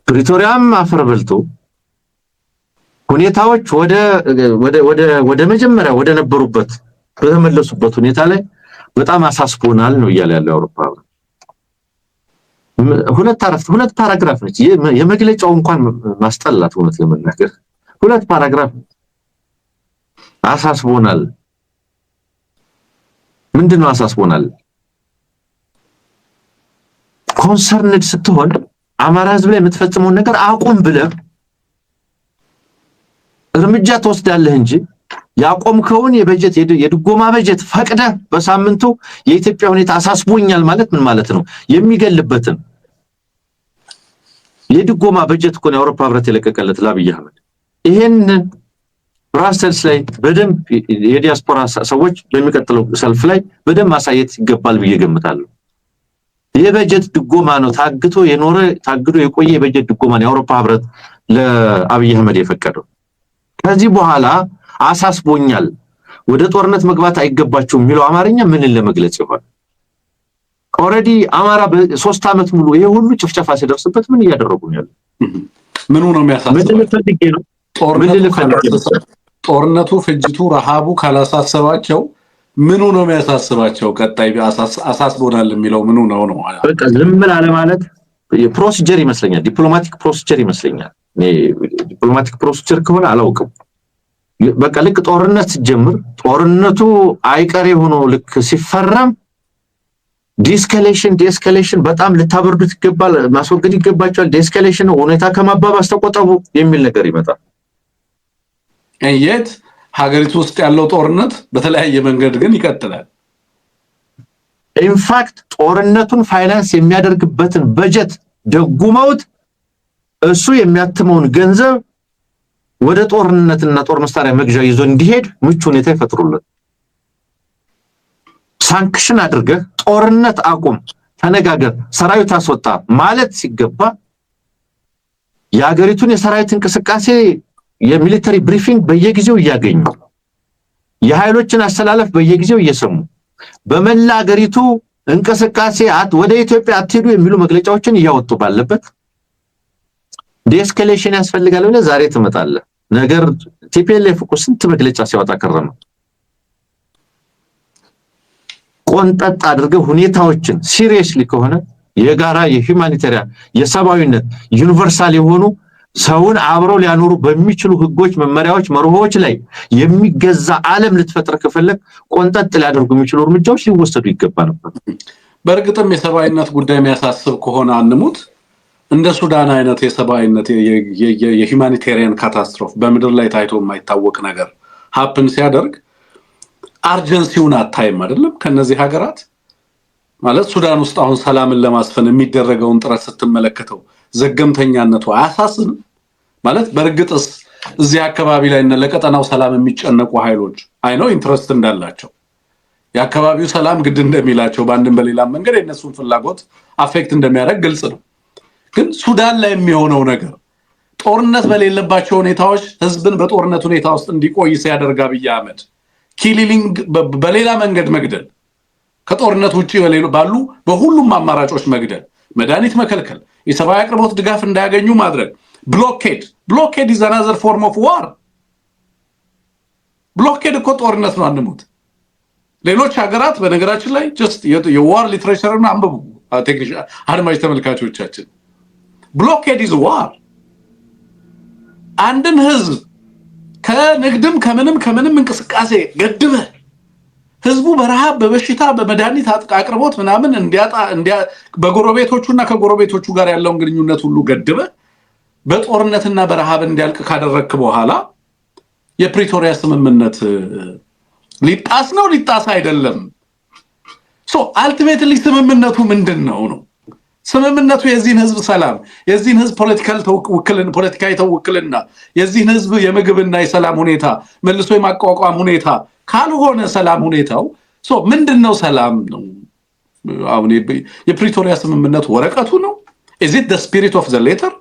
ፕሪቶሪያም አፈር በልቶ ሁኔታዎች ወደ መጀመሪያ ወደ ነበሩበት በተመለሱበት ሁኔታ ላይ በጣም አሳስቦናል ነው እያለ ያለው አውሮፓ። ሁለት ፓራግራፍ ነች የመግለጫው እንኳን ማስጠላት እውነት ለመናገር 2 ፓራግራፍ አሳስቦናል። ምንድነው አሳስቦናል? ኮንሰርንድ ስትሆን አማራ ህዝብ ላይ የምትፈጽመው ነገር አቁም ብለህ እርምጃ ተወስዳለህ እንጂ ያቆምከውን የበጀት የድጎማ በጀት ፈቅደህ በሳምንቱ የኢትዮጵያ ሁኔታ አሳስቦኛል ማለት ምን ማለት ነው? የሚገልበትን የድጎማ በጀት እኮ ነው የአውሮፓ ህብረት የለቀቀለት ለአብይ አህመድ። ይሄንን ብራሰልስ ላይ በደንብ የዲያስፖራ ሰዎች በሚቀጥለው ሰልፍ ላይ በደንብ ማሳየት ይገባል ብዬ ገምታለሁ። የበጀት ድጎማ ነው ታግዶ የቆየ የበጀት ድጎማ ነው የአውሮፓ ህብረት ለአብይ አህመድ የፈቀደው። ከዚህ በኋላ አሳስቦኛል ወደ ጦርነት መግባት አይገባችሁም የሚለው አማርኛ ምንን ለመግለጽ ይሆን? ኦሬዲ አማራ በ3 አመት ሙሉ ይሄ ሁሉ ጭፍጨፋ ሲደርስበት ምን እያደረጉ ነው ያለው? ምኑ ነው የሚያሳስበው? ጦርነቱ፣ ፍጅቱ፣ ረሃቡ ካላሳሰባቸው ምኑ ነው የሚያሳስባቸው? ቀጣይ አሳስቦናል የሚለው ምኑ ነው? በቃ ዝም ብላ ማለት የፕሮሲጀር ይመስለኛል፣ ዲፕሎማቲክ ፕሮሲጀር ይመስለኛል። ዲፕሎማቲክ ፕሮሲጀር ከሆነ አላውቅም። በቃ ልክ ጦርነት ሲጀምር ጦርነቱ አይቀሬ ሆኖ ልክ ሲፈረም ዲስከሌሽን በጣም ልታበርዱት ይገባል፣ ማስወገድ ይገባቸዋል። ዲስከሌሽን ሁኔታ ከማባባስ ተቆጠቡ የሚል ነገር ይመጣል። እየት ሀገሪቱ ውስጥ ያለው ጦርነት በተለያየ መንገድ ግን ይቀጥላል። ኢንፋክት ጦርነቱን ፋይናንስ የሚያደርግበትን በጀት ደጉመውት እሱ የሚያትመውን ገንዘብ ወደ ጦርነትና ጦር መሳሪያ መግዣ ይዞ እንዲሄድ ምቹ ሁኔታ ይፈጥሩለት። ሳንክሽን አድርገህ ጦርነት አቁም፣ ተነጋገር፣ ሰራዊት አስወጣ ማለት ሲገባ የሀገሪቱን የሰራዊት እንቅስቃሴ የሚሊተሪ ብሪፊንግ በየጊዜው እያገኙ የኃይሎችን አስተላለፍ በየጊዜው እየሰሙ በመላ ሀገሪቱ እንቅስቃሴ ወደ ኢትዮጵያ አትሄዱ የሚሉ መግለጫዎችን እያወጡ ባለበት ዲስከሌሽን ያስፈልጋል ብለህ ዛሬ ትመጣለህ። ነገር ቲፒኤልኤፍ እኮ ስንት መግለጫ ሲያወጣ ከረመ። ቆንጠጥ አድርገው ሁኔታዎችን ሲሪየስሊ ከሆነ የጋራ የሁማኒታሪያን የሰብአዊነት ዩኒቨርሳል የሆኑ ሰውን አብረው ሊያኖሩ በሚችሉ ህጎች፣ መመሪያዎች፣ መርሆዎች ላይ የሚገዛ ዓለም ልትፈጥር ከፈለክ ቆንጠጥ ሊያደርጉ የሚችሉ እርምጃዎች ሊወሰዱ ይገባ ነበር። በእርግጥም የሰብአዊነት ጉዳይ የሚያሳስብ ከሆነ አንሙት እንደ ሱዳን አይነት የሰብአዊነት የሁማኒታሪያን ካታስትሮፍ በምድር ላይ ታይቶ የማይታወቅ ነገር ሀፕን ሲያደርግ አርጀንሲውን አታይም አይደለም? ከነዚህ ሀገራት ማለት ሱዳን ውስጥ አሁን ሰላምን ለማስፈን የሚደረገውን ጥረት ስትመለከተው ዘገምተኛነቱ አያሳስብም? ማለት በእርግጥስ እዚህ አካባቢ ላይ ለቀጠናው ሰላም የሚጨነቁ ኃይሎች አይነው ኢንትረስት እንዳላቸው የአካባቢው ሰላም ግድ እንደሚላቸው በአንድም በሌላም መንገድ የነሱን ፍላጎት አፌክት እንደሚያደርግ ግልጽ ነው። ግን ሱዳን ላይ የሚሆነው ነገር ጦርነት በሌለባቸው ሁኔታዎች ህዝብን በጦርነት ሁኔታ ውስጥ እንዲቆይ ሲያደርግ አብይ አህመድ ኪሊንግ በሌላ መንገድ መግደል፣ ከጦርነት ውጪ ባሉ በሁሉም አማራጮች መግደል፣ መድኃኒት መከልከል፣ የሰብአዊ አቅርቦት ድጋፍ እንዳያገኙ ማድረግ፣ ብሎኬድ is another form of war። ብሎኬድ እኮ ጦርነት ነው አንሙት። ሌሎች ሀገራት በነገራችን ላይ just የዋር ሊትሬቸርን አንብቡ አድማጭ ተመልካቾቻችን። ብሎኬድ is war። አንድን ህዝብ ከንግድም ከምንም እንቅስቃሴ ገድበ ህዝቡ በረሃብ በበሽታ በመድኃኒት አቅርቦት ምናምን እንዲያ በጎረቤቶቹና ከጎረቤቶቹ ጋር ያለውን ግንኙነት ሁሉ ገድበ በጦርነትና በረሃብ እንዲያልቅ ካደረክ በኋላ የፕሪቶሪያ ስምምነት ሊጣስ ነው ሊጣስ አይደለም? አልቲሜትሊ ስምምነቱ ምንድነው ነው? ስምምነቱ የዚህን ህዝብ ሰላም፣ የዚህን ህዝብ ፖለቲካዊ ተውክልና፣ የዚህን ህዝብ የምግብና የሰላም ሁኔታ መልሶ የማቋቋም ሁኔታ ካልሆነ ሰላም ሁኔታው ምንድነው? ሰላም ነው አሁን የፕሪቶሪያ ስምምነት ወረቀቱ ነው? is it the spirit of the letter?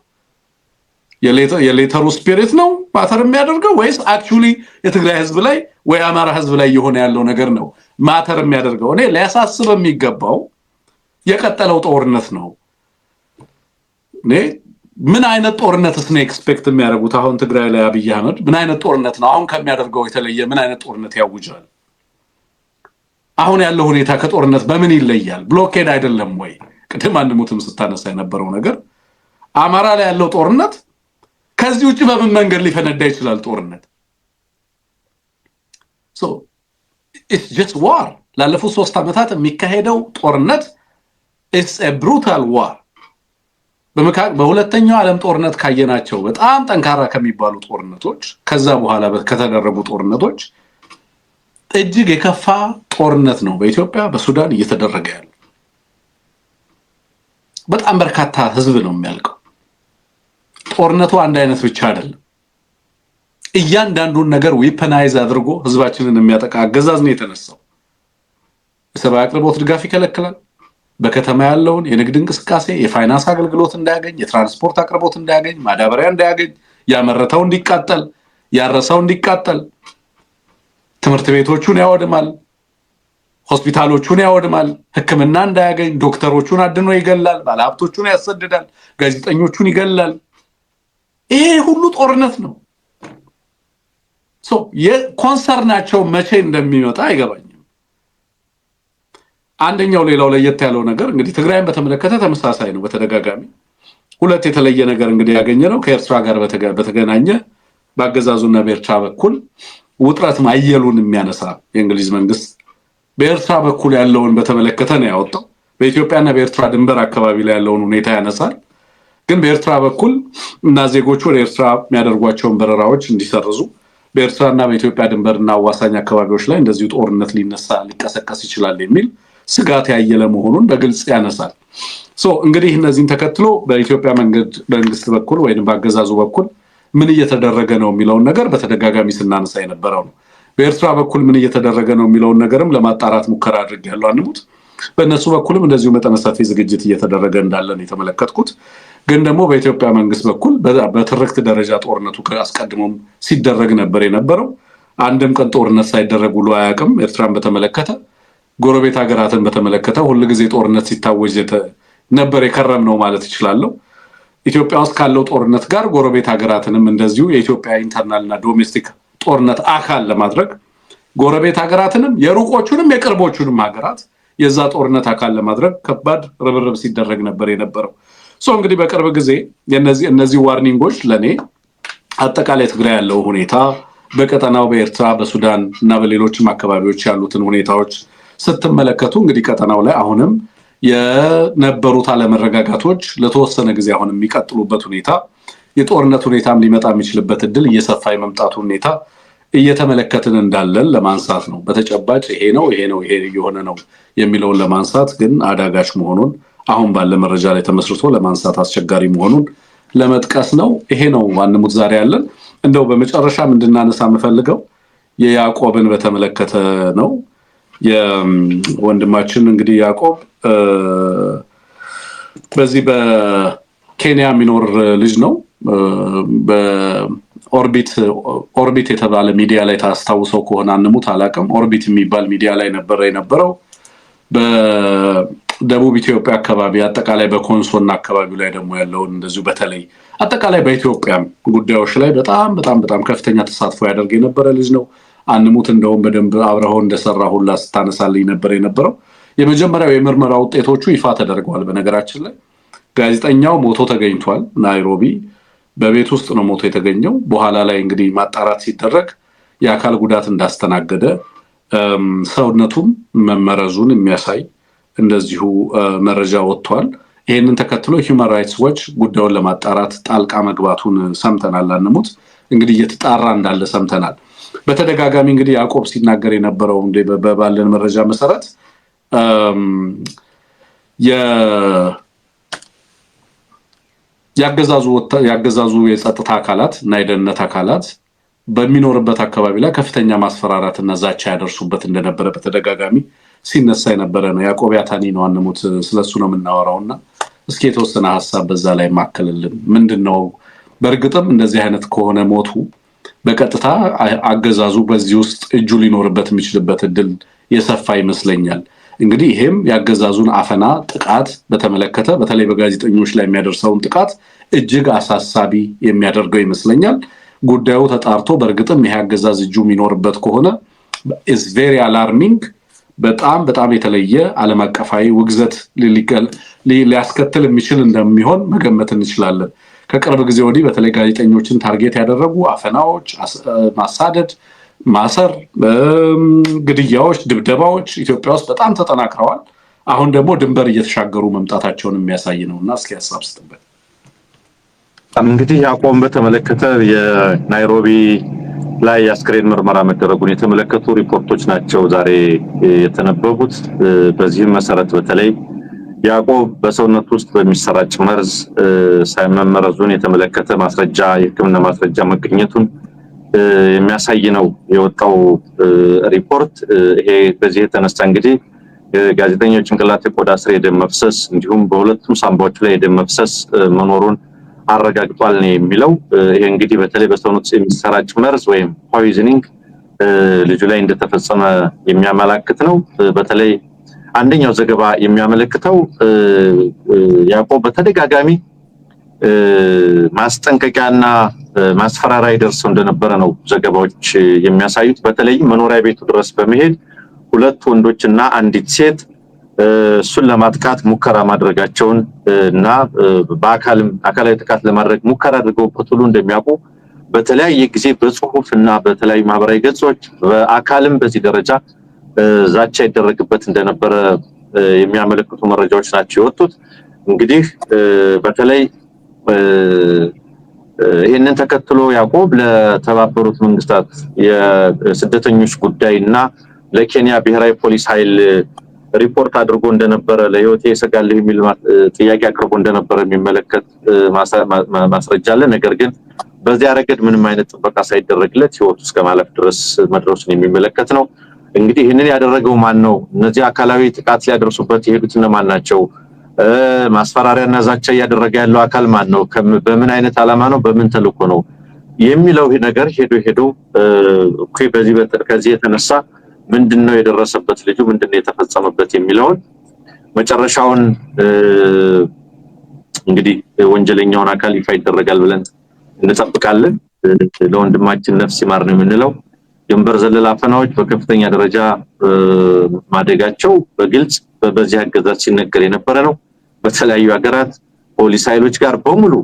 የሌተሩ ስፒሪት ነው ማተር የሚያደርገው ወይስ actually የትግራይ ህዝብ ላይ ወይ አማራ ህዝብ ላይ የሆነ ያለው ነገር ነው ማተር የሚያደርገው? እኔ ሊያሳስብ የሚገባው የቀጠለው ጦርነት ነው። ምን አይነት ጦርነትስ ነው ኤክስፔክት የሚያደርጉት? አሁን ትግራይ ላይ አብይ አህመድ ምን አይነት ጦርነት ነው አሁን ከሚያደርገው የተለየ ምን አይነት ጦርነት ያውጃል? አሁን ያለው ሁኔታ ከጦርነት በምን ይለያል? ብሎኬድ አይደለም ወይ? ቅድም አንሙትም ስታነሳ የነበረው ነገር አማራ ላይ ያለው ጦርነት ከዚህ ውጪ በምን መንገድ ሊፈነዳ ይችላል? ጦርነት so it's just war ላለፉት 3 ዓመታት የሚካሄደው ጦርነት it's a brutal war በሁለተኛው ዓለም ጦርነት ካየናቸው በጣም ጠንካራ ከሚባሉ ጦርነቶች ከዛ በኋላ ከተደረጉ ጦርነቶች እጅግ የከፋ ጦርነት ነው በኢትዮጵያ በሱዳን እየተደረገ ያለው። በጣም በርካታ ህዝብ ነው የሚያልቀው። ጦርነቱ አንድ አይነት ብቻ አይደለም። እያንዳንዱን ነገር ዊፐናይዝ አድርጎ ህዝባችንን የሚያጠቃ አገዛዝ ነው የተነሳው። የሰብአዊ አቅርቦት ድጋፍ ይከለክላል። በከተማ ያለውን የንግድ እንቅስቃሴ የፋይናንስ አገልግሎት እንዳያገኝ፣ የትራንስፖርት አቅርቦት እንዳያገኝ፣ ማዳበሪያ እንዳያገኝ፣ ያመረተው እንዲቃጠል፣ ያረሰው እንዲቃጠል፣ ትምህርት ቤቶቹን ያወድማል፣ ሆስፒታሎቹን ያወድማል፣ ህክምና እንዳያገኝ ዶክተሮቹን አድኖ ይገላል፣ ባለሀብቶቹን ያሰድዳል፣ ጋዜጠኞቹን ይገላል። ይሄ ሁሉ ጦርነት ነው። የኮንሰርናቸው መቼ እንደሚመጣ አይገባኝም። አንደኛው ሌላው ለየት ያለው ነገር እንግዲህ ትግራይን በተመለከተ ተመሳሳይ ነው። በተደጋጋሚ ሁለት የተለየ ነገር እንግዲህ ያገኘነው ከኤርትራ ጋር በተገናኘ በአገዛዙና በኤርትራ በኩል ውጥረት ማየሉን የሚያነሳ የእንግሊዝ መንግስት በኤርትራ በኩል ያለውን በተመለከተ ነው ያወጣው። በኢትዮጵያና በኤርትራ ድንበር አካባቢ ላይ ያለውን ሁኔታ ያነሳል። ግን በኤርትራ በኩል እና ዜጎቹ ወደ ኤርትራ የሚያደርጓቸውን በረራዎች እንዲሰርዙ በኤርትራና በኢትዮጵያ ድንበርና አዋሳኝ አካባቢዎች ላይ እንደዚሁ ጦርነት ሊቀሰቀስ ይችላል የሚል ስጋት ያየለ መሆኑን በግልጽ ያነሳል። እንግዲህ እነዚህን ተከትሎ በኢትዮጵያ መንግስት በኩል ወይንም በአገዛዙ በኩል ምን እየተደረገ ነው የሚለውን ነገር በተደጋጋሚ ስናነሳ የነበረው ነው። በኤርትራ በኩል ምን እየተደረገ ነው የሚለውን ነገርም ለማጣራት ሙከራ አድርጌያለሁ አንሙት። በእነሱ በኩልም እንደዚሁ መጠነ ሰፊ ዝግጅት እየተደረገ እንዳለን የተመለከትኩት። ግን ደግሞ በኢትዮጵያ መንግስት በኩል በትርክት ደረጃ ጦርነቱ አስቀድሞም ሲደረግ ነበር የነበረው። አንድም ቀን ጦርነት ሳይደረግ ውሎ አያውቅም። ኤርትራን በተመለከተ ጎረቤት ሀገራትን በተመለከተ ሁሉ ጊዜ ጦርነት ሲታወጅ ነበር የከረም ነው ማለት ይችላልው። ኢትዮጵያ ውስጥ ካለው ጦርነት ጋር ጎረቤት ሀገራትንም እንደዚሁ የኢትዮጵያ ኢንተርናልና ዶሜስቲክ ጦርነት አካል ለማድረግ ጎረቤት ሀገራትንም የሩቆቹንም የቅርቦቹንም ሀገራት የዛ ጦርነት አካል ለማድረግ ከባድ ርብርብ ሲደረግ ነበር የነበረው። እንግዲህ በቅርብ ጊዜ እነዚህ ዋርኒንጎች ለኔ አጠቃላይ ትግራይ ያለው ሁኔታ በቀጠናው በኤርትራ በሱዳን እና በሌሎችም አካባቢዎች ያሉትን ሁኔታዎች ስትመለከቱ እንግዲህ ቀጠናው ላይ አሁንም የነበሩት አለመረጋጋቶች ለተወሰነ ጊዜ አሁን የሚቀጥሉበት ሁኔታ የጦርነት ሁኔታም ሊመጣ የሚችልበት እድል እየሰፋ የመምጣቱ ሁኔታ እየተመለከትን እንዳለን ለማንሳት ነው። በተጨባጭ ይሄ እየሆነ ነው የሚለውን ለማንሳት ግን አዳጋች መሆኑን አሁን ባለ መረጃ ላይ ተመስርቶ ለማንሳት አስቸጋሪ መሆኑን ለመጥቀስ ነው። ይሄ ነው አንሙት ዛሬ ያለን። እንደው በመጨረሻም እንድናነሳ የምፈልገው የያዕቆብን በተመለከተ ነው። የወንድማችን እንግዲህ ያዕቆብ በዚህ በኬንያ የሚኖር ልጅ ነው። በኦርቢት የተባለ ሚዲያ ላይ ታስታውሰው ከሆነ አንሙት አላውቅም። ኦርቢት የሚባል ሚዲያ ላይ የነበረው በደቡብ ኢትዮጵያ አካባቢ አጠቃላይ በኮንሶና አካባቢው ላይ ደግሞ ያለውን እንደዚሁ በተለይ አጠቃላይ በኢትዮጵያ ጉዳዮች ላይ በጣም ከፍተኛ ተሳትፎ ያደርግ የነበረ ልጅ ነው። አንሙት እንደውም በደንብ አብረው እንደሰራ ሁላ ስታነሳልኝ ነበር የነበረው። የመጀመሪያው የምርመራ ውጤቶቹ ይፋ ተደርገዋል። በነገራችን ላይ ጋዜጠኛው ሞቶ ተገኝቷል። ናይሮቢ በቤት ውስጥ ነው ሞቶ የተገኘው። በኋላ ላይ እንግዲህ ማጣራት ሲደረግ የአካል ጉዳት እንዳስተናገደ ሰውነቱም መመረዙን የሚያሳይ እንደዚሁ መረጃ ወጥቷል። ይሄንን ተከትሎ ሂውማን ራይትስ ዎች ጉዳዩን ለማጣራት ጣልቃ መግባቱን ሰምተናል። አንሙት እንግዲህ እየተጣራ እንዳለ ሰምተናል። በተደጋጋሚ እንግዲህ ያዕቆብ ሲናገር የነበረው በባለን መረጃ መሰረት ያገዛዙ የጸጥታ አካላት እና የደህንነት አካላት በሚኖርበት አካባቢ ላይ ከፍተኛ ማስፈራራት እና ዛቻ ያደርሱበት እንደነበረ በተደጋጋሚ ሲነሳ የነበረ ነው። ያዕቆብ ያታኒ ነው አንሙት ስለሱ ነው የምናወራውና እስኪ የተወሰነ ሐሳብ በዛ ላይ ማከለልን። ምንድነው በእርግጥም እንደዚህ አይነት ከሆነ ሞቱ በቀጥታ አገዛዙ በዚህ ውስጥ እጁ ሊኖርበት የሚችልበት እድል የሰፋ ይመስለኛል። እንግዲህ ይሄም ያገዛዙን አፈና ጥቃት በተመለከተ በተለይ በጋዜጠኞች ላይ የሚያደርሰውን ጥቃት እጅግ አሳሳቢ የሚያደርገው ይመስለኛል። ጉዳዩ ተጣርቶ በእርግጥም ይሄ አገዛዝ እጁ የሚኖርበት ከሆነ is very alarming በጣም የተለየ ዓለም አቀፋዊ ውግዘት ሊያስከትል የሚችል እንደሚሆን መገመት እንችላለን። ከቅርብ ጊዜ ወዲህ በተለይ ጋዜጠኞችን ታርጌት ያደረጉ አፈናዎች፣ ማሳደድ፣ ማሰር፣ ግድያዎች፣ ድብደባዎች ኢትዮጵያ ውስጥ በጣም ተጠናክረዋል። አሁን ደግሞ ድንበር እየተሻገሩ መምጣታቸውን የሚያሳይ ነውና እስኪ ሀሳብ ስጥበት። እንግዲህ ያዕቆብን በተመለከተ የናይሮቢ ላይ የአስክሬን ምርመራ መደረጉን የተመለከቱ ሪፖርቶች ናቸው ዛሬ የተነበቡት። በዚህም መሰረት በተለይ ያዕቆብ በሰውነት ውስጥ በሚሰራጭ መርዝ ሳይመረዙን የተመለከተ ማስረጃ የሕክምና ማስረጃ መገኘቱን የሚያሳይ ነው የወጣው ሪፖርት። ይሄ በዚህ የተነሳ እንግዲህ ጋዜጠኛው ጭንቅላት የቆዳ ስር የደም መፍሰስ እንዲሁም በሁለቱም ሳምባዎች ላይ የደም መፍሰስ መኖሩን አረጋግጧል ነው የሚለው። ይሄ እንግዲህ በተለይ በሰውነት የሚሰራጭ መርዝ ወይም ፖይዝኒንግ ልጁ ላይ እንደተፈጸመ የሚያመላክት ነው። በተለይ አንደኛው ዘገባ የሚያመለክተው ያዕቆብ በተደጋጋሚ ማስጠንቀቂያና ማስፈራሪያ ይደርሰው እንደነበረ ነው ዘገባዎች የሚያሳዩት። በተለይ መኖሪያ ቤቱ ድረስ በመሄድ ሁለት ወንዶችና አንዲት ሴት እሱን ለማጥቃት ሙከራ ማድረጋቸውን እና አካላዊ ጥቃት ለማድረግ ሙከራ አድርገውበት ሁሉ እንደሚያውቁ በተለያየ ጊዜ በጽሁፍ እና በተለያዩ ማህበራዊ ገጾች በአካልም በዚህ ደረጃ ዛቻ ይደረግበት እንደነበረ የሚያመለክቱ መረጃዎች ናቸው የወጡት። እንግዲህ በተለይ ይህንን ተከትሎ ያዕቆብ ለተባበሩት መንግስታት የስደተኞች ጉዳይና ለኬንያ ብሔራዊ ፖሊስ ኃይል ሪፖርት አድርጎ እንደነበረ ለህይወቴ ይሰጋል የሚል ጥያቄ አቅርቦ እንደነበረ የሚመለከት ማስረጃ አለ። ነገር ግን በዚያ ረገድ ምንም አይነት ጥበቃ ሳይደረግለት ህይወቱ እስከ ማለፍ ድረስ መድረሱን የሚመለከት ነው። እንግዲህ ይህንን ያደረገው ማን ነው? እነዚህ አካላዊ ጥቃት ሊያደርሱበት የሄዱት እነማን ናቸው? ማስፈራሪያና ዛቻ እያደረገ ያለው አካል ማን ነው? በምን አይነት ዓላማ ነው? በምን ተልእኮ ነው የሚለው ነገር ሄዶ ከዚህ የተነሳ ምንድነው የደረሰበት ልጁ ምንድነው የተፈጸመበት የሚለውን መጨረሻውን እንግዲህ ወንጀለኛውን አካል ይፋ ይደረጋል ብለን እንጠብቃለን። ለወንድማችን ነፍስ ይማር ነው የምንለው። ድንበር ዘለል አፈናዎች በከፍተኛ ደረጃ ማደጋቸው በግልጽ በዚህ አገዛዝ ሲነገር የነበረ ነው። በተለያዩ ሀገራት ፖሊስ ኃይሎች ጋር በሙሉ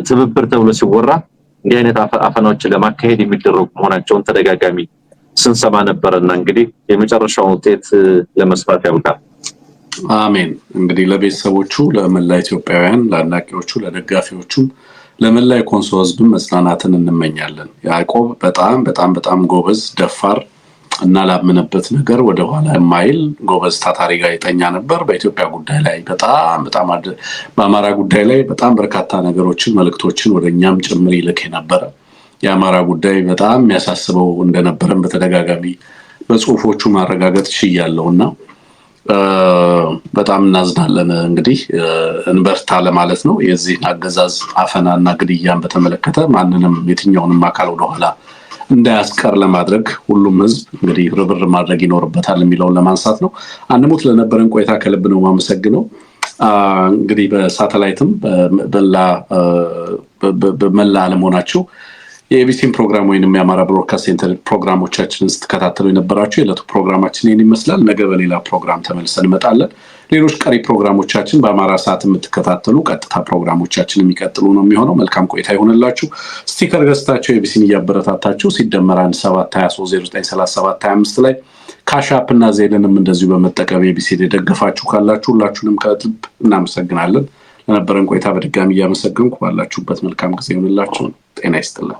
ትብብር ተብሎ ሲወራ እንዲህ አይነት አፈናዎችን ለማካሄድ የሚደረጉ መሆናቸውን ተደጋጋሚ ስንሰማ ነበርና እንግዲህ የመጨረሻው ውጤት ለመስፋት ያብቃል። አሜን። እንግዲህ ለቤተሰቦቹ፣ ለመላ ኢትዮጵያውያን፣ ለአድናቂዎቹ፣ ለደጋፊዎቹ፣ ለመላ የኮንሶ ህዝብ መጽናናትን እንመኛለን። ያዕቆብ በጣም ጎበዝ፣ ደፋር እና ላመነበት ነገር ወደ ኋላ የማይል ጎበዝ ታታሪ ጋዜጠኛ ነበር። በኢትዮጵያ ጉዳይ ላይ በጣም በአማራ ጉዳይ ላይ በጣም በርካታ ነገሮችን መልእክቶችን ወደኛም ጭምር ይልክ ነበር። የአማራ ጉዳይ በጣም የሚያሳስበው እንደነበረም በተደጋጋሚ በጽሁፎቹ ማረጋገጥ ችያለሁና በጣም እናዝናለን። እንግዲህ እንበርታ ለማለት ነው። የዚህን አገዛዝ አፈናና ግድያን በተመለከተ ማንንም የትኛውንም አካል ወደኋላ እንዳያስቀር ለማድረግ ሁሉም ህዝብ እንግዲህ ርብር ማድረግ ይኖርበታል የሚለውን ለማንሳት ነው። አንሙት ለነበረን ቆይታ ከልብ ነው ማመሰግነው። እንግዲህ በሳተላይትም በመላ ዓለም ሆናችሁ የኤቢሲን ፕሮግራም ወይንም የአማራ ብሮድካስት ሴንተር ፕሮግራሞቻችንን ስትከታተሉ የነበራችሁ የዕለቱ ፕሮግራማችን ይህን ይመስላል። ነገ በሌላ ፕሮግራም ተመልሰን እንመጣለን። ሌሎች ቀሪ ፕሮግራሞቻችን በአማራ ሰዓት የምትከታተሉ ቀጥታ ፕሮግራሞቻችን የሚቀጥሉ ነው የሚሆነው። መልካም ቆይታ ይሆንላችሁ። ስቲከር ገዝታችሁ ኤቢሲን እያበረታታችሁ ሲደመር 1723093725 ላይ ካሻፕ እና ዜልንም እንደዚሁ በመጠቀም ኤቢሲን የደገፋችሁ ካላችሁ ሁላችሁንም ከልብ እናመሰግናለን። ለነበረን ቆይታ በድጋሚ እያመሰገንኩ ባላችሁበት መልካም ጊዜ ይሆንላችሁ። ጤና ይስጥልን።